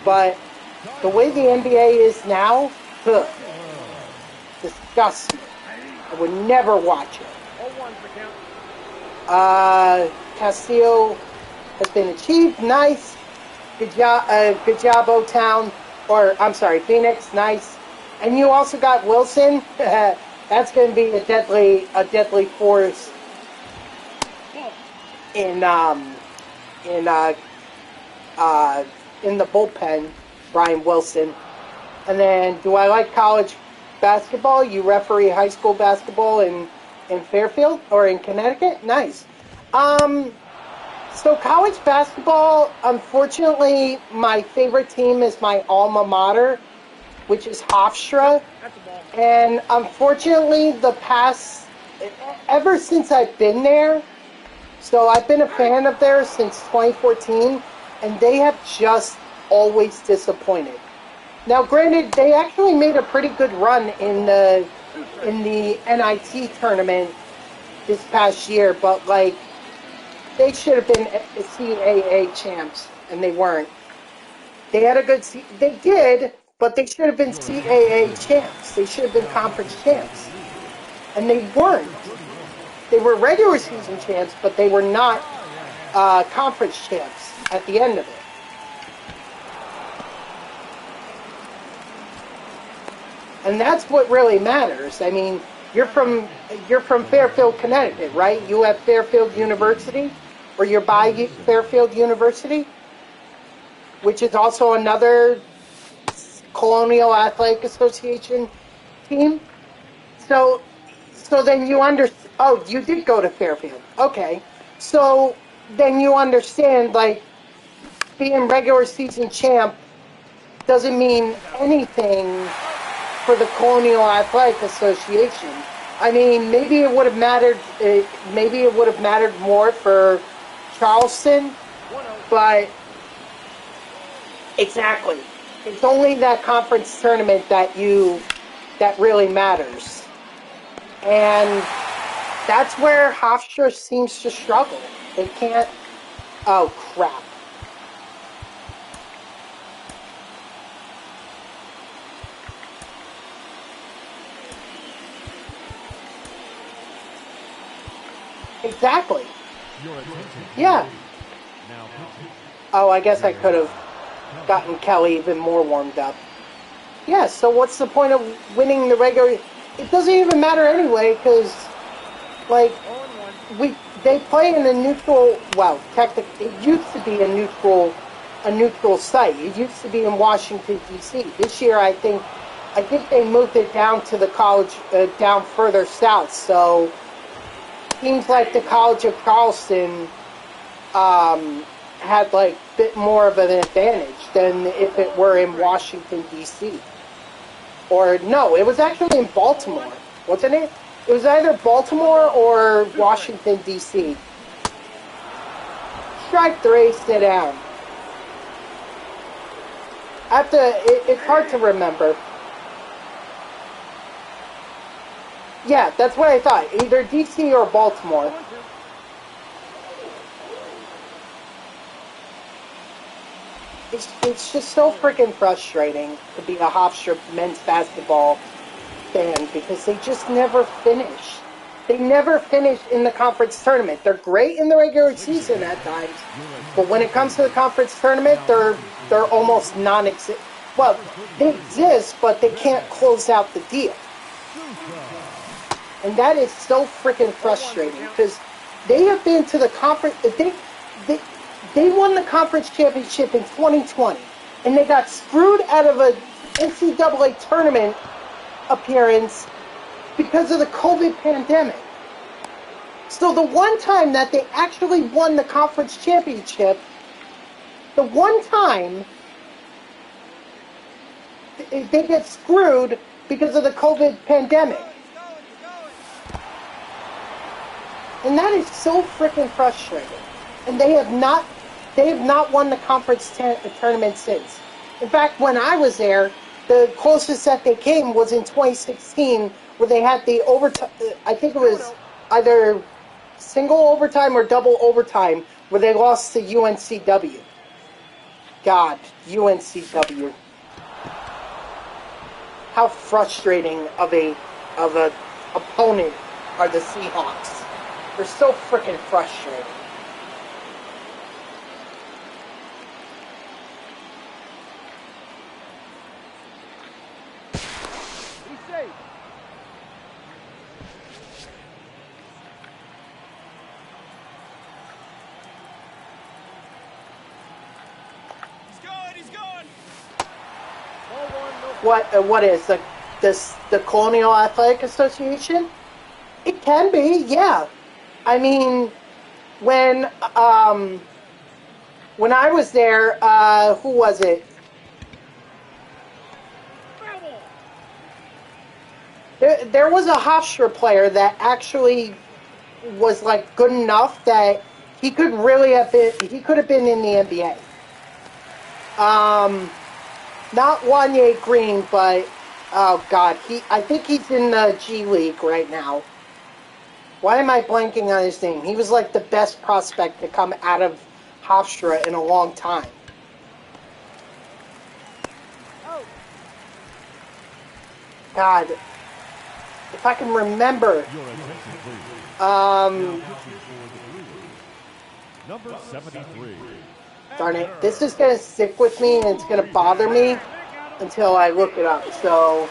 but the way the NBA is now, disgusts me. I would never watch it. Castillo has been achieved. Nice. Good job, O-Town. Or, I'm sorry, Phoenix. Nice. And you also got Wilson. That's going to be a deadly force in the bullpen, Brian Wilson. And then, do I like college basketball? You referee high school basketball in Fairfield or in Connecticut? Nice. So college basketball, unfortunately, my favorite team is my alma mater, which is Hofstra. And unfortunately, ever since I've been there, so I've been a fan of theirs since 2014, and they have just always disappointed. Now, granted, they actually made a pretty good run in the NIT tournament this past year, but like, they should have been CAA champs, and they weren't. They had a good they did, but they should have been CAA champs. They should have been conference champs, and they weren't. They were regular season champs, but they were not conference champs at the end of it. And that's what really matters. I mean, you're from Fairfield, Connecticut, right? You have Fairfield University, or you're by Fairfield University, which is also another Colonial Athletic Association team. So then you understand. Oh, you did go to Fairfield. Okay. So then you understand, like, being regular season champ doesn't mean anything for the Colonial Athletic Association. I mean, maybe it would have mattered. Maybe it would have mattered more for Charleston, but exactly, it's only that conference tournament that really matters, and that's where Hofstra seems to struggle. They can't. Oh crap. Exactly. Yeah. Oh, I guess I could have gotten Kelly even more warmed up. Yeah, so what's the point of winning the regular? It doesn't even matter anyway, because, like, they play in a neutral, well, technically, it used to be a neutral site. It used to be in Washington, D.C. This year, I think they moved it down to the college, down further south, so seems like the College of Charleston had like a bit more of an advantage than if it were in Washington, D.C. Or no, it was actually in Baltimore, wasn't it? It was either Baltimore or Washington, D.C. Strike 3, sit down. It's hard to remember. Yeah, that's what I thought. Either D.C. or Baltimore. It's just so freaking frustrating to be a Hofstra men's basketball fan because they just never finish. They never finish in the conference tournament. They're great in the regular season at times, but when it comes to the conference tournament, they're almost non-existent. Well, they exist, but they can't close out the deal. And that is so freaking frustrating because they have been to the conference. They won the conference championship in 2020, and they got screwed out of a NCAA tournament appearance because of the COVID pandemic. So the one time that they actually won the conference championship, the one time they get screwed because of the COVID pandemic. And that is so freaking frustrating. And they have not won the conference tournament since. In fact, when I was there, the closest that they came was in 2016, where they had the overtime. I think it was either single overtime or double overtime, where they lost to UNCW. God, UNCW. How frustrating of a opponent are the Seahawks. They're so freaking frustrating. He's safe. He's going. What is the Colonial Athletic Association? It can be, yeah. I mean, when I was there, who was it? There was a Hofstra player that actually was like good enough that he could really have been. He could have been in the NBA. Not Wanye Green, but oh god, I think he's in the G League right now. Why am I blanking on his name? He was like the best prospect to come out of Hofstra in a long time. God, if I can remember. Number 73. Darn it, this is gonna stick with me and it's gonna bother me until I look it up. So,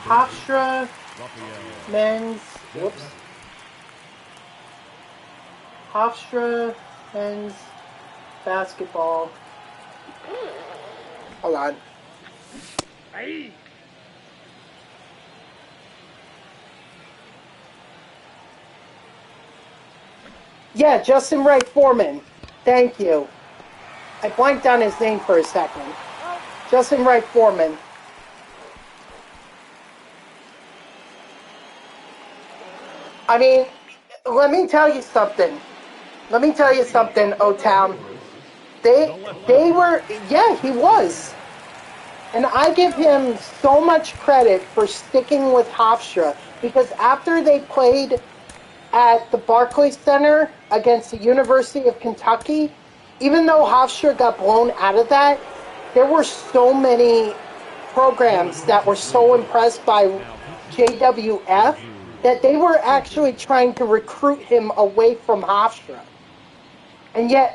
Hofstra men's. Whoops. Hofstra men's basketball. Hold on. Yeah, Justin Wright Foreman. Thank you. I blanked on his name for a second. Justin Wright Foreman. I mean, let me tell you something. O-Town. They were, yeah, he was. And I give him so much credit for sticking with Hofstra, because after they played at the Barclays Center against the University of Kentucky, even though Hofstra got blown out of that, there were so many programs that were so impressed by JWF that they were actually trying to recruit him away from Hofstra. And yet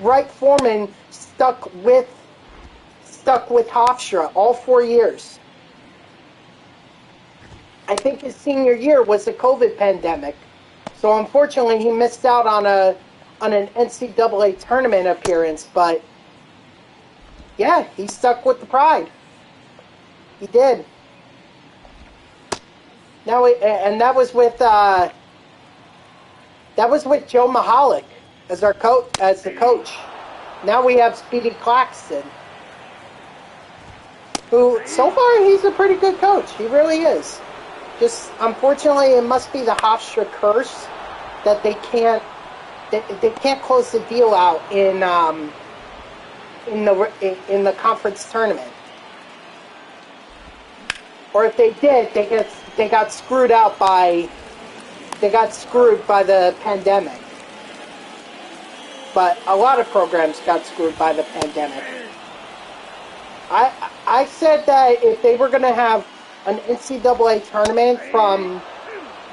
Wright Foreman stuck with Hofstra all 4 years. I think his senior year was the COVID pandemic, so unfortunately he missed out on an NCAA tournament appearance. But yeah, he stuck with the Pride. He did. Now, and that was with Joe Mahalik as the coach. Now we have Speedy Claxton, who so far he's a pretty good coach. He really is. Just unfortunately, it must be the Hofstra curse that they can't close the deal out in the conference tournament. Or if they did, they got screwed by the pandemic. But a lot of programs got screwed by the pandemic. I said that if they were going to have an NCAA tournament from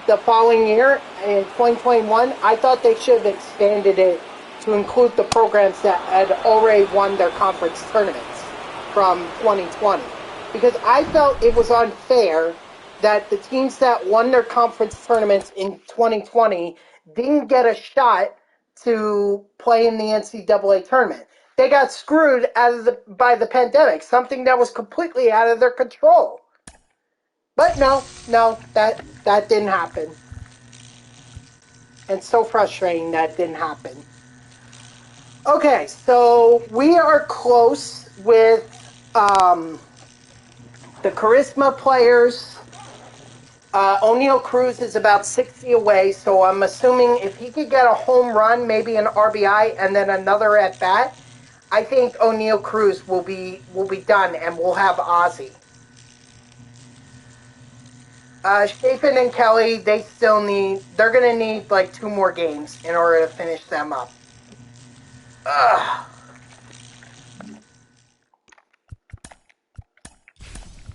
the following year in 2021, I thought they should have expanded it to include the programs that had already won their conference tournaments from 2020. Because I felt it was unfair that the teams that won their conference tournaments in 2020 didn't get a shot to play in the NCAA tournament. They got screwed by the pandemic, something that was completely out of their control. But no, that didn't happen. And it's so frustrating that didn't happen. Okay, so we are close with the Charisma players. O'Neal Cruz is about 60 away, so I'm assuming if he could get a home run, maybe an RBI, and then another at bat, I think O'Neal Cruz will be done, and we'll have Ozzy. Chafin and Kelly, they're going to need like 2 more games in order to finish them up. Ugh.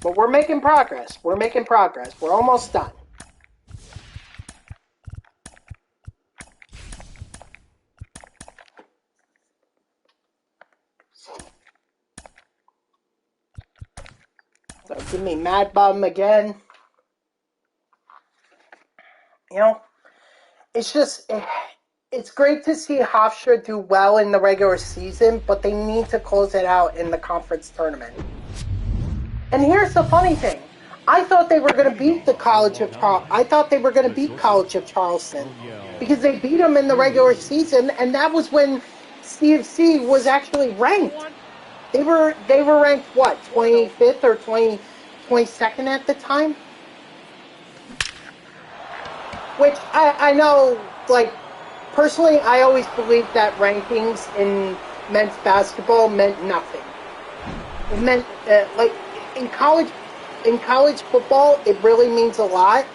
But we're making progress. We're making progress. We're almost done. So give me Mad Bum again. You know, it's just, it's great to see Hofstra do well in the regular season, but they need to close it out in the conference tournament. And here's the funny thing. I thought they were going to beat the College of I thought they were going to beat College of Charleston because they beat them in the regular season, and that was when CFC was actually ranked. They were ranked what, 25th or 22nd at the time? Which I know, like, personally, I always believed that rankings in men's basketball meant nothing. It meant, like, in college football, it really means a lot.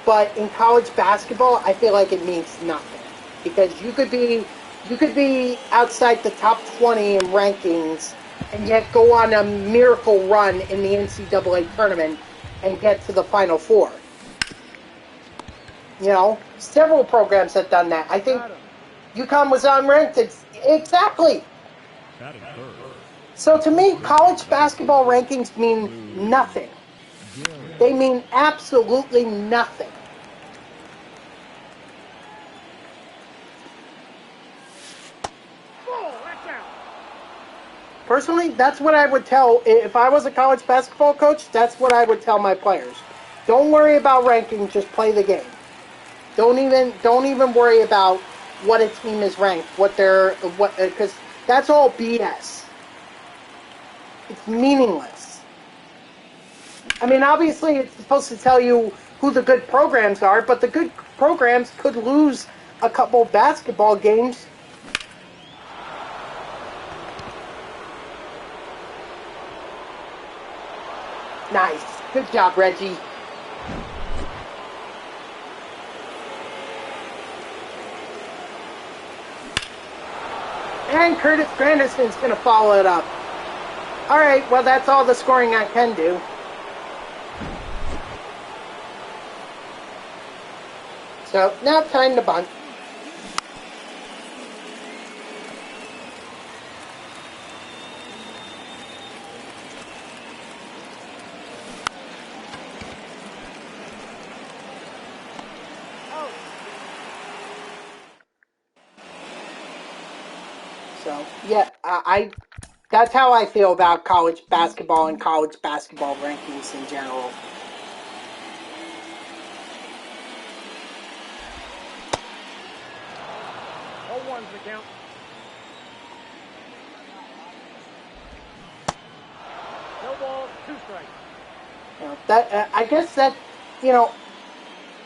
But in college basketball, I feel like it means nothing. Because you could be outside the top 20 in rankings and yet go on a miracle run in the NCAA tournament and get to the Final Four. You know, several programs have done that. I think UConn was unranked. Exactly. So to me, college basketball rankings mean nothing. They mean absolutely nothing. Personally, that's what I would tell, if I was a college basketball coach, that's what I would tell my players. Don't worry about ranking, just play the game. Don't even worry about what a team is ranked, because that's all BS. It's meaningless. I mean, obviously, it's supposed to tell you who the good programs are, but the good programs could lose a couple basketball games. Nice. Good job, Reggie. And Curtis Granderson's going to follow it up. All right, well, that's all the scoring I can do. So, now time to bunt. So, yeah, that's how I feel about college basketball and college basketball rankings in general. One's the count. No balls, 2 strikes. You know, I guess that, you know,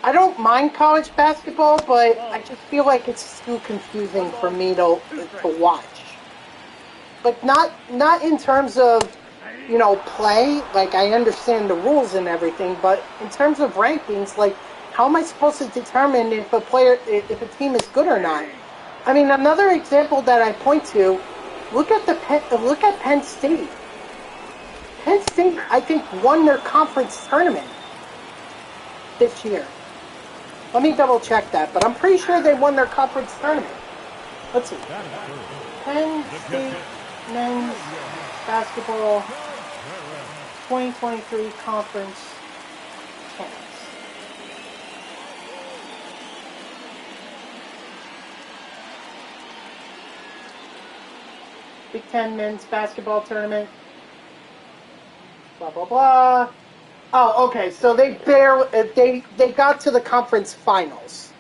I don't mind college basketball, but I just feel like it's too confusing for me to watch. Like, not in terms of, you know, play, like, I understand the rules and everything, but in terms of rankings, like, how am I supposed to determine if a team is good or not? I mean, another example that I point to, look at Penn State. Penn State, I think, won their conference tournament this year. Let me double check that, but I'm pretty sure they won their conference tournament. Let's see. Penn State men's basketball 2023 conference champs. Big Ten men's basketball tournament. Blah, blah, blah. Oh, okay. So they they got to the conference finals.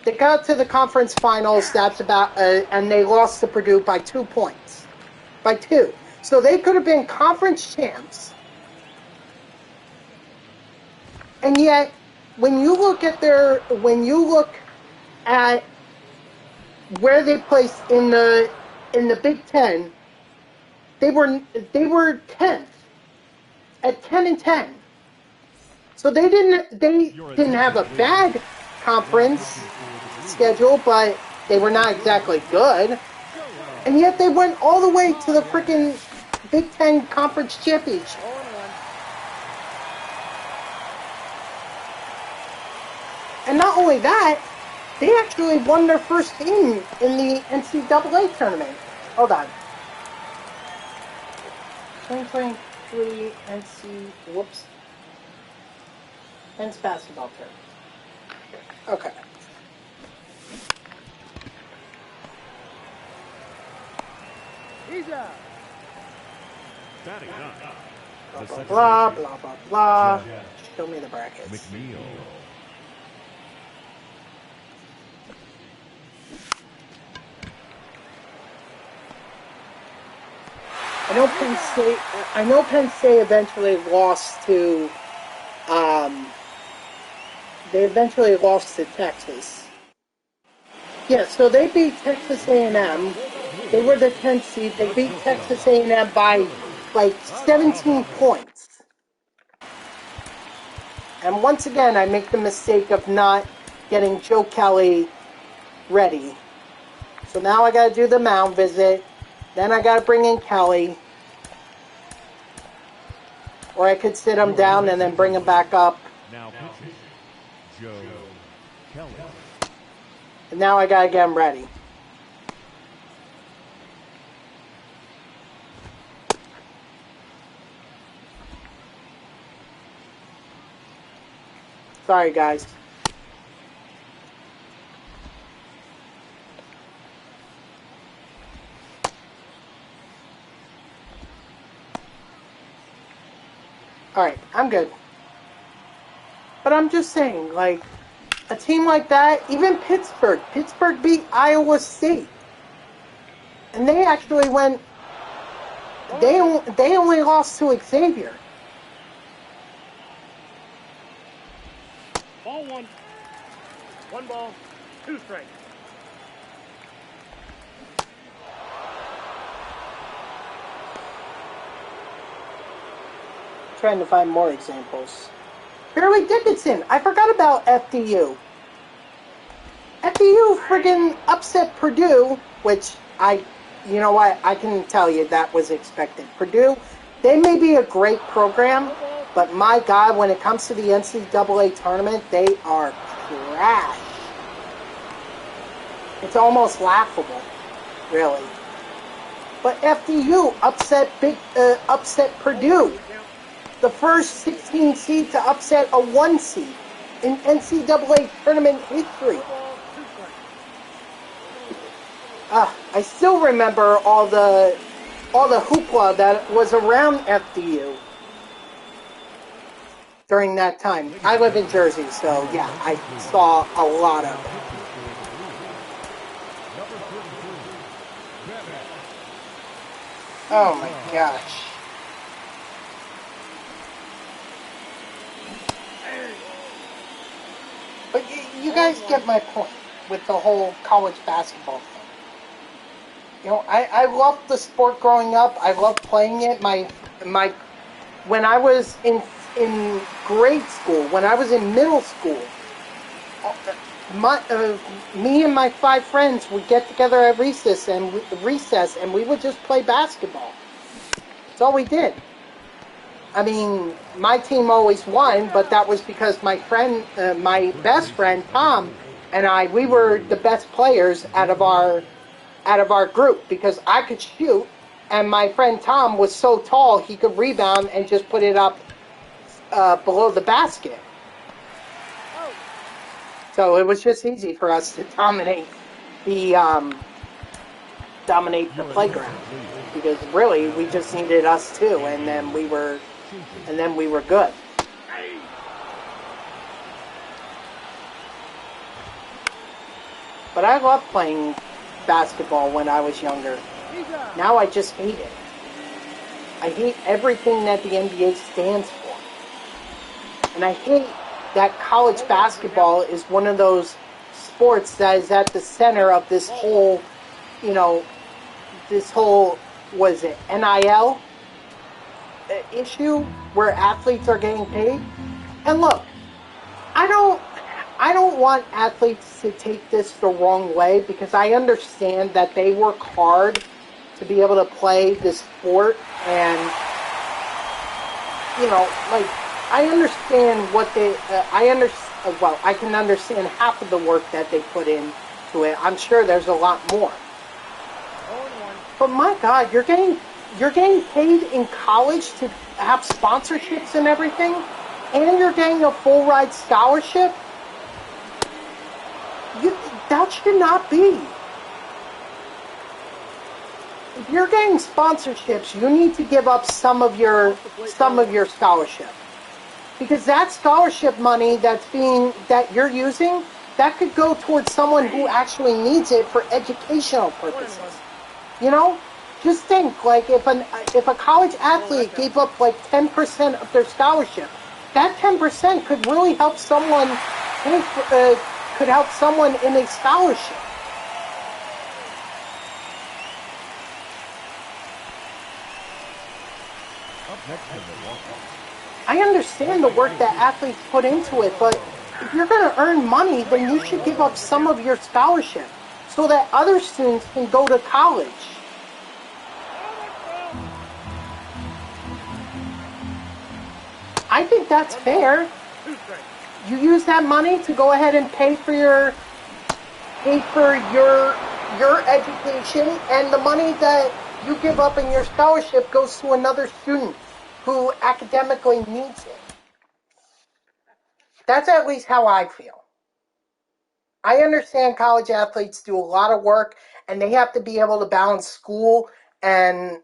They got to the conference finals. That's about, and they lost to Purdue by 2 points, by 2. So they could have been conference champs. And yet, when you look at where they placed in the Big Ten, they were 10th at 10-10. So they didn't have a bad conference schedule, but they were not exactly good. And yet they went all the way to the freaking Big Ten Conference Championship. And not only that, they actually won their first game in the NCAA tournament. Hold on. 2023 men's basketball tournament. Okay. He's out. Batting up. Blah, blah, blah, blah, blah. Show me the brackets. McNeil. I know Penn State eventually lost to, they eventually lost to Texas. Yeah, so they beat Texas A&M. They were the 10th seed. They beat Texas A&M by like 17 points. And once again, I make the mistake of not getting Joe Kelly ready. So now I got to do the mound visit. Then I got to bring in Kelly. Or I could sit him down and then bring him back up. Now pitching, Joe Kelly. And now I got to get him ready. Sorry, guys. Alright, I'm good. But I'm just saying, like, a team like that, even Pittsburgh beat Iowa State. And they actually went, they only lost to Xavier. Ball one. One ball, 2 strikes. Trying to find more examples. Fairleigh Dickinson. I forgot about FDU. FDU friggin' upset Purdue, which you know what, I can tell you that was expected. Purdue, they may be a great program, but my God, when it comes to the NCAA tournament, they are trash. It's almost laughable, really. But FDU upset Purdue. The first 16 seed to upset a 1 seed in NCAA tournament history. I still remember all the hoopla that was around FDU during that time. I live in Jersey, so yeah, I saw a lot of it. Oh my gosh. But you guys get my point with the whole college basketball thing. You know, I loved the sport growing up. I loved playing it. When I was in grade school, when I was in middle school, me and my 5 friends would get together at recess, and we would just play basketball. That's all we did. I mean, my team always won, but that was because my best friend Tom, and we were the best players out of our group because I could shoot, and my friend Tom was so tall he could rebound and just put it up below the basket. So it was just easy for us to dominate the playground because really we just needed us two, and then we were Washington. and then we were good. But I loved playing basketball when I was younger. Now I just hate it. I hate everything that the NBA stands for. And I hate that college basketball is one of those sports that is at the center of this whole, was it NIL issue where athletes are getting paid? And look, I don't want athletes to take this the wrong way, because I understand that they work hard to be able to play this sport, and I understand what they I can understand half of the work that they put into it. I'm sure there's a lot more. But my God, you're getting paid in college to have sponsorships and everything, and you're getting a full ride scholarship. That should not be. If you're getting sponsorships, you need to give up some of your scholarship, because that scholarship money that you're using, that could go towards someone who actually needs it for educational purposes. Just think, like, if a college athlete gave up like 10% of their scholarship, that 10% could really help someone. Could help someone in a scholarship. I understand the work that athletes put into it, but if you're going to earn money, then you should give up some of your scholarship so that other students can go to college. I think that's fair. You use that money to go ahead and pay for your education, and the money that you give up in your scholarship goes to another student who academically needs it. That's at least how I feel. I understand college athletes do a lot of work, and they have to be able to balance school and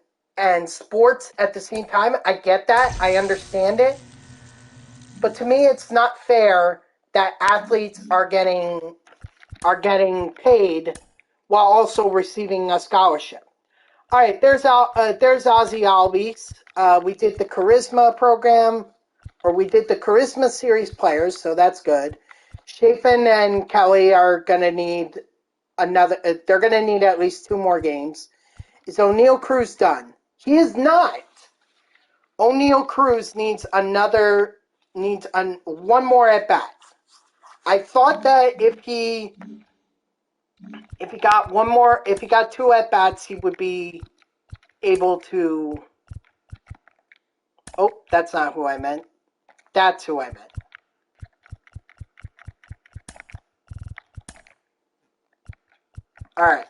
sports at the same time. I get that. I understand it. But to me, it's not fair that athletes are getting paid while also receiving a scholarship. All right, there's Ozzy Albies. We did the Charisma program, or we did the Charisma Series players, so that's good. Chafin and Kelly are going to need they're going to need at least 2 more games. Is O'Neal Cruz done? He is not. O'Neal Cruz needs one more at bat. I thought that if he got 2 at bats, he would be able to. Oh, that's not who I meant. That's who I meant. All right.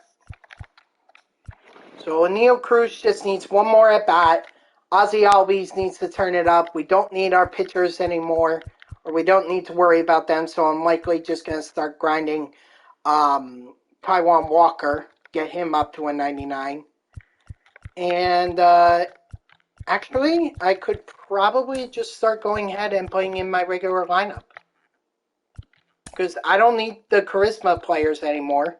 So O'Neal Cruz just needs 1 more at bat. Ozzy Albies needs to turn it up. We don't need our pitchers anymore, or we don't need to worry about them. So I'm likely just going to start grinding Taijuan Walker, get him up to a 99. And actually, I could probably just start going ahead and playing in my regular lineup, because I don't need the Charisma players anymore,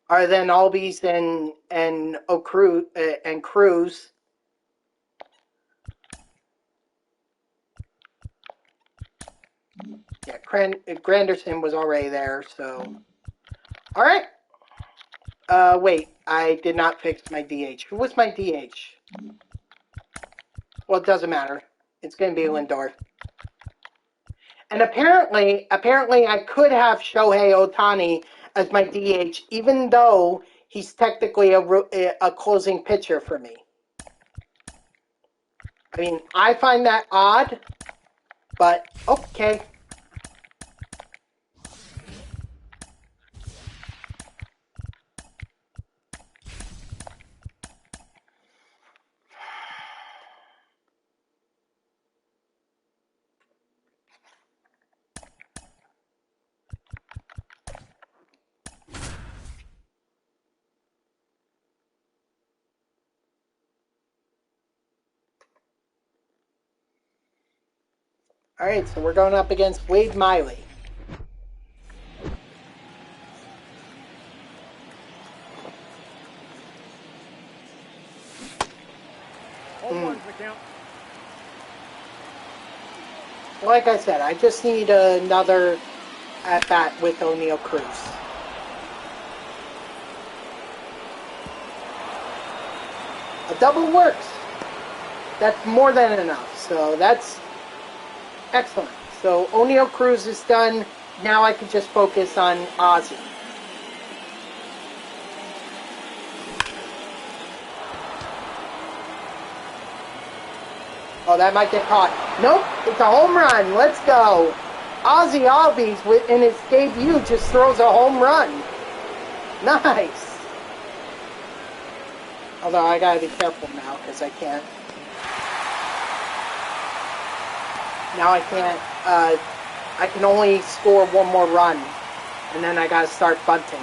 other than Albies and Cruz. Yeah, Granderson was already there, so. All right. Wait, I did not fix my DH. Who was my DH? Well, it doesn't matter. It's going to be Lindor. And apparently I could have Shohei Ohtani as my DH, even though he's technically a closing pitcher for me. I mean, I find that odd, but okay. Alright, so we're going up against Wade Miley. Like I said, I just need another at-bat with O'Neal Cruz. A double works. That's more than enough, so that's excellent. So O'Neal Cruz is done. Now I can just focus on Ozzy. Oh, that might get caught. Nope, it's a home run. Let's go. Ozzy Albies, in his debut, just throws a home run. Nice. Although I gotta be careful now, because I can't. Now I can't. I can only score one more run, and then I gotta start bunting.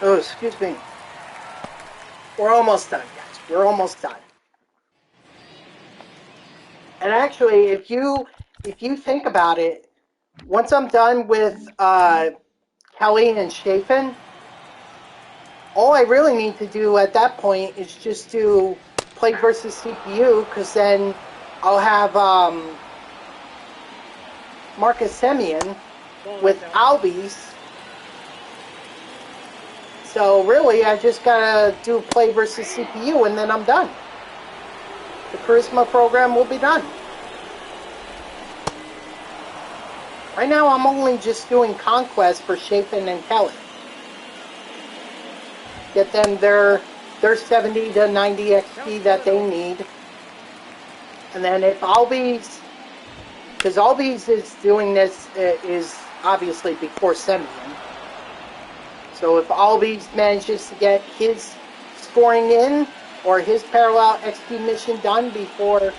Oh, excuse me. We're almost done, guys. We're almost done. And actually, if you think about it, once I'm done with Kelly and Chafin, all I really need to do at that point is just do play versus CPU, because then I'll have Marcus Semien with Albies. So really, I just gotta do play versus CPU, and then I'm done. The Charisma program will be done. Right now, I'm only just doing Conquest for Chafin and Kelly. Get them their 70 to 90 XP that they need. And then if Albies, because Albies is doing this, is obviously before Semien. So if Albies manages to get his scoring in, or his parallel XP mission done before,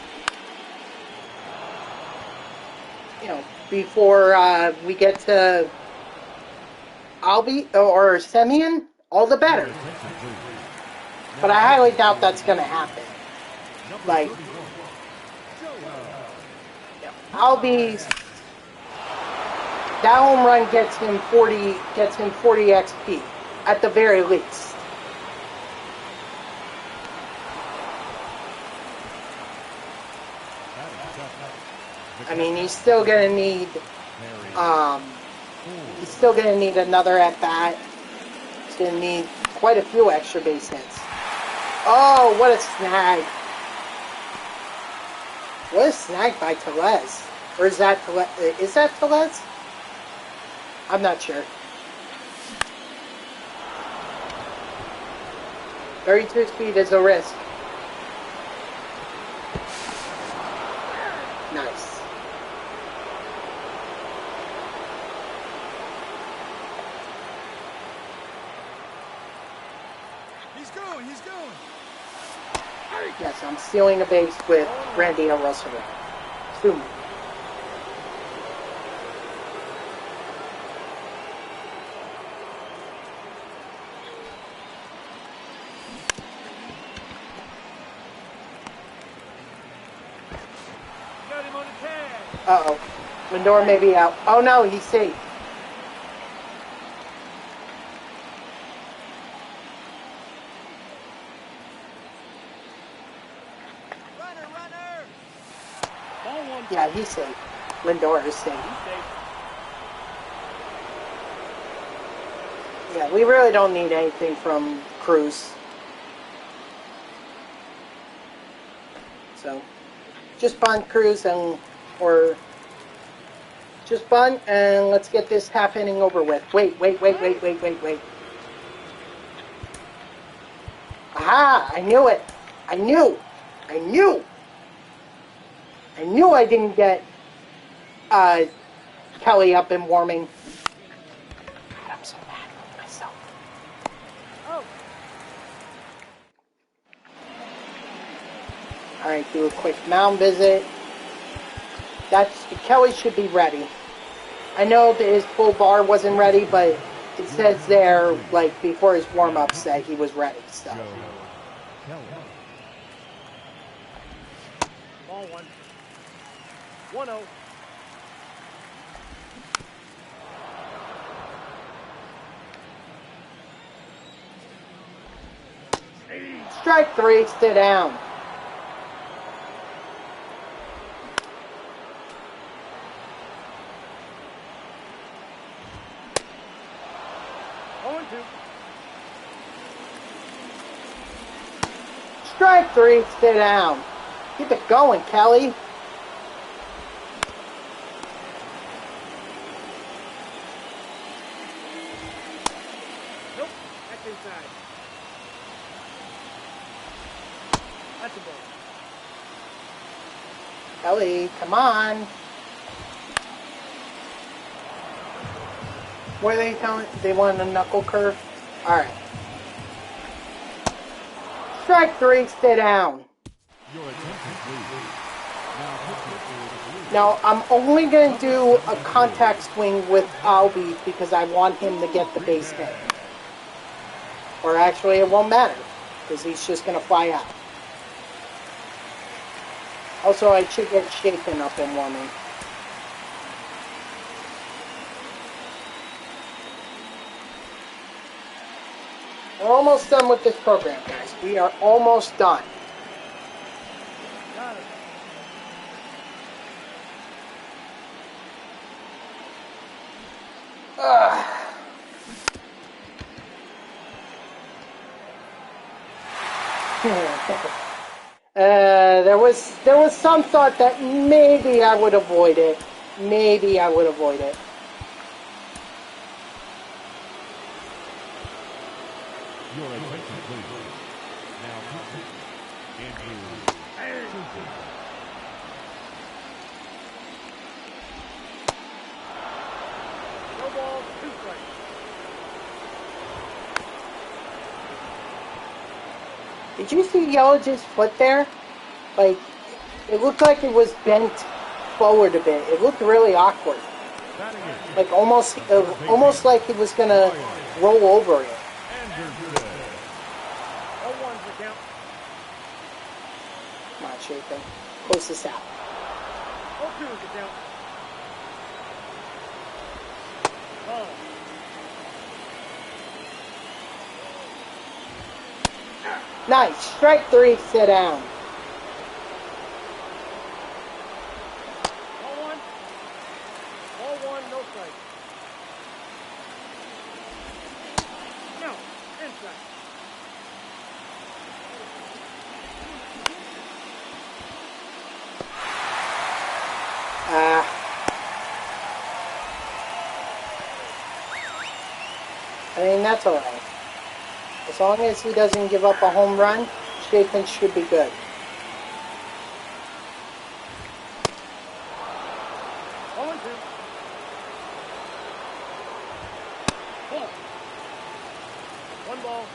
before we get to Albies or Semien, all the better. But I highly doubt that's going to happen. Like, Albies, that home run gets him 40 XP at the very least. I mean, he's still gonna need another at bat. He's gonna need quite a few extra base hits. Oh, what a snag! What a snag by Tellez. Or is that Tellez? Is that Tellez? I'm not sure. 32 speed is a risk. Nice. He's going. Yes, I'm stealing a base with Randy and Russell. Soon. Got him on the tag. Uh-oh. Lindor may be out. Oh no, he's safe. Yeah, he's safe. Lindor is safe. Yeah, we really don't need anything from Cruz. So, just bunt Cruz or just bunt, and let's get this half inning over with. Wait. Aha! I knew it. I knew I didn't get Kelly up and warming. God, I'm so mad with myself. Oh. Alright, do a quick mound visit. Kelly should be ready. I know that his full bar wasn't ready, but it says there, like, before his warm-ups that he was ready, so. Ball 1. 1-0. Strike 3, sit down. Strike 3, sit down. Keep it going, Kelly. Nope, that's inside. That's a ball. Kelly, come on. What are they telling? They want a knuckle curve? Alright. Strike 3, sit down. Now, I'm only going to do a contact swing with Albie because I want him to get the base hit. Or actually, it won't matter because he's just going to fly out. Also, I should get Shaken up and warming. We're almost done with this program, guys. We are almost done. Got it. There was some thought that maybe I would avoid it. Maybe I would avoid it. Your attention, please. Now, No ball, 2 strikes. Did you see Yelich's foot there? Like, it looked like it was bent forward a bit. It looked really awkward. Like almost like he was gonna roll over it. 0-1's the count. Come on, Shaken. Close this out. 0-2 is the count. Ball. Nice. Strike 3, sit down. Ball 1, no strike. No, inside. I mean, that's alright. As long as he doesn't give up a home run, Shaken should be good. Ball 2. Ball. 1 ball,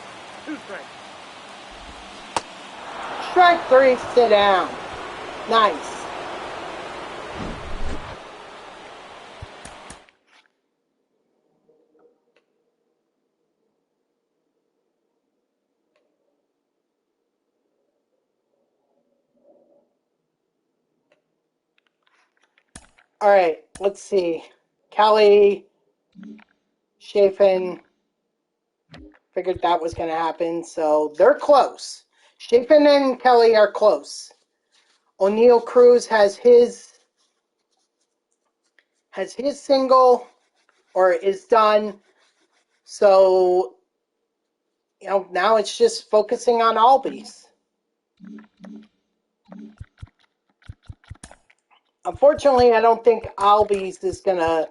2 strikes. Strike 3, sit down. Nice. Alright, let's see. Kelly, Chafin, figured that was going to happen, so they're close. Chafin and Kelly are close. O'Neal Cruz has his single, or is done, so, you know, now it's just focusing on Albies. Unfortunately, I don't think Albies is going to...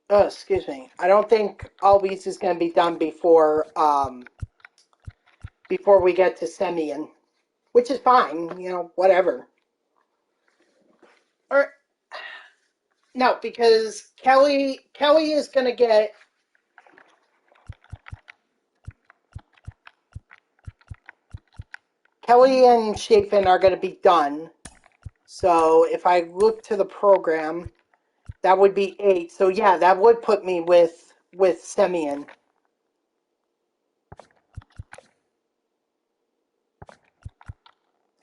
Oh, excuse me. I don't think Albies is going to be done before we get to Semyon, which is fine, you know, whatever. Or no, because Kelly is going to get... Kelly and Chafin are going to be done. So if I look to the program, that would be 8. So yeah, that would put me with Semyon.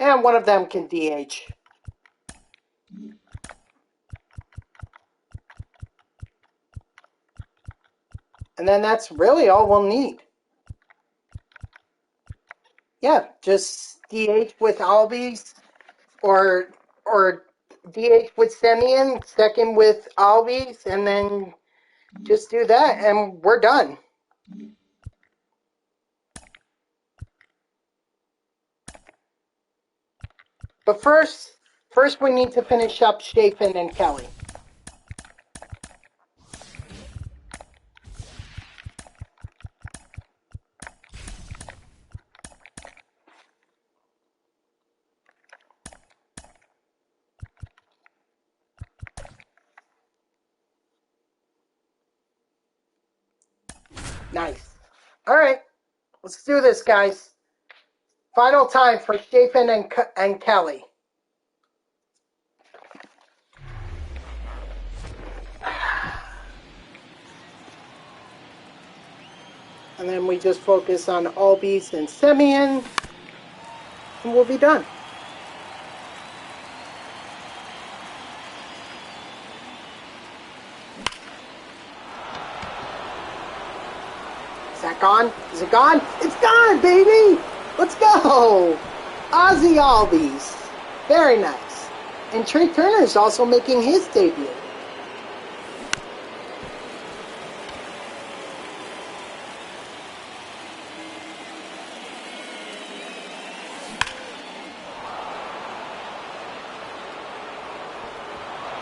And one of them can DH. And then that's really all we'll need. Yeah, just DH with Albies or DH with Semyon, second with Albies, and then just do that and we're done. But first we need to finish up Chafin and Kelly. Nice. All right, let's do this, guys. Final time for Chafin and Kelly. And then we just focus on Albies and Semyon, and we'll be done. Is that gone? Is it gone? It's gone, baby! Let's go! Ozzy Albies. Very nice. And Trey Turner is also making his debut.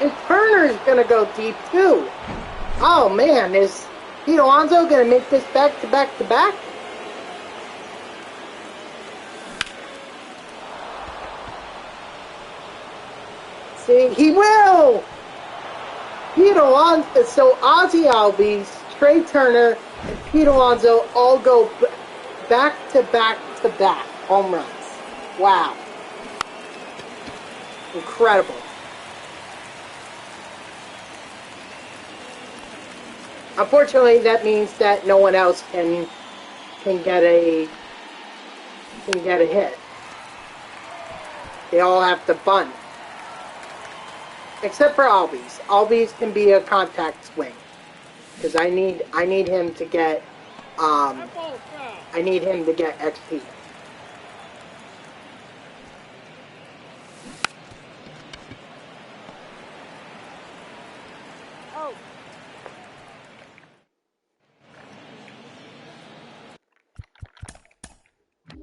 And Turner's going to go deep, too. Oh, man, is Pete Alonso going to make this back-to-back-to-back? See, he will! Pete Alonso, so Ozzy Albies, Trey Turner, and Pete Alonso all go back-to-back-to-back home runs. Wow. Incredible. Unfortunately, that means that no one else can get a hit. They all have to bunt, except for Albies. Albies can be a contact swing because I need him to get XP.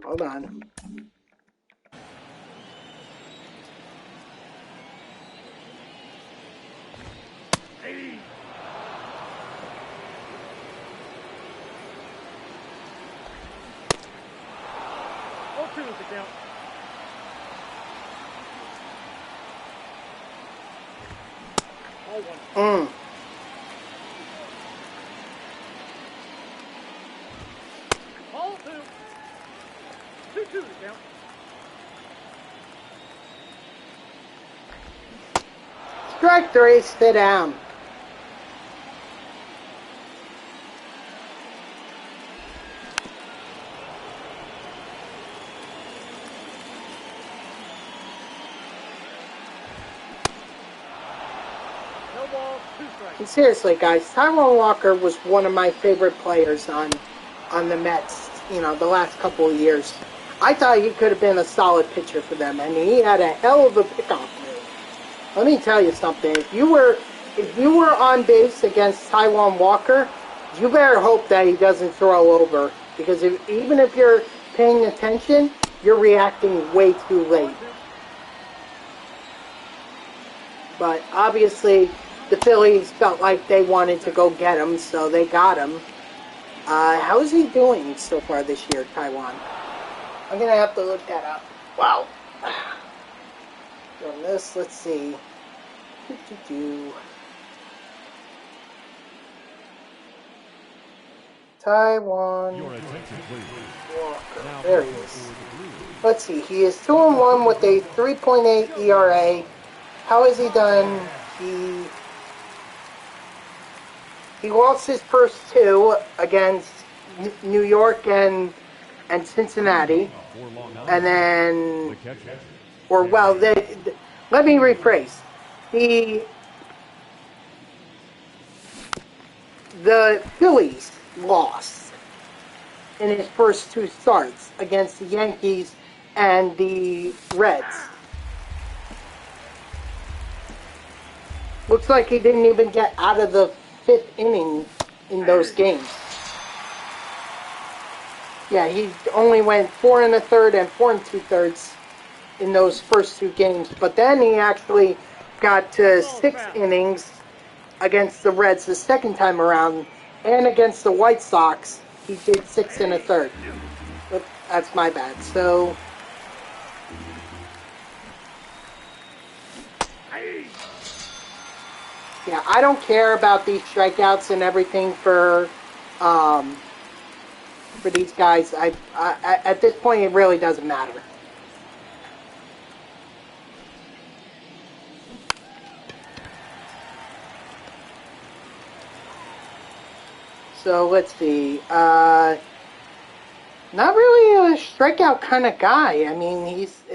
Hold on. Hey. Oh, 2 is the count. Oh, 1. All 2. 2-2 the count. Strike 3, sit down. No balls, 2 strikes. And seriously, guys, Taijuan Walker was one of my favorite players on the Mets, the last couple of years. I thought he could have been a solid pitcher for them, and he had a hell of a pickoff move. Let me tell you something. If you were on base against Taijuan Walker, you better hope that he doesn't throw over, because even if you're paying attention, you're reacting way too late. But obviously, the Phillies felt like they wanted to go get him, so they got him. How is he doing so far this year, Taijuan? I'm going to have to look that up. Wow. On this, let's see. Taiwan Your attention, please. Walker. Now There he pitching is. for the Blues. Let's see. He is 2-1 with a 3.8 ERA. How has he done? He lost his first two against New York and Cincinnati, For Long Island, and the then, catcher. or well, let me rephrase. The Phillies lost in his first two starts against the Yankees and the Reds. Looks like he didn't even get out of the fifth inning in those games. Yeah, he only went 4 1/3 and 4 2/3 in those first two games. But then he actually got to 6 innings against the Reds the second time around, and against the White Sox, he did 6 1/3. But that's my bad. So, yeah, I don't care about these strikeouts and everything for these guys. I at this point, it really doesn't matter. So let's see. Not really a strikeout kind of guy. I mean, he's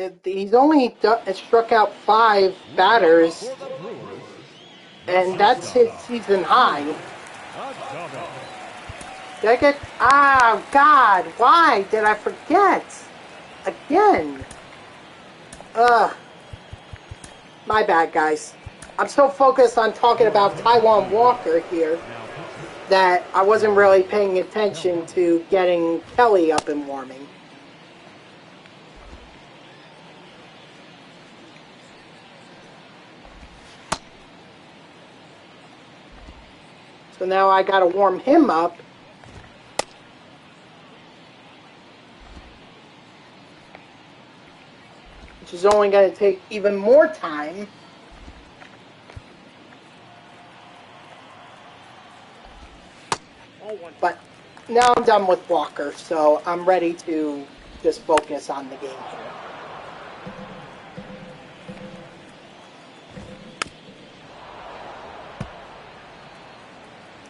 only struck out 5 batters, For the Brewers, and that's his season high. a double. Did I get? Ah, God! Why did I forget? Again. Ugh. My bad, guys. I'm so focused on talking about Taiwan Walker here that I wasn't really paying attention to getting Kelly up and warming. So now I gotta warm him up. Which is only gonna take even more time. But now I'm done with Walker, so I'm ready to just focus on the game here.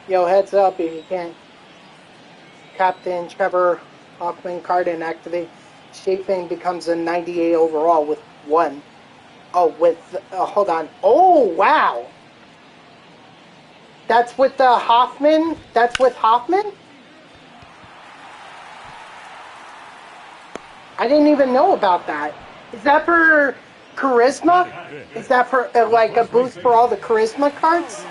Yo, heads up if you can't. Captain Trevor Hoffman card inactivate. Chafin becomes a 98 overall with 1. Oh, hold on. Oh, wow. That's with the Hoffman? That's with Hoffman? I didn't even know about that. Is that for Charisma? Is that for, like, a boost for all the Charisma cards?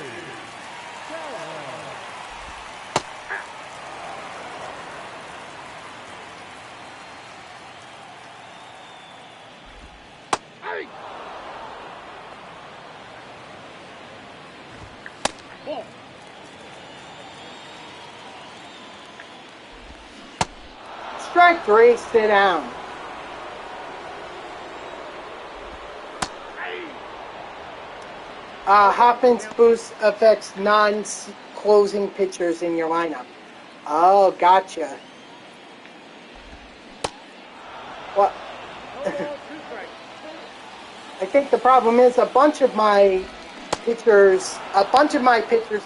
Strike 3, sit down. Hoffman's boost affects non-closing pitchers in your lineup. Oh, gotcha. Well, I think the problem is a bunch of my pitchers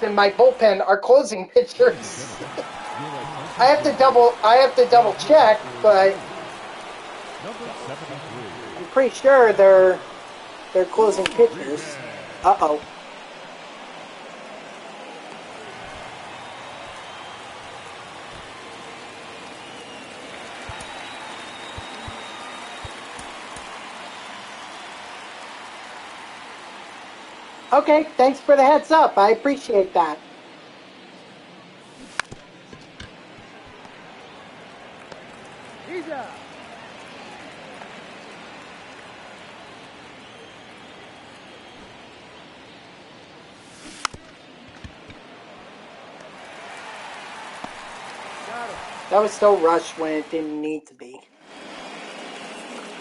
in my bullpen are closing pitchers. I have to double check, but I'm pretty sure they're closing pitchers. Uh-oh. Okay, thanks for the heads up. I appreciate that. That was so rushed when it didn't need to be.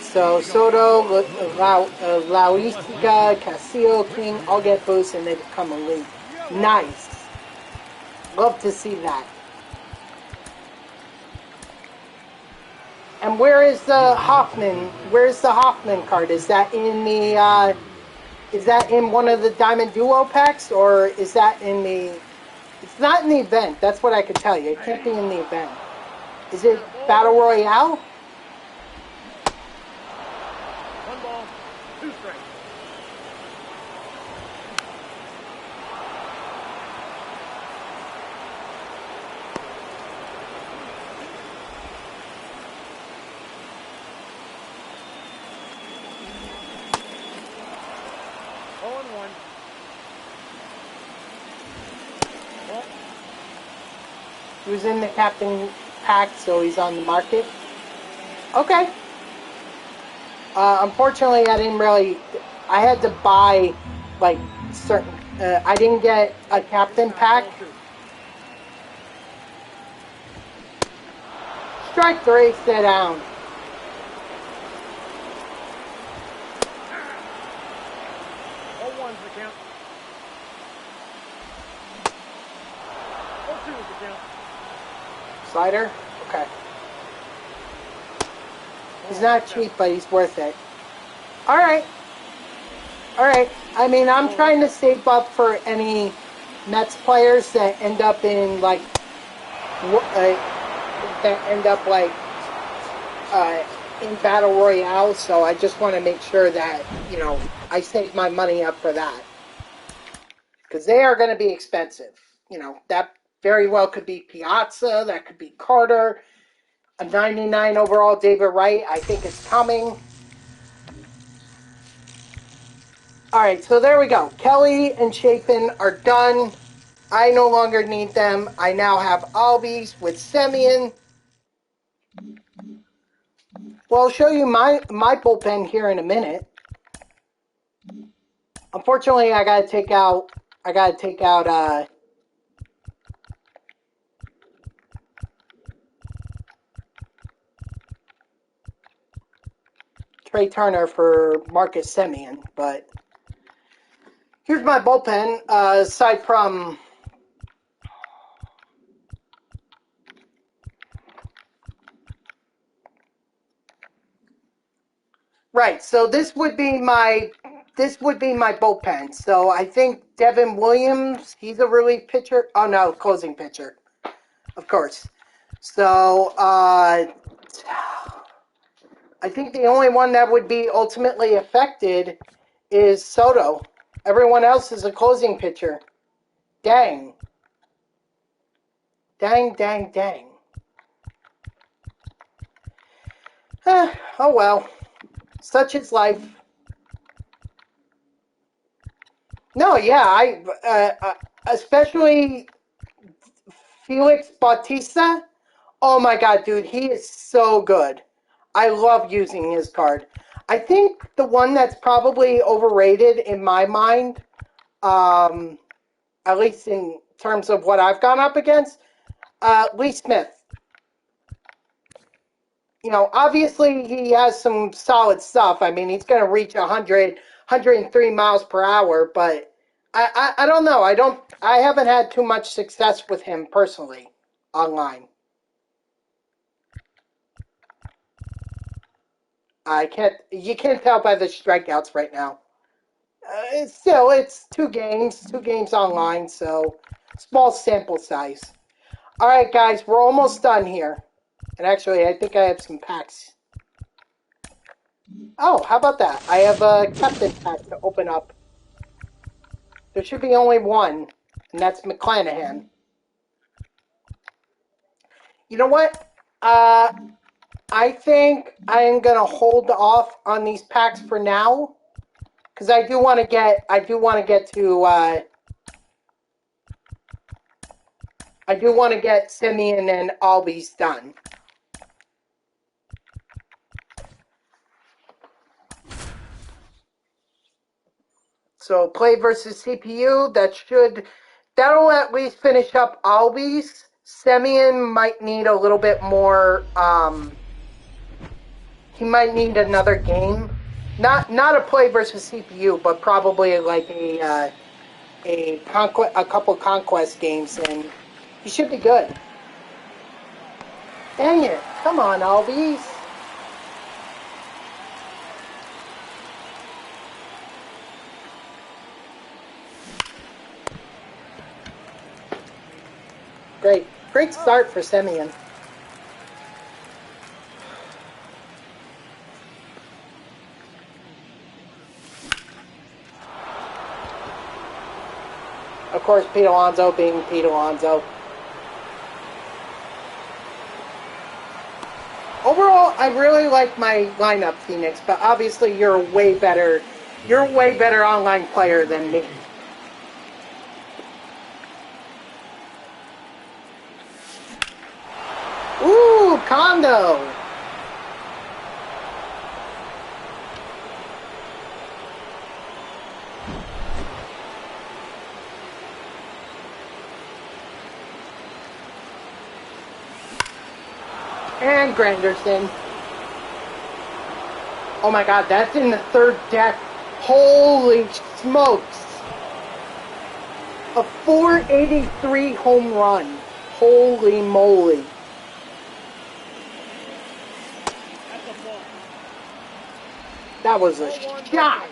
So Soto, Lauistica, Castillo, King all get boosts and they become elite. Nice. Love to see that. And where is the Hoffman? Where's the Hoffman card? Is that in the? Is that in one of the Diamond Duo packs, or is that in the? It's not in the event. That's what I could tell you. It can't be in the event. Is it Battle Royale? 1 ball, 2 strikes. He was in the captain pack, so he's on the market. Okay. Unfortunately, I didn't really. I had to buy like certain. I didn't get a captain pack. Strike 3, sit down. All ones the count. 2 is the count. Slider? Okay. He's not cheap, but he's worth it. Alright. Alright. I mean, I'm trying to save up for any Mets players that end up in, like, in Battle Royale, so I just want to make sure that, you know, I save my money up for that. Because they are going to be expensive. You know, that very well could be Piazza, that could be Carter, a 99 overall David Wright. I think it's coming. Alright, so there we go. Kelly and Chapin are done. I no longer need them. I now have Albies with Semien. Well, I'll show you my bullpen here in a minute. Unfortunately, I gotta take out Trey Turner for Marcus Semien, but here's my bullpen. Aside from right, so this would be my bullpen. So I think Devin Williams, he's a relief pitcher. Oh no, closing pitcher, of course. So I think the only one that would be ultimately affected is Soto. Everyone else is a closing pitcher. Dang. Dang, dang, dang. Oh well. Such is life. No, yeah, especially Felix Bautista. Oh my god, dude, he is so good. I love using his card. I think the one that's probably overrated in my mind, at least in terms of what I've gone up against, Lee Smith. You know, obviously he has some solid stuff. I mean, he's going to reach 103 miles per hour, but I don't know. I haven't had too much success with him personally online. You can't tell by the strikeouts right now. It's two games online, so small sample size. All right, guys, we're almost done here. And actually, I think I have some packs. Oh, how about that? I have a captain pack to open up. There should be only one, and that's McClanahan. You know what? I think I am gonna hold off on these packs for now, because I do want to get Semien and Albies done. So play versus CPU, that'll at least finish up Albies. Semien might need a little bit more, he might need another game. Not a play versus CPU, but probably like a couple conquest games, and he should be good. Dang it. Come on, Albies. Great. Great start for Semyon. Of course, Pete Alonso being Pete Alonso. Overall, I really like my lineup, Phoenix, but obviously you're a way better online player than me. Ooh, Kondo! And Granderson. Oh my god, that's in the third deck. Holy smokes! A 483 home run. Holy moly. That's a ball. That was a Ball one, no shot. strike.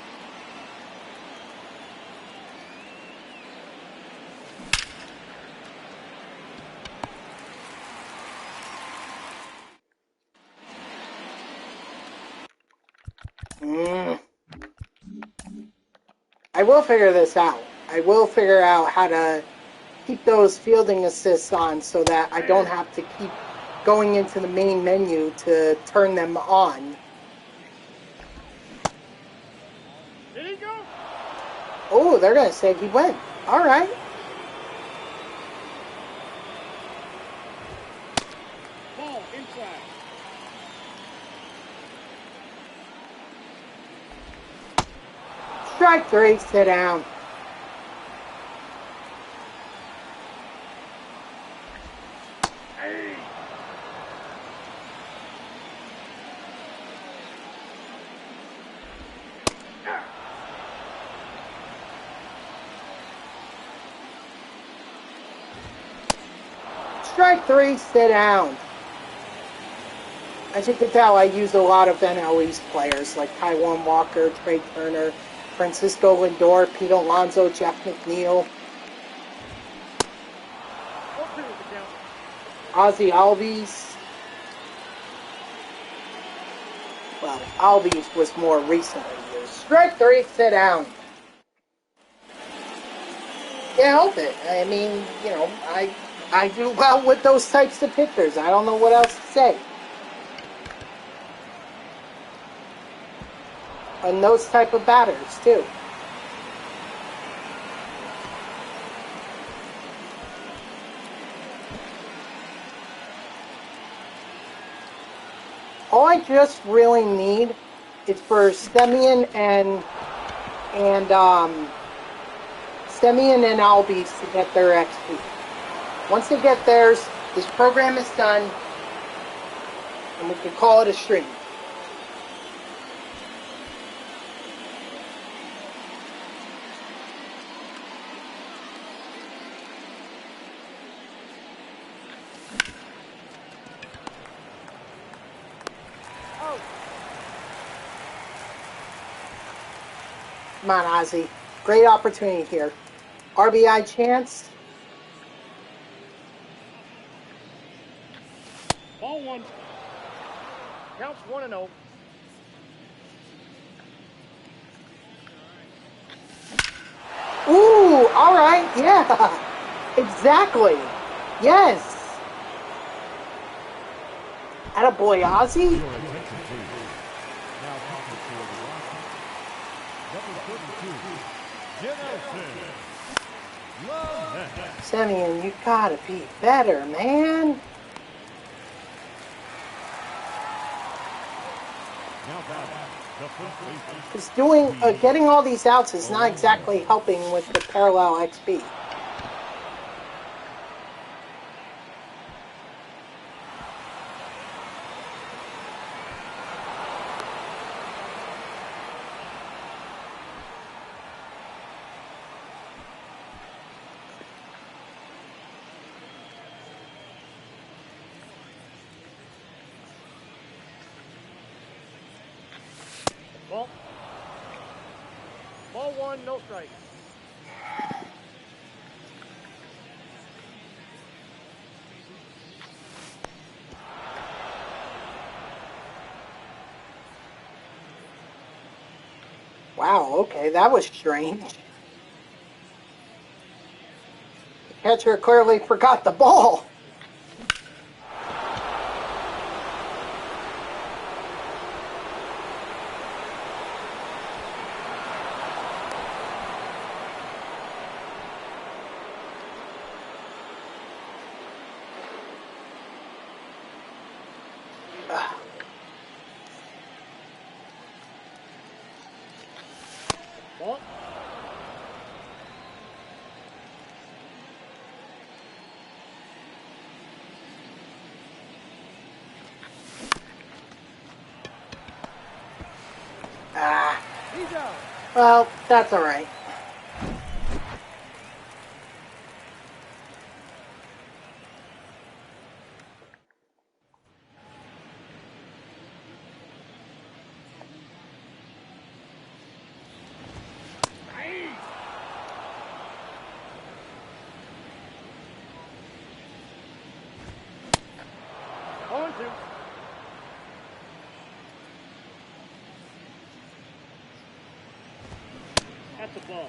I will figure this out. I will figure out how to keep those fielding assists on so that I don't have to keep going into the main menu to turn them on. Did he go? Oh, they're going to say he went. All right. Ball inside. Strike three, sit down. Hey. Strike three, sit down. As you can tell, I use a lot of NL East players like Taiwan Walker, Trey Turner, Francisco Lindor, Pete Alonso, Jeff McNeil, 4-2 is the count. Ozzy Albies. Well, Albies was more recently used. Strike three, sit down. Can't help it. I mean, you know, I do well with those types of pitchers. I don't know what else to say. And those type of batters, too. All I just really need is for Semyon and Albies to get their XP. Once they get theirs, this program is done, and we can call it a stream. Oh. Come on, Ozzy. Great opportunity here. RBI chance. Ball one. Counts 1-0. Ooh, all right, yeah. Exactly. Yes. Attaboy, Ozzy. Your attention, please. Now coming for the roster. Number 32, Jensen. Love that. Semyon, you gotta be better, man. Now batting, the first baseman. Because getting all these outs is not exactly helping with the parallel XP. Ball one, no strike. Wow, okay, that was strange. The catcher clearly forgot the ball. Ball. Ah, He's out. well, that's all right. Nice. 0-2. That's the ball.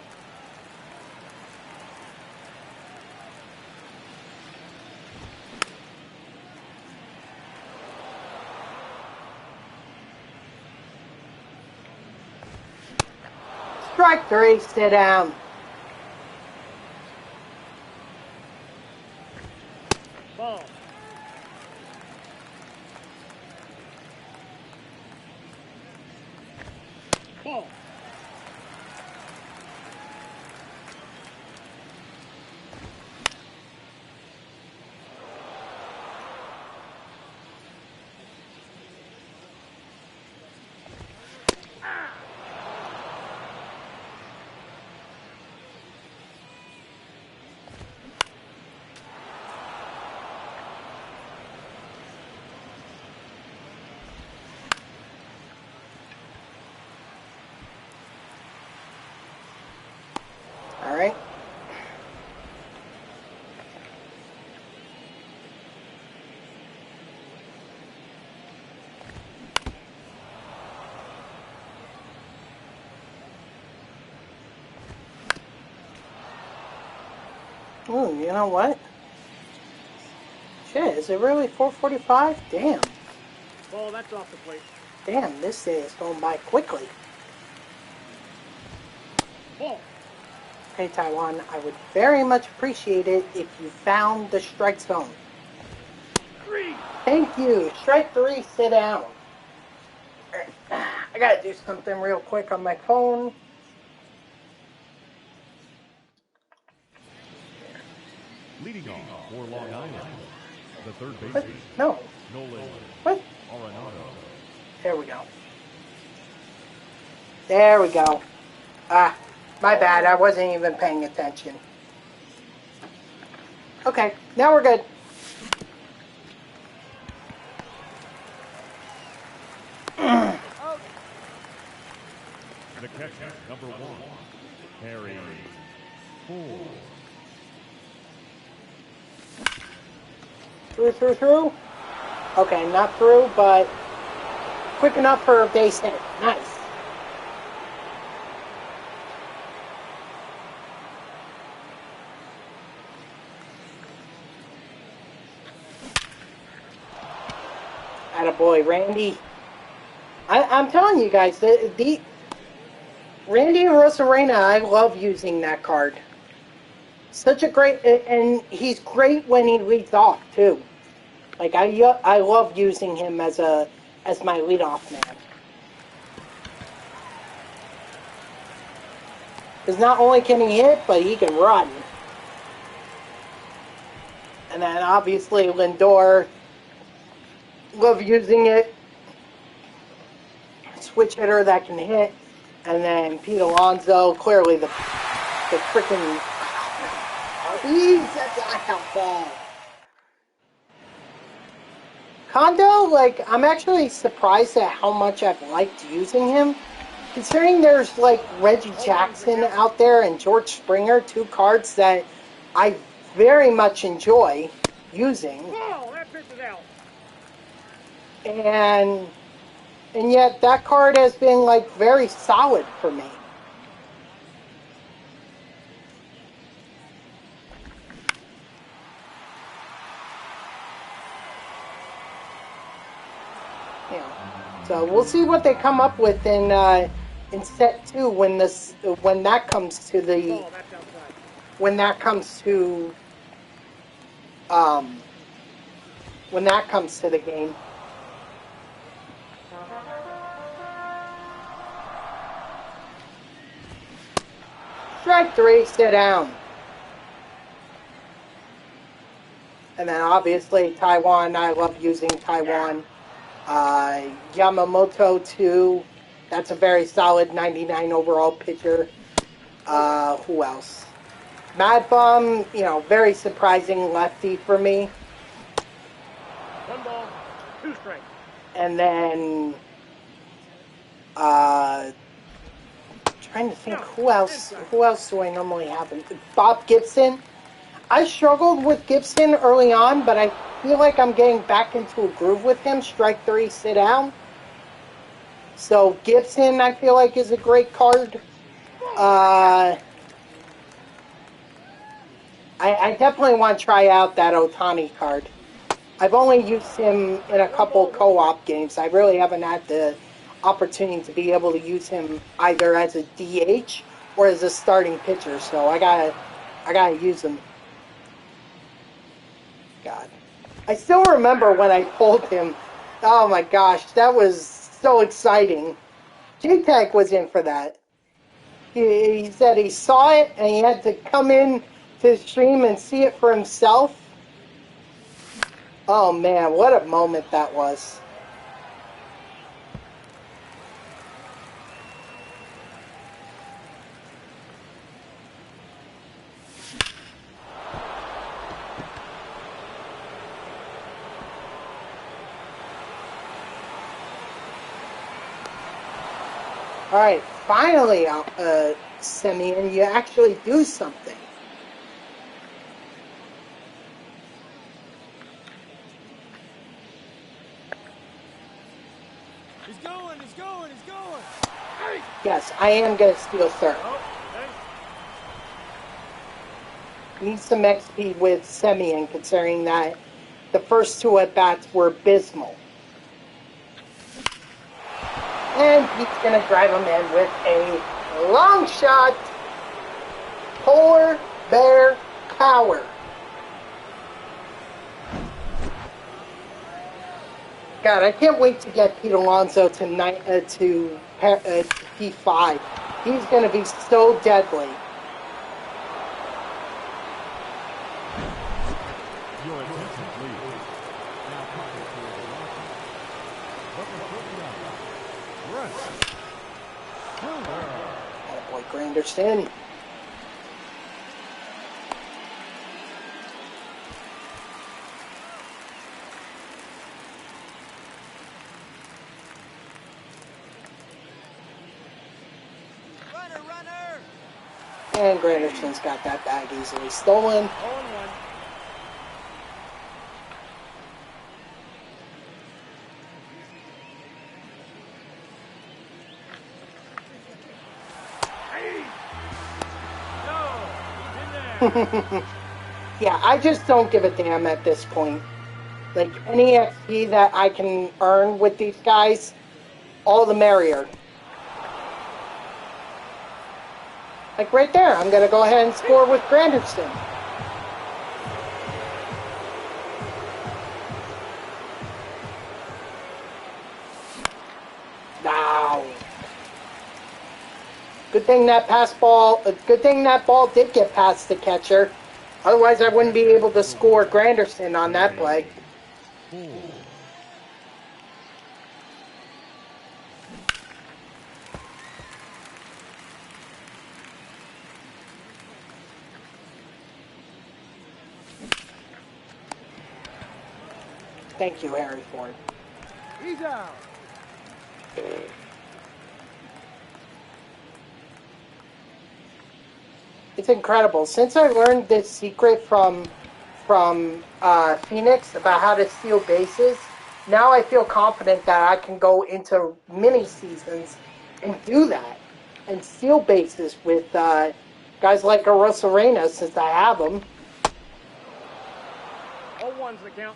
Strike 3, sit down. Ball. Ball. All right. Oh, you know what? Shit, is it really 4:45? Damn. Ball. That's off the plate. Damn, this day is going by quickly. Ball. Okay, Taiwan, I would very much appreciate it if you found the strike zone. 3. Thank you. Strike 3, sit down. I gotta do something real quick on my phone. Leading off for Long Island, the third What? baseman, No. Nolan What? Arenado. There we go. There we go. Ah, my bad. I wasn't even paying attention. Okay, now we're good. Out. The catcher, number 1, Harry Ford. Through. Okay, not through, but quick enough for a base hit. Nice. Attaboy, Randy. I'm telling you guys, the Randy and Rosarena, I love using that card. Such a great, and he's great when he leads off too. Like I love using him as my leadoff man. Because not only can he hit, but he can run. And then obviously Lindor, love using it. Switch hitter that can hit. And then Pete Alonso, clearly the freaking that's a ball. Kondo, like, I'm actually surprised at how much I've liked using him. Considering there's, like, Reggie Jackson out there and George Springer, 2 cards that I very much enjoy using. Ball. That pitch is out. And yet that card has been, like, very solid for me. you know. So we'll see what they come up with in set 2 when that comes to the Oh, that's outside. when that comes to um when that comes to the game. Strike 3, sit down. And then obviously Taiwan, I love using Taiwan. Yamamoto too. That's a very solid 99 overall pitcher. Who else? Mad Bum, very surprising lefty for me. 1 ball, 2 strikes. And then trying to think who else do I normally have? Bob Gibson. I struggled with Gibson early on, but I feel like I'm getting back into a groove with him. Strike 3, sit down. So Gibson, I feel like, is a great card. I definitely want to try out that Otani card. I've only used him in a couple co-op games. I really haven't had the opportunity to be able to use him either as a DH or as a starting pitcher. So I gotta use him. God, I still remember when I pulled him. Oh my gosh, that was so exciting. J-Tag was in for that. He said he saw it and he had to come in to the stream and see it for himself. Oh man, what a moment that was. All right, finally, Simeon, you actually do something. He's going, he's going, he's going. Yes, I am going to steal third. Need some XP with Simeon, considering that the first 2 at-bats were abysmal. And he's going to drive him in with a long shot. Polar Bear Power. God, I can't wait to get Pete Alonso to P5. He's going to be so deadly. Your attention, please. Now pocket for the locker. Number 49. Russ. Oh boy, Granderson. And Granderson's got that bag easily stolen. 0-1. Yeah, I just don't give a damn at this point. Like, any XP that I can earn with these guys, all the merrier. Like right there, I'm going to go ahead and score with Granderson. Wow. Good thing that ball did get past the catcher. Otherwise, I wouldn't be able to score Granderson on that play. Thank you, Harry Ford. He's out. It's incredible. Since I learned this secret from Phoenix about how to steal bases, now I feel confident that I can go into mini seasons and do that and steal bases with guys like Arosarena, since I have them. 0-1's the count.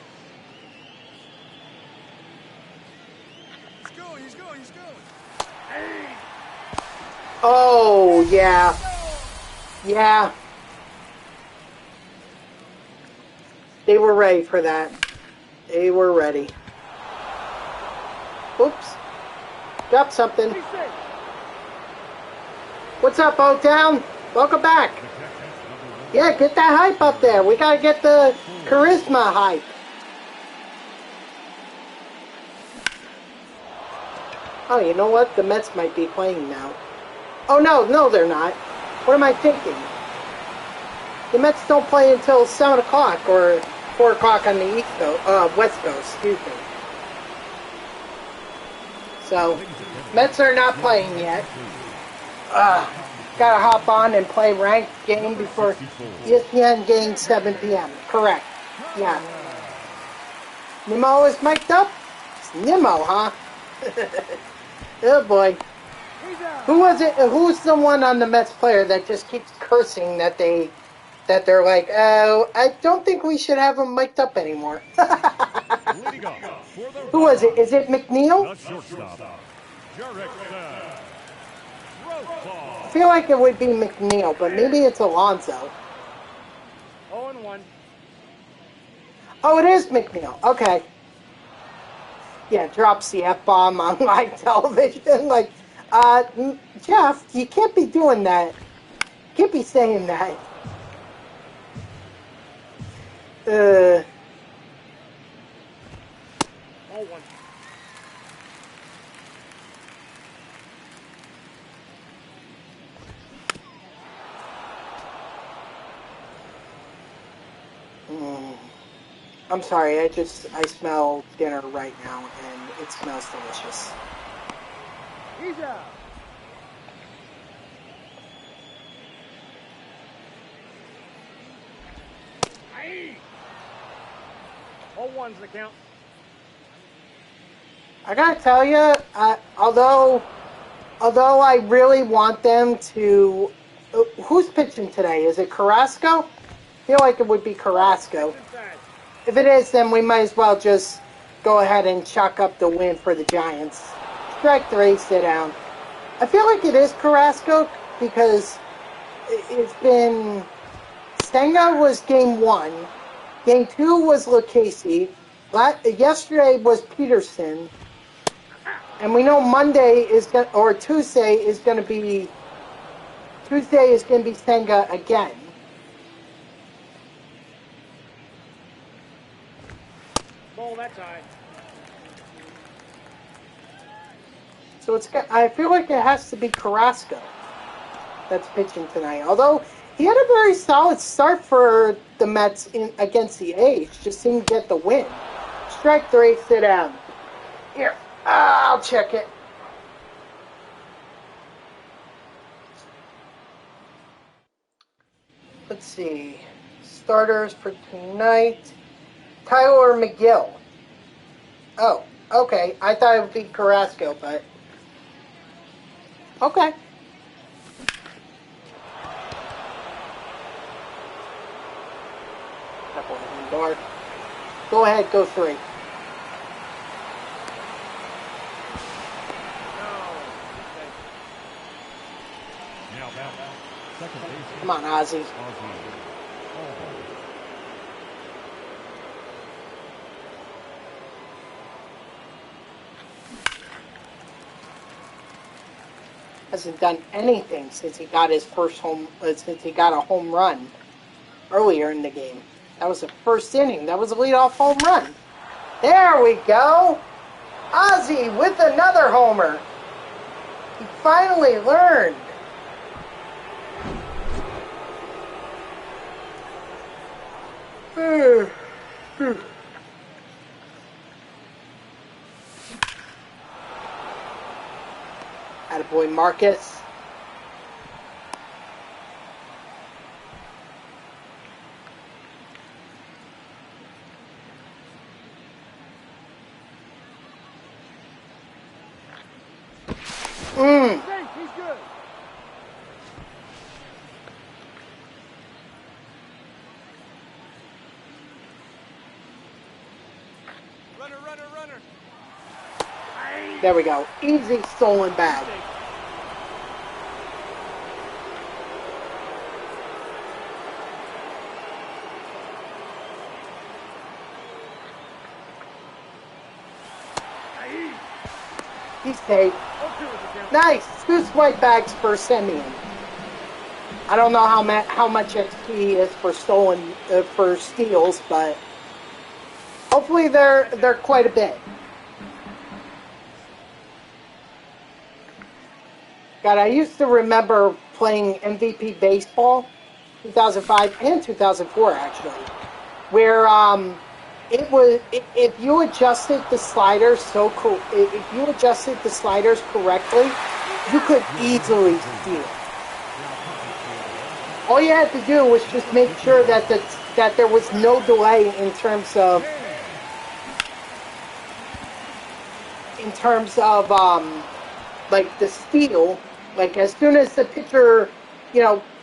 Oh, yeah. Yeah. They were ready for that. They were ready. Oops. Dropped something. What's up, O-Town? Welcome back. Yeah, get that hype up there. We gotta get the charisma hype. Oh, you know what? The Mets might be playing now. Oh, no, they're not. What am I thinking? The Mets don't play until 7 o'clock or 4 o'clock on the East Coast, West Coast, excuse me. So, Mets are not playing yet. Gotta hop on and play ranked game before ESPN game 7 p.m. Correct. Yeah. Nimmo is mic'd up? It's Nimmo, huh? Oh boy. Who was it? Who's the one on the Mets player that just keeps cursing that they're like, oh, I don't think we should have him mic'd up anymore. Who was it? Is it McNeil? I feel like it would be McNeil, but maybe it's Alonso. 0-1. Oh, it is McNeil. Okay. Yeah, drops the F-bomb on live television. Like, Jeff, you can't be doing that. You can't be saying that. Uh... 0-1. I'm sorry, I smell dinner right now, and it smells delicious. He's out. Aye. 0-1's the count. I gotta tell you, although I really want them to... who's pitching today? Is it Carrasco? I feel like it would be Carrasco. If it is, then we might as well just go ahead and chalk up the win for the Giants. Strike 3, sit down. I feel like it is Carrasco because it's been... Senga was game 1. Game 2 was Lucchesi. Yesterday was Peterson. And we know Tuesday is going to be Senga again. Ball that side. So I feel like it has to be Carrasco that's pitching tonight. Although he had a very solid start for the Mets against the A's, just didn't get the win. Strike 3, sit down. Here, I'll check it. Let's see. Starters for tonight. Tyler McGill. Oh, okay. I thought it would be Carrasco, but... okay. Go ahead, go 3. Come on, Ozzy. Hasn't done anything since he got his since he got a home run earlier in the game. That was the first inning. That was a leadoff home run. There we go. Ozzy with another homer. He finally learned. Attaboy Marcus. He's good. Runner. There we go. Easy stolen bag. He's safe. Nice. 2 swipe bags for Semyon. I don't know how much XP is for stolen for steals, but hopefully they're quite a bit. God, I used to remember playing MVP baseball, 2005 and 2004 actually, where it was if you adjusted the sliders if you adjusted the sliders correctly, you could easily steal. All you had to do was just make sure that there was no delay in terms of like the steal. Like as soon as the pitcher,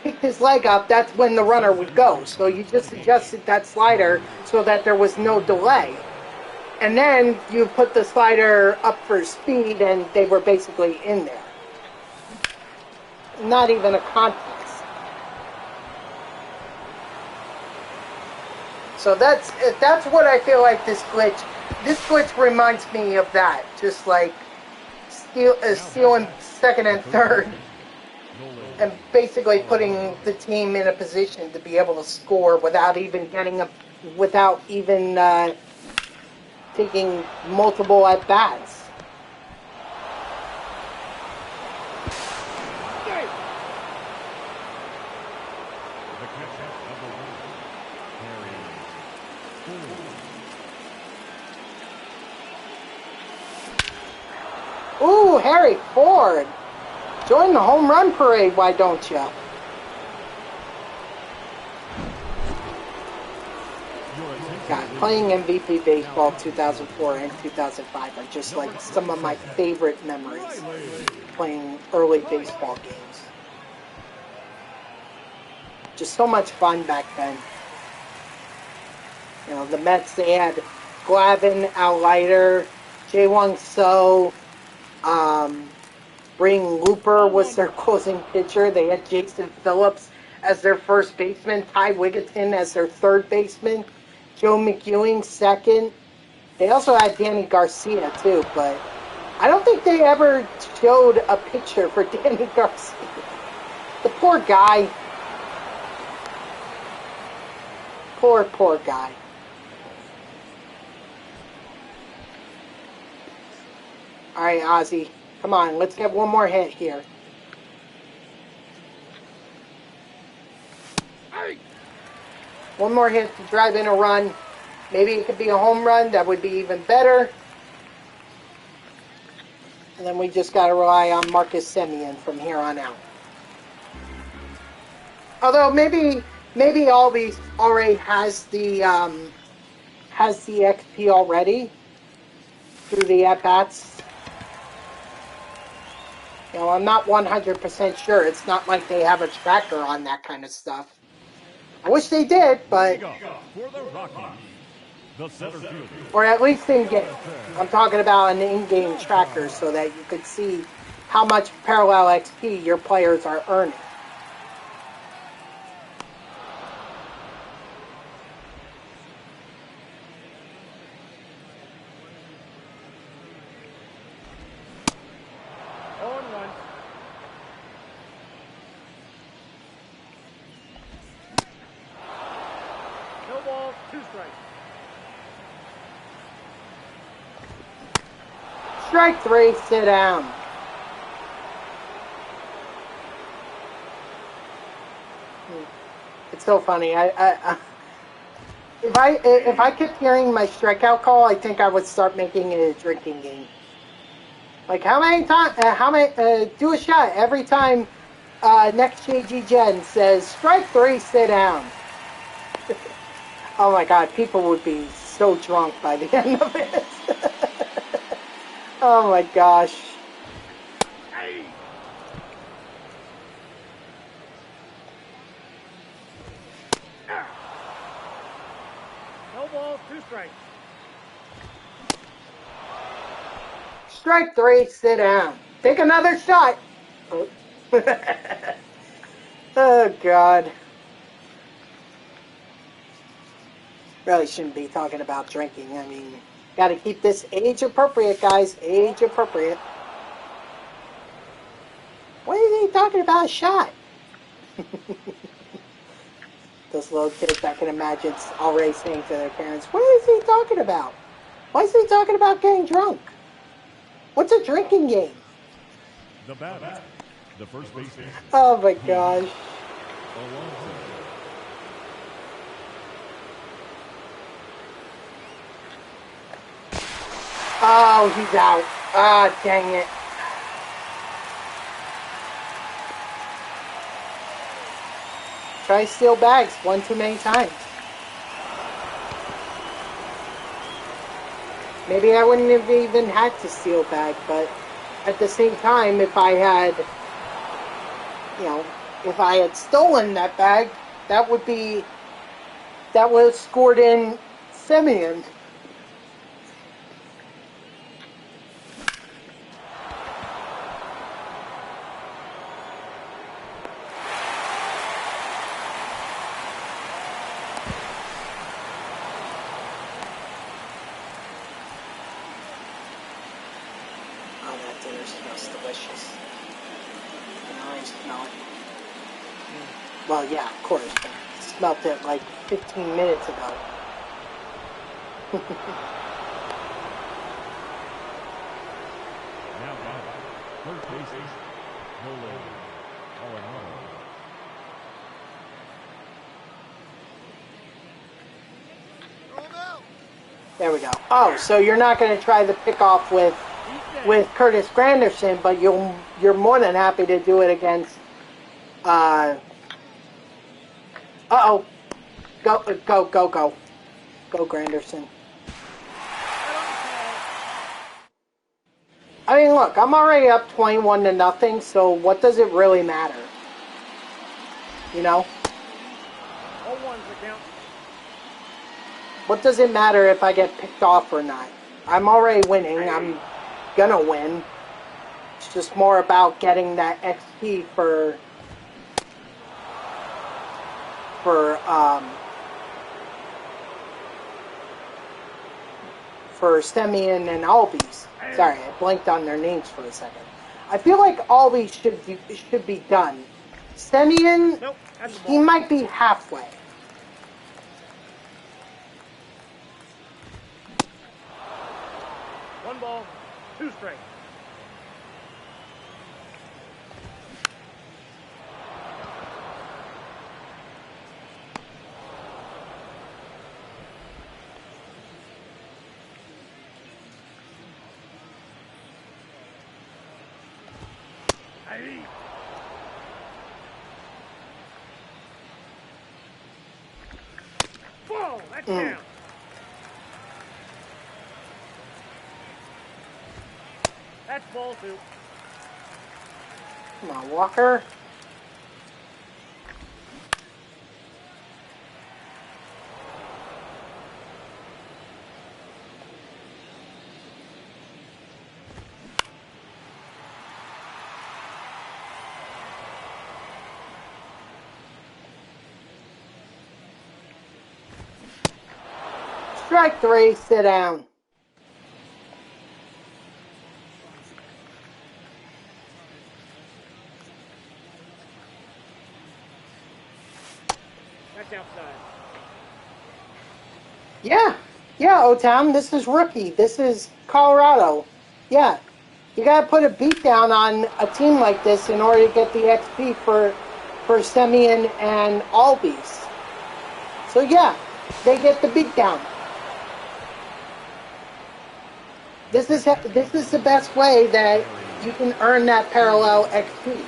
picked his leg up, that's when the runner would go. So you just adjusted that slider so that there was no delay. And then you put the slider up for speed and they were basically in there. Not even a contest. So that's what I feel like this glitch reminds me of that. Just like stealing second and third, and basically putting the team in a position to be able to score without even taking multiple at bats. Ooh, Harry Ford. Join the home run parade, why don't you? God, playing MVP Baseball 2004 and 2005 are just like some of my favorite memories, playing early baseball games. Just so much fun back then. The Mets, they had Glavine, Al Leiter, Jae-Won So, Bring Looper was their closing pitcher. They had Jason Phillips as their first baseman, Ty Wigginton as their third baseman, Joe McEwing second. They also had Danny Garcia too, but I don't think they ever showed a picture for Danny Garcia. The poor guy. Poor guy. All right, Ozzy. Come on, let's get one more hit here. One more hit to drive in a run. Maybe it could be a home run. That would be even better. And then we just got to rely on Marcus Semien from here on out. Although maybe Albies already has the XP already through the at-bats. I'm not 100% sure. It's not like they have a tracker on that kind of stuff. I wish they did, but... Or at least in-game. I'm talking about an in-game tracker so that you could see how much parallel XP your players are earning. Strike 3, sit down. It's so funny. If I kept hearing my strikeout call, I think I would start making it a drinking game. Like how many times? Do a shot every time. Next JG Jen says strike 3, sit down. Oh my God, people would be so drunk by the end of it. Oh my gosh. No balls, 2 strikes. Strike 3, sit down. Take another shot. Oh, oh God. Really shouldn't be talking about drinking. I mean, gotta keep this age appropriate, guys. Age appropriate. What is he talking about? A shot. Those little kids, I can imagine already saying to their parents, what is he talking about? Why is he talking about getting drunk? What's a drinking game? The batter, the first baseman. Oh my gosh. Oh, he's out. Ah, dang it. Try to steal bags one too many times. Maybe I wouldn't have even had to steal bag, but at the same time, if I had, if I had stolen that bag, that would have scored in Simeon. Delicious. I smell it. Well, yeah, of course. I smelled it like 15 minutes ago. Now batting, third baseman, Nolan. All in all. There we go. Oh, so you're not going to try the pickoff with Curtis Granderson, but you're more than happy to do it against. Uh-oh. Go, Granderson. I mean, look, I'm already up 21-0, so what does it really matter? You know? All ones account. What does it matter if I get picked off or not? I'm already winning. I'm gonna win. It's just more about getting that XP for Semyon and Albies. Sorry, I blanked on their names for a second. I feel like Albies should be done. Semyon, Nope, he might be halfway. One ball, two strikes. Whoa, that's down. That's ball two. Come on, Walker. Strike 3, sit down. That's outside. Yeah, O-Town, this is rookie. This is Colorado. Yeah, you gotta put a beat down on a team like this in order to get the XP for Semyon and Albies. So yeah, they get the beat down. This is the best way that you can earn that parallel XP.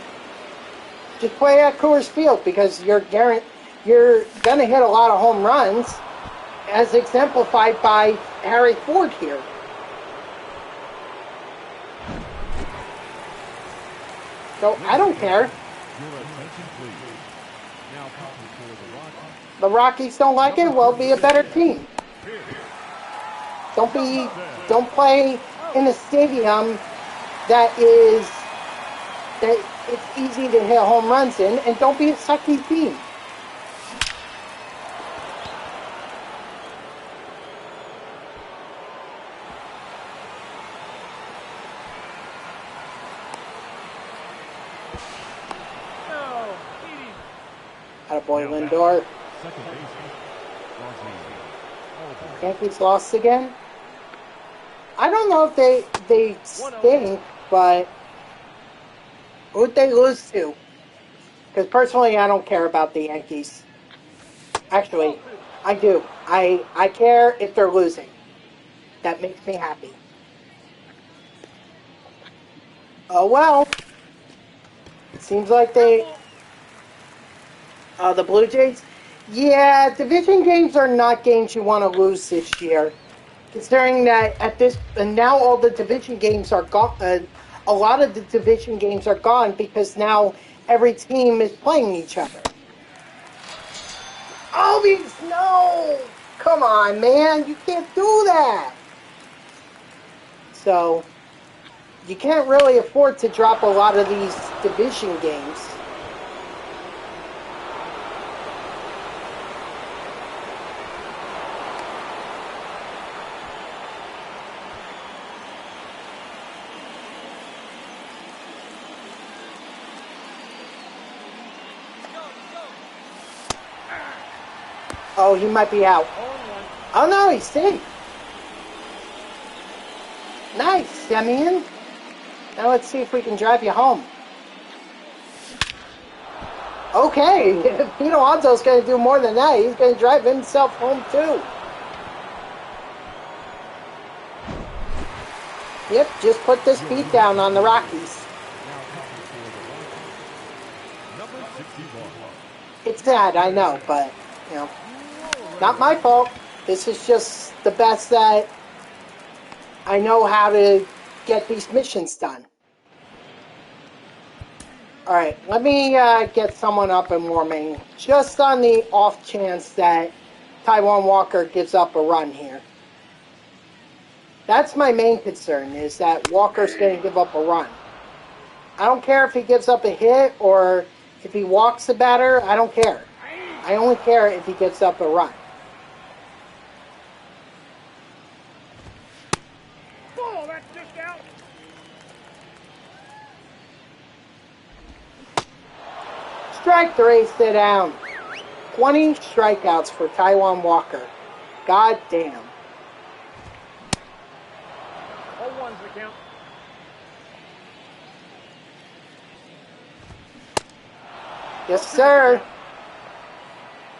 Just play at Coors Field because you're gonna hit a lot of home runs, as exemplified by Harry Ford here. So I don't care. The Rockies don't like it. Well, be a better team. Don't play in a stadium that it's easy to hit home runs in, and don't be a sucky team. Attaboy Lindor. Yankees lost again. I don't know if they stink, but who'd they lose to? Because personally, I don't care about the Yankees. Actually, I do. I care if they're losing. That makes me happy. Oh well. It seems like the Blue Jays. Yeah, division games are not games you want to lose this year. Considering that now all the division games are gone. A lot of the division games are gone because now every team is playing each other. Albies, no! Come on, man, you can't do that. So you can't really afford to drop a lot of these division games. Oh, he might be out. Oh no, he's safe. Nice, Semyon. Now let's see if we can drive you home. Okay, Pete Alonso's going to do more than that. He's going to drive himself home too. Yep, just put this beat down on the Rockies. It's sad, I know, but, you know, not my fault. This is just the best that I know how to get these missions done. Alright, let me get someone up and warming, just on the off chance that Taijuan Walker gives up a run here. That's my main concern, is that Walker's going to give up a run. I don't care if he gives up a hit or if he walks the batter, I don't care. I only care if he gives up a run. Oh, that's just out. Strike 3, sit down. 20 strikeouts for Taijuan Walker. God damn. 0-1's the count. Yes, sir.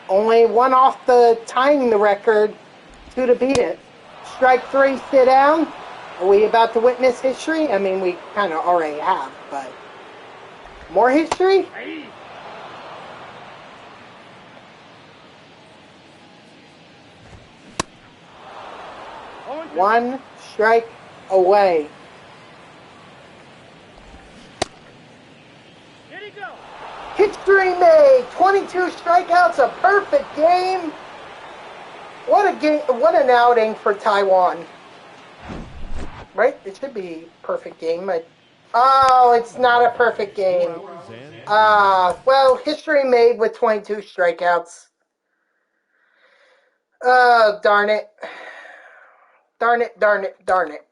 Only one off the tying the record, 2 to beat it. Strike 3, sit down. Are we about to witness history? I mean, we kind of already have, but more history? One strike away. Here he goes. History made. 22 strikeouts, a perfect game. What a game! What an outing for Taijuan. Right? It should be a perfect game. Oh, it's not a perfect game. Well, history made with 22 strikeouts. Oh, darn it. Darn it, darn it, darn it.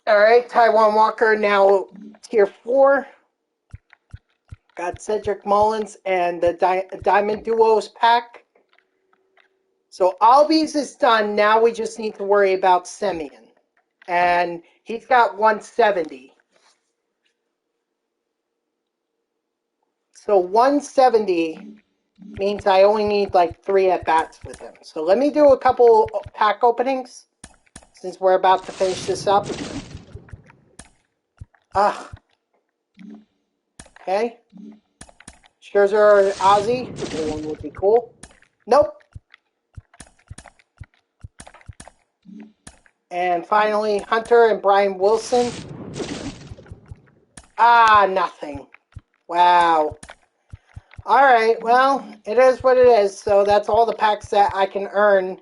Alright, Taijuan Walker now tier 4. Got Cedric Mullins and the Diamond Duos pack. So Albies is done. Now we just need to worry about Semyon. And he's got 170. So 170 means I only need like 3 at-bats with him. So let me do a couple pack openings since we're about to finish this up. Okay. Scherzer or Ozzy. Either one would be cool. Nope. And finally, Hunter and Brian Wilson. Nothing. Wow. Alright, well, it is what it is. So that's all the packs that I can earn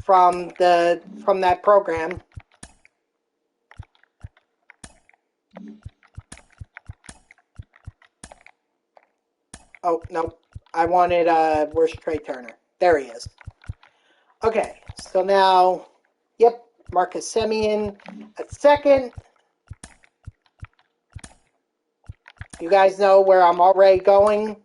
from that program. Oh no, I wanted where's Trey Turner? There he is. Okay, so now, yep, Marcus Semien at second. You guys know where I'm already going.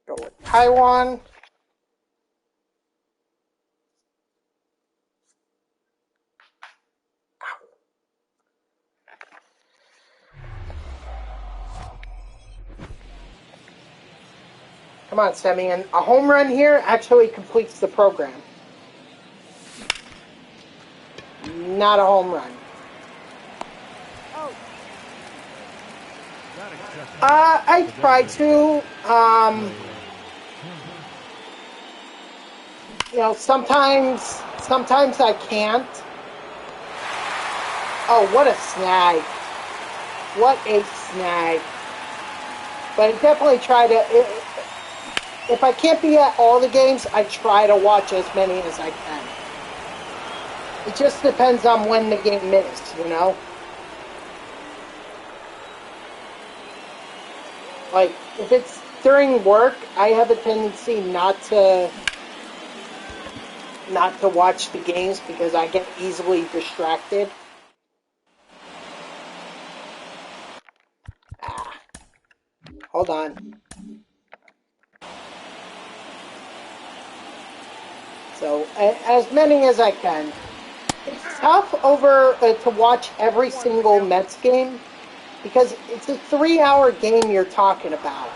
Go with Taiwan. Come on, Semien. A home run here actually completes the program. Not a home run. I try to. You know, sometimes I can't. Oh, what a snag. What a snag. But I definitely try to... If I can't be at all the games, I try to watch as many as I can. It just depends on when the game is, you know? Like, if it's during work, I have a tendency not to watch the games because I get easily distracted. Hold on. So, as many as I can. It's tough to watch every single Mets game because it's a 3-hour game you're talking about.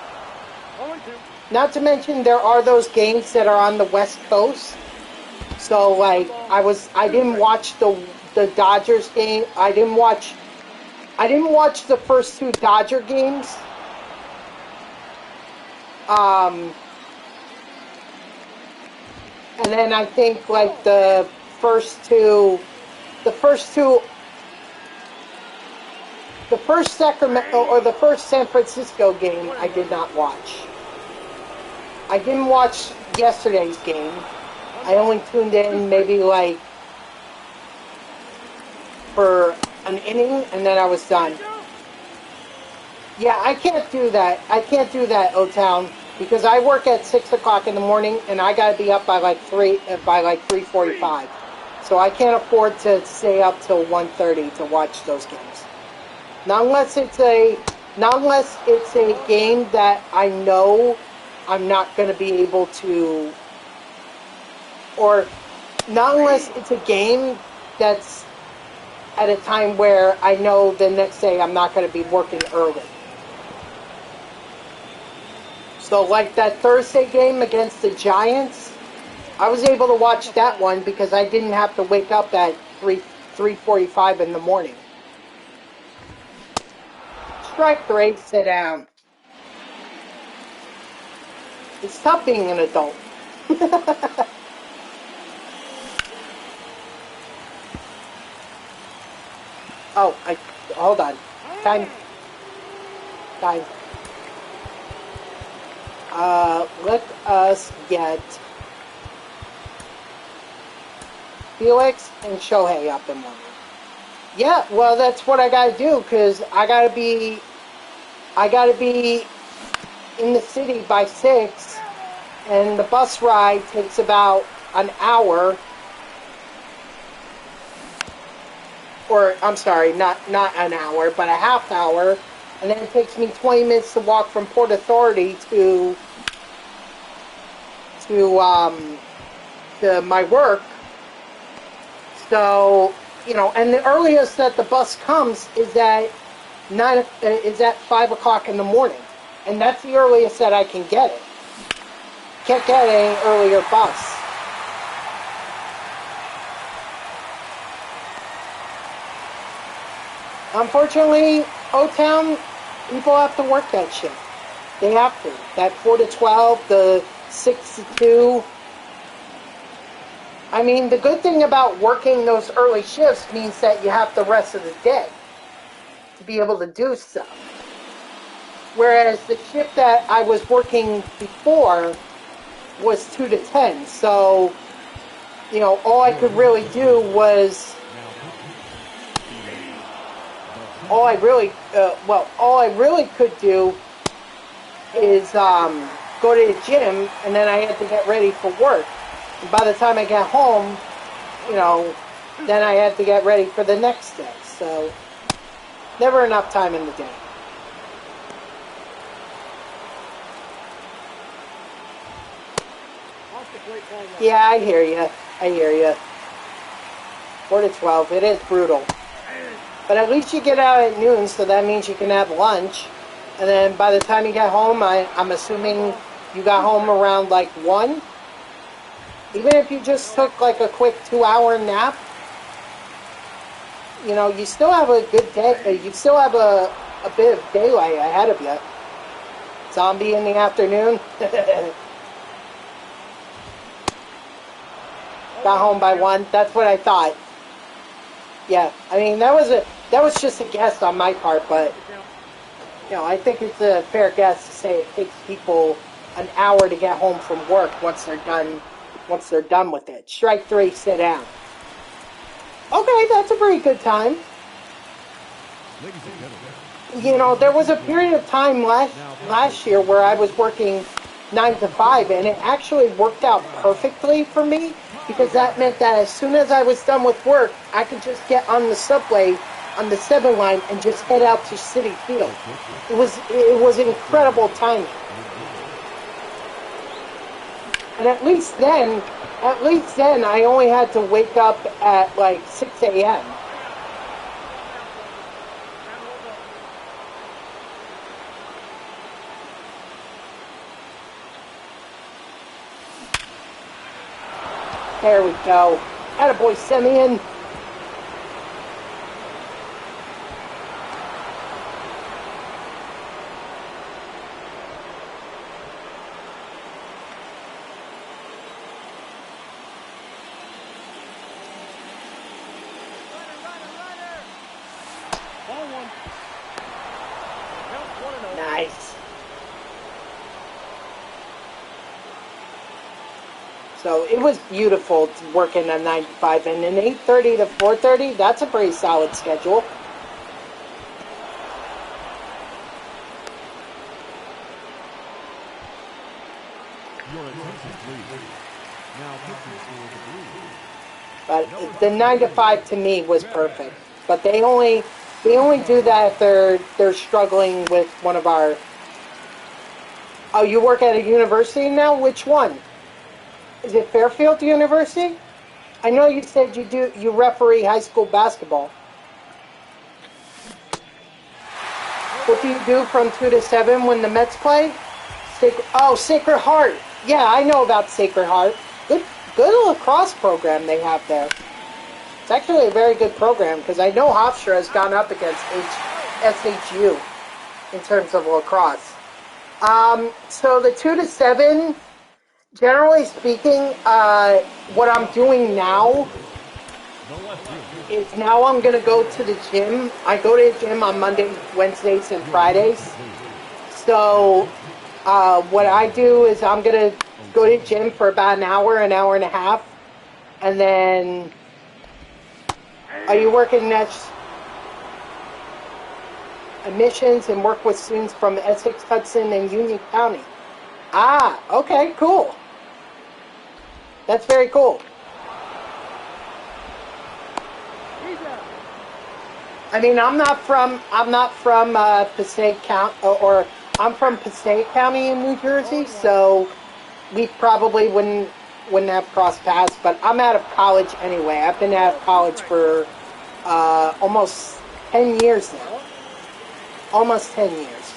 Not to mention there are those games that are on the West Coast. So like I didn't watch the Dodgers game. I didn't watch the first 2 Dodger games. And then I think like the first Sacramento or the first San Francisco game I did not watch. I didn't watch yesterday's game. I only tuned in maybe like for an inning and then I was done. Yeah, I can't do that. O-Town, because I work at 6 o'clock in the morning and I gotta be up by like 3:45. So I can't afford to stay up till 1:30 to watch those games. Not unless it's a game that I know I'm not gonna be able to, or not unless it's a game that's at a time where I know the next day I'm not gonna be working early. So like that Thursday game against the Giants, I was able to watch that one because I didn't have to wake up at 3:45 in the morning. Strike 3, sit down. It's tough being an adult. Oh, hold on. Time. Let us get Felix and Shohei up and running. Yeah, well, that's what I gotta do, because I gotta be in the city by 6, and the bus ride takes about an hour. Or, I'm sorry, not an hour, but a half hour. And then it takes me 20 minutes to walk from Port Authority to my work. So, you know, and the earliest that the bus comes is at 5 o'clock in the morning. And that's the earliest that I can get it. Can't get any earlier bus. Unfortunately, O-Town, people have to work that shift. They have to. That 4 to 12, the 6 to 2. I mean, the good thing about working those early shifts means that you have the rest of the day to be able to do stuff. Whereas the shift that I was working before was 2 to 10. So, you know, all I could really do was, all I really could do is go to the gym, and then I had to get ready for work. And by the time I got home, you know, then I had to get ready for the next day. So, never enough time in the day. Yeah, I hear you. I hear you. 4 to 12. It is brutal. But at least you get out at noon, so that means you can have lunch. And then by the time you get home, I'm assuming you got home around like 1. Even if you just took like a quick 2-hour nap, you know, you still have a good day. You still have a bit of daylight ahead of you. Zombie in the afternoon. Got home by 1. That's what I thought. Yeah, I mean that was just a guess on my part, but you know, I think it's a fair guess to say it takes people an hour to get home from work once they're done with it. Strike 3, sit down. Okay, that's a pretty good time. You know, there was a period of time last year where I was working 9 to 5, and it actually worked out perfectly for me, because that meant that as soon as I was done with work, I could just get on the subway on the 7 line and just head out to Citi Field. It was incredible timing. And at least then I only had to wake up at like 6 a.m. There we go. Attaboy, Simeon. Nice. So it was beautiful working on 9 to 5, and an 8:30 to 4:30, that's a pretty solid schedule. But the 9 to 5 to me was perfect. But they only do that if they're struggling with one of our. Oh, you work at a university now? Which one? Is it Fairfield University? I know you said you referee high school basketball. What do you do from 2 to 7 when the Mets play? Sacred Heart. Yeah, I know about Sacred Heart. Good lacrosse program they have there. It's actually a very good program, because I know Hofstra has gone up against SHU in terms of lacrosse. So the 2 to 7, generally speaking, what I'm doing now is now I'm going to go to the gym. I go to the gym on Mondays, Wednesdays, and Fridays. So what I do is I'm going to go to the gym for about an hour and a half. And then, are you working next admissions and work with students from Essex, Hudson, and Union County? Ah, okay, cool. That's very cool. I mean, I'm not from Passaic County, or I'm from Passaic County in New Jersey, so we probably wouldn't have crossed paths. But I'm out of college anyway. I've been out of college for almost 10 years now. Almost 10 years.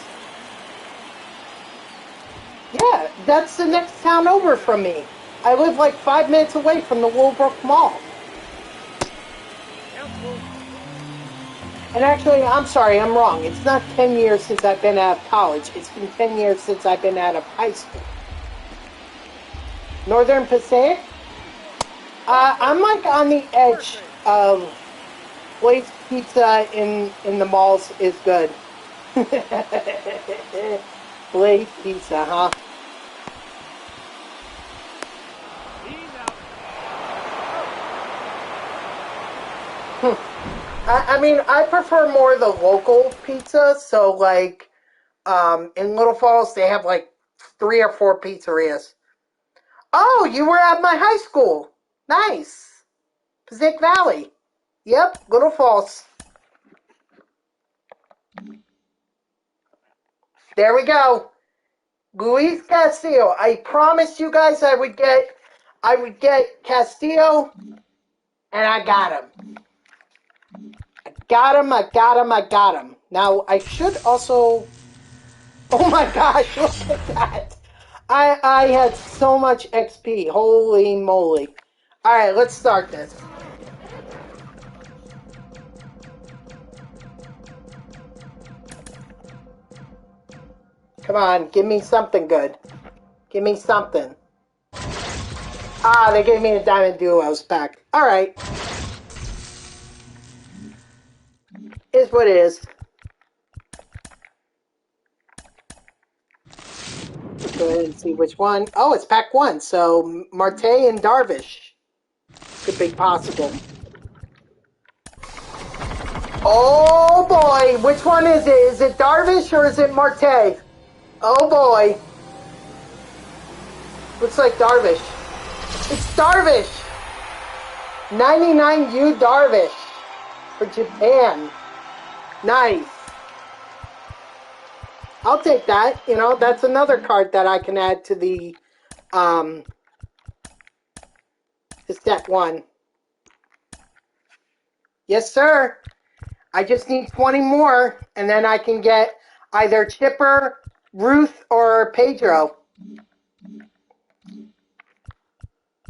Yeah, that's the next town over from me. I live like 5 minutes away from the Willowbrook Mall. And actually, I'm sorry, I'm wrong. It's not 10 years since I've been out of college. It's been 10 years since I've been out of high school. Northern Passaic? I'm like on the edge of Blaze Pizza in the malls is good. Blaze Pizza, huh? He's out. I mean, I prefer more the local pizza. So, like, in Little Falls, they have like 3 or 4 pizzerias. Oh, you were at my high school. Nice. Passaic Valley. Yep, Little Falls. There we go. Luis Castillo. I promised you guys I would get Castillo, and I got him. I got him. Now I should also. Oh my gosh! Look at that. I had so much XP. Holy moly! All right, let's start this. Come on, give me something good. Give me something. Ah, they gave me a Diamond Duos pack. All right, is what it is. Let's go ahead and see which one. Oh, it's pack 1. So Marte and Darvish could be possible. Oh boy, which one is it? Is it Darvish or is it Marte? Oh boy. Looks like Darvish. It's Darvish! 99U Darvish for Japan. Nice. I'll take that. You know, that's another card that I can add to the to set 1. Yes, sir. I just need 20 more, and then I can get either Chipper, Ruth, or Pedro.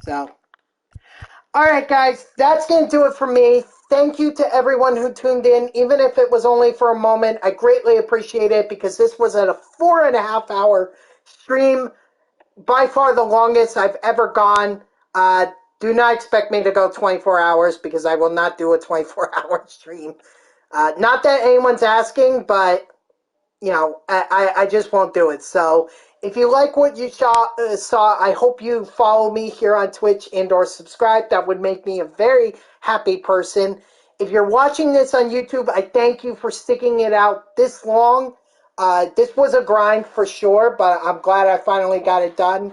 So, all right, guys, that's going to do it for me. Thank you to everyone who tuned in, even if it was only for a moment. I greatly appreciate it because this was a 4.5-hour stream, by far the longest I've ever gone. Do not expect me to go 24 hours because I will not do a 24-hour stream. Not that anyone's asking, but you know, I just won't do it. So if you like what you saw, I hope you follow me here on Twitch and or subscribe. That would make me a very happy person. If you're watching this on YouTube, I thank you for sticking it out this long. This was a grind for sure, but I'm glad I finally got it done.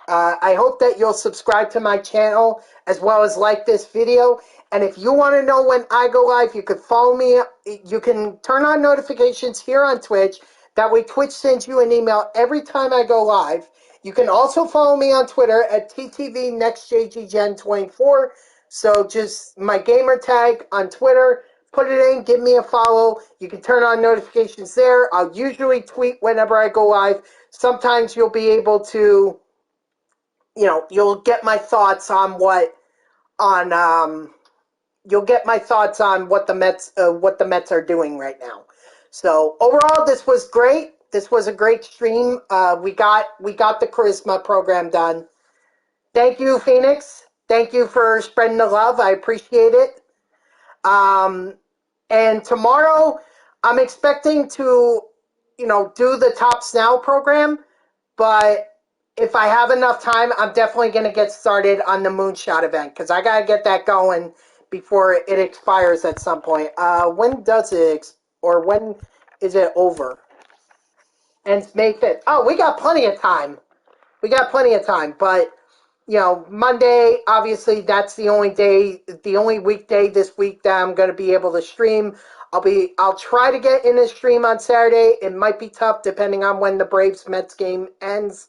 I hope that you'll subscribe to my channel as well as like this video. And if you want to know when I go live, you can follow me. You can turn on notifications here on Twitch. That way Twitch sends you an email every time I go live. You can also follow me on Twitter at TTVNextJGGen24. So just my gamer tag on Twitter. Put it in, give me a follow. You can turn on notifications there. I'll usually tweet whenever I go live. Sometimes you'll be able to, you know, you'll get my thoughts on what the Mets are doing right now. So overall, this was great. This was a great stream. We got the Charisma program done. Thank you, Phoenix. Thank you for spreading the love. I appreciate it. And tomorrow, I'm expecting to, you know, do the Tops Now program, but if I have enough time, I'm definitely going to get started on the Moonshot event because I got to get that going before it expires at some point. When does it, or when is it over? And it's May 5th. Oh, we got plenty of time. But, you know, Monday, obviously, that's the only weekday this week that I'm going to be able to stream. I'll try to get in a stream on Saturday. It might be tough depending on when the Braves-Mets game ends.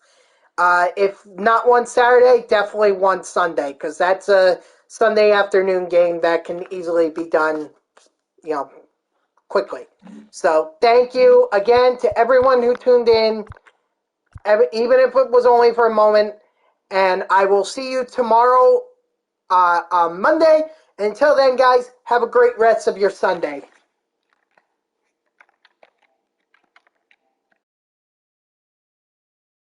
If not one Saturday, definitely one Sunday, because that's a Sunday afternoon game that can easily be done, you know, quickly. So thank you again to everyone who tuned in, even if it was only for a moment, and I will see you tomorrow on Monday. Until then, guys, have a great rest of your Sunday.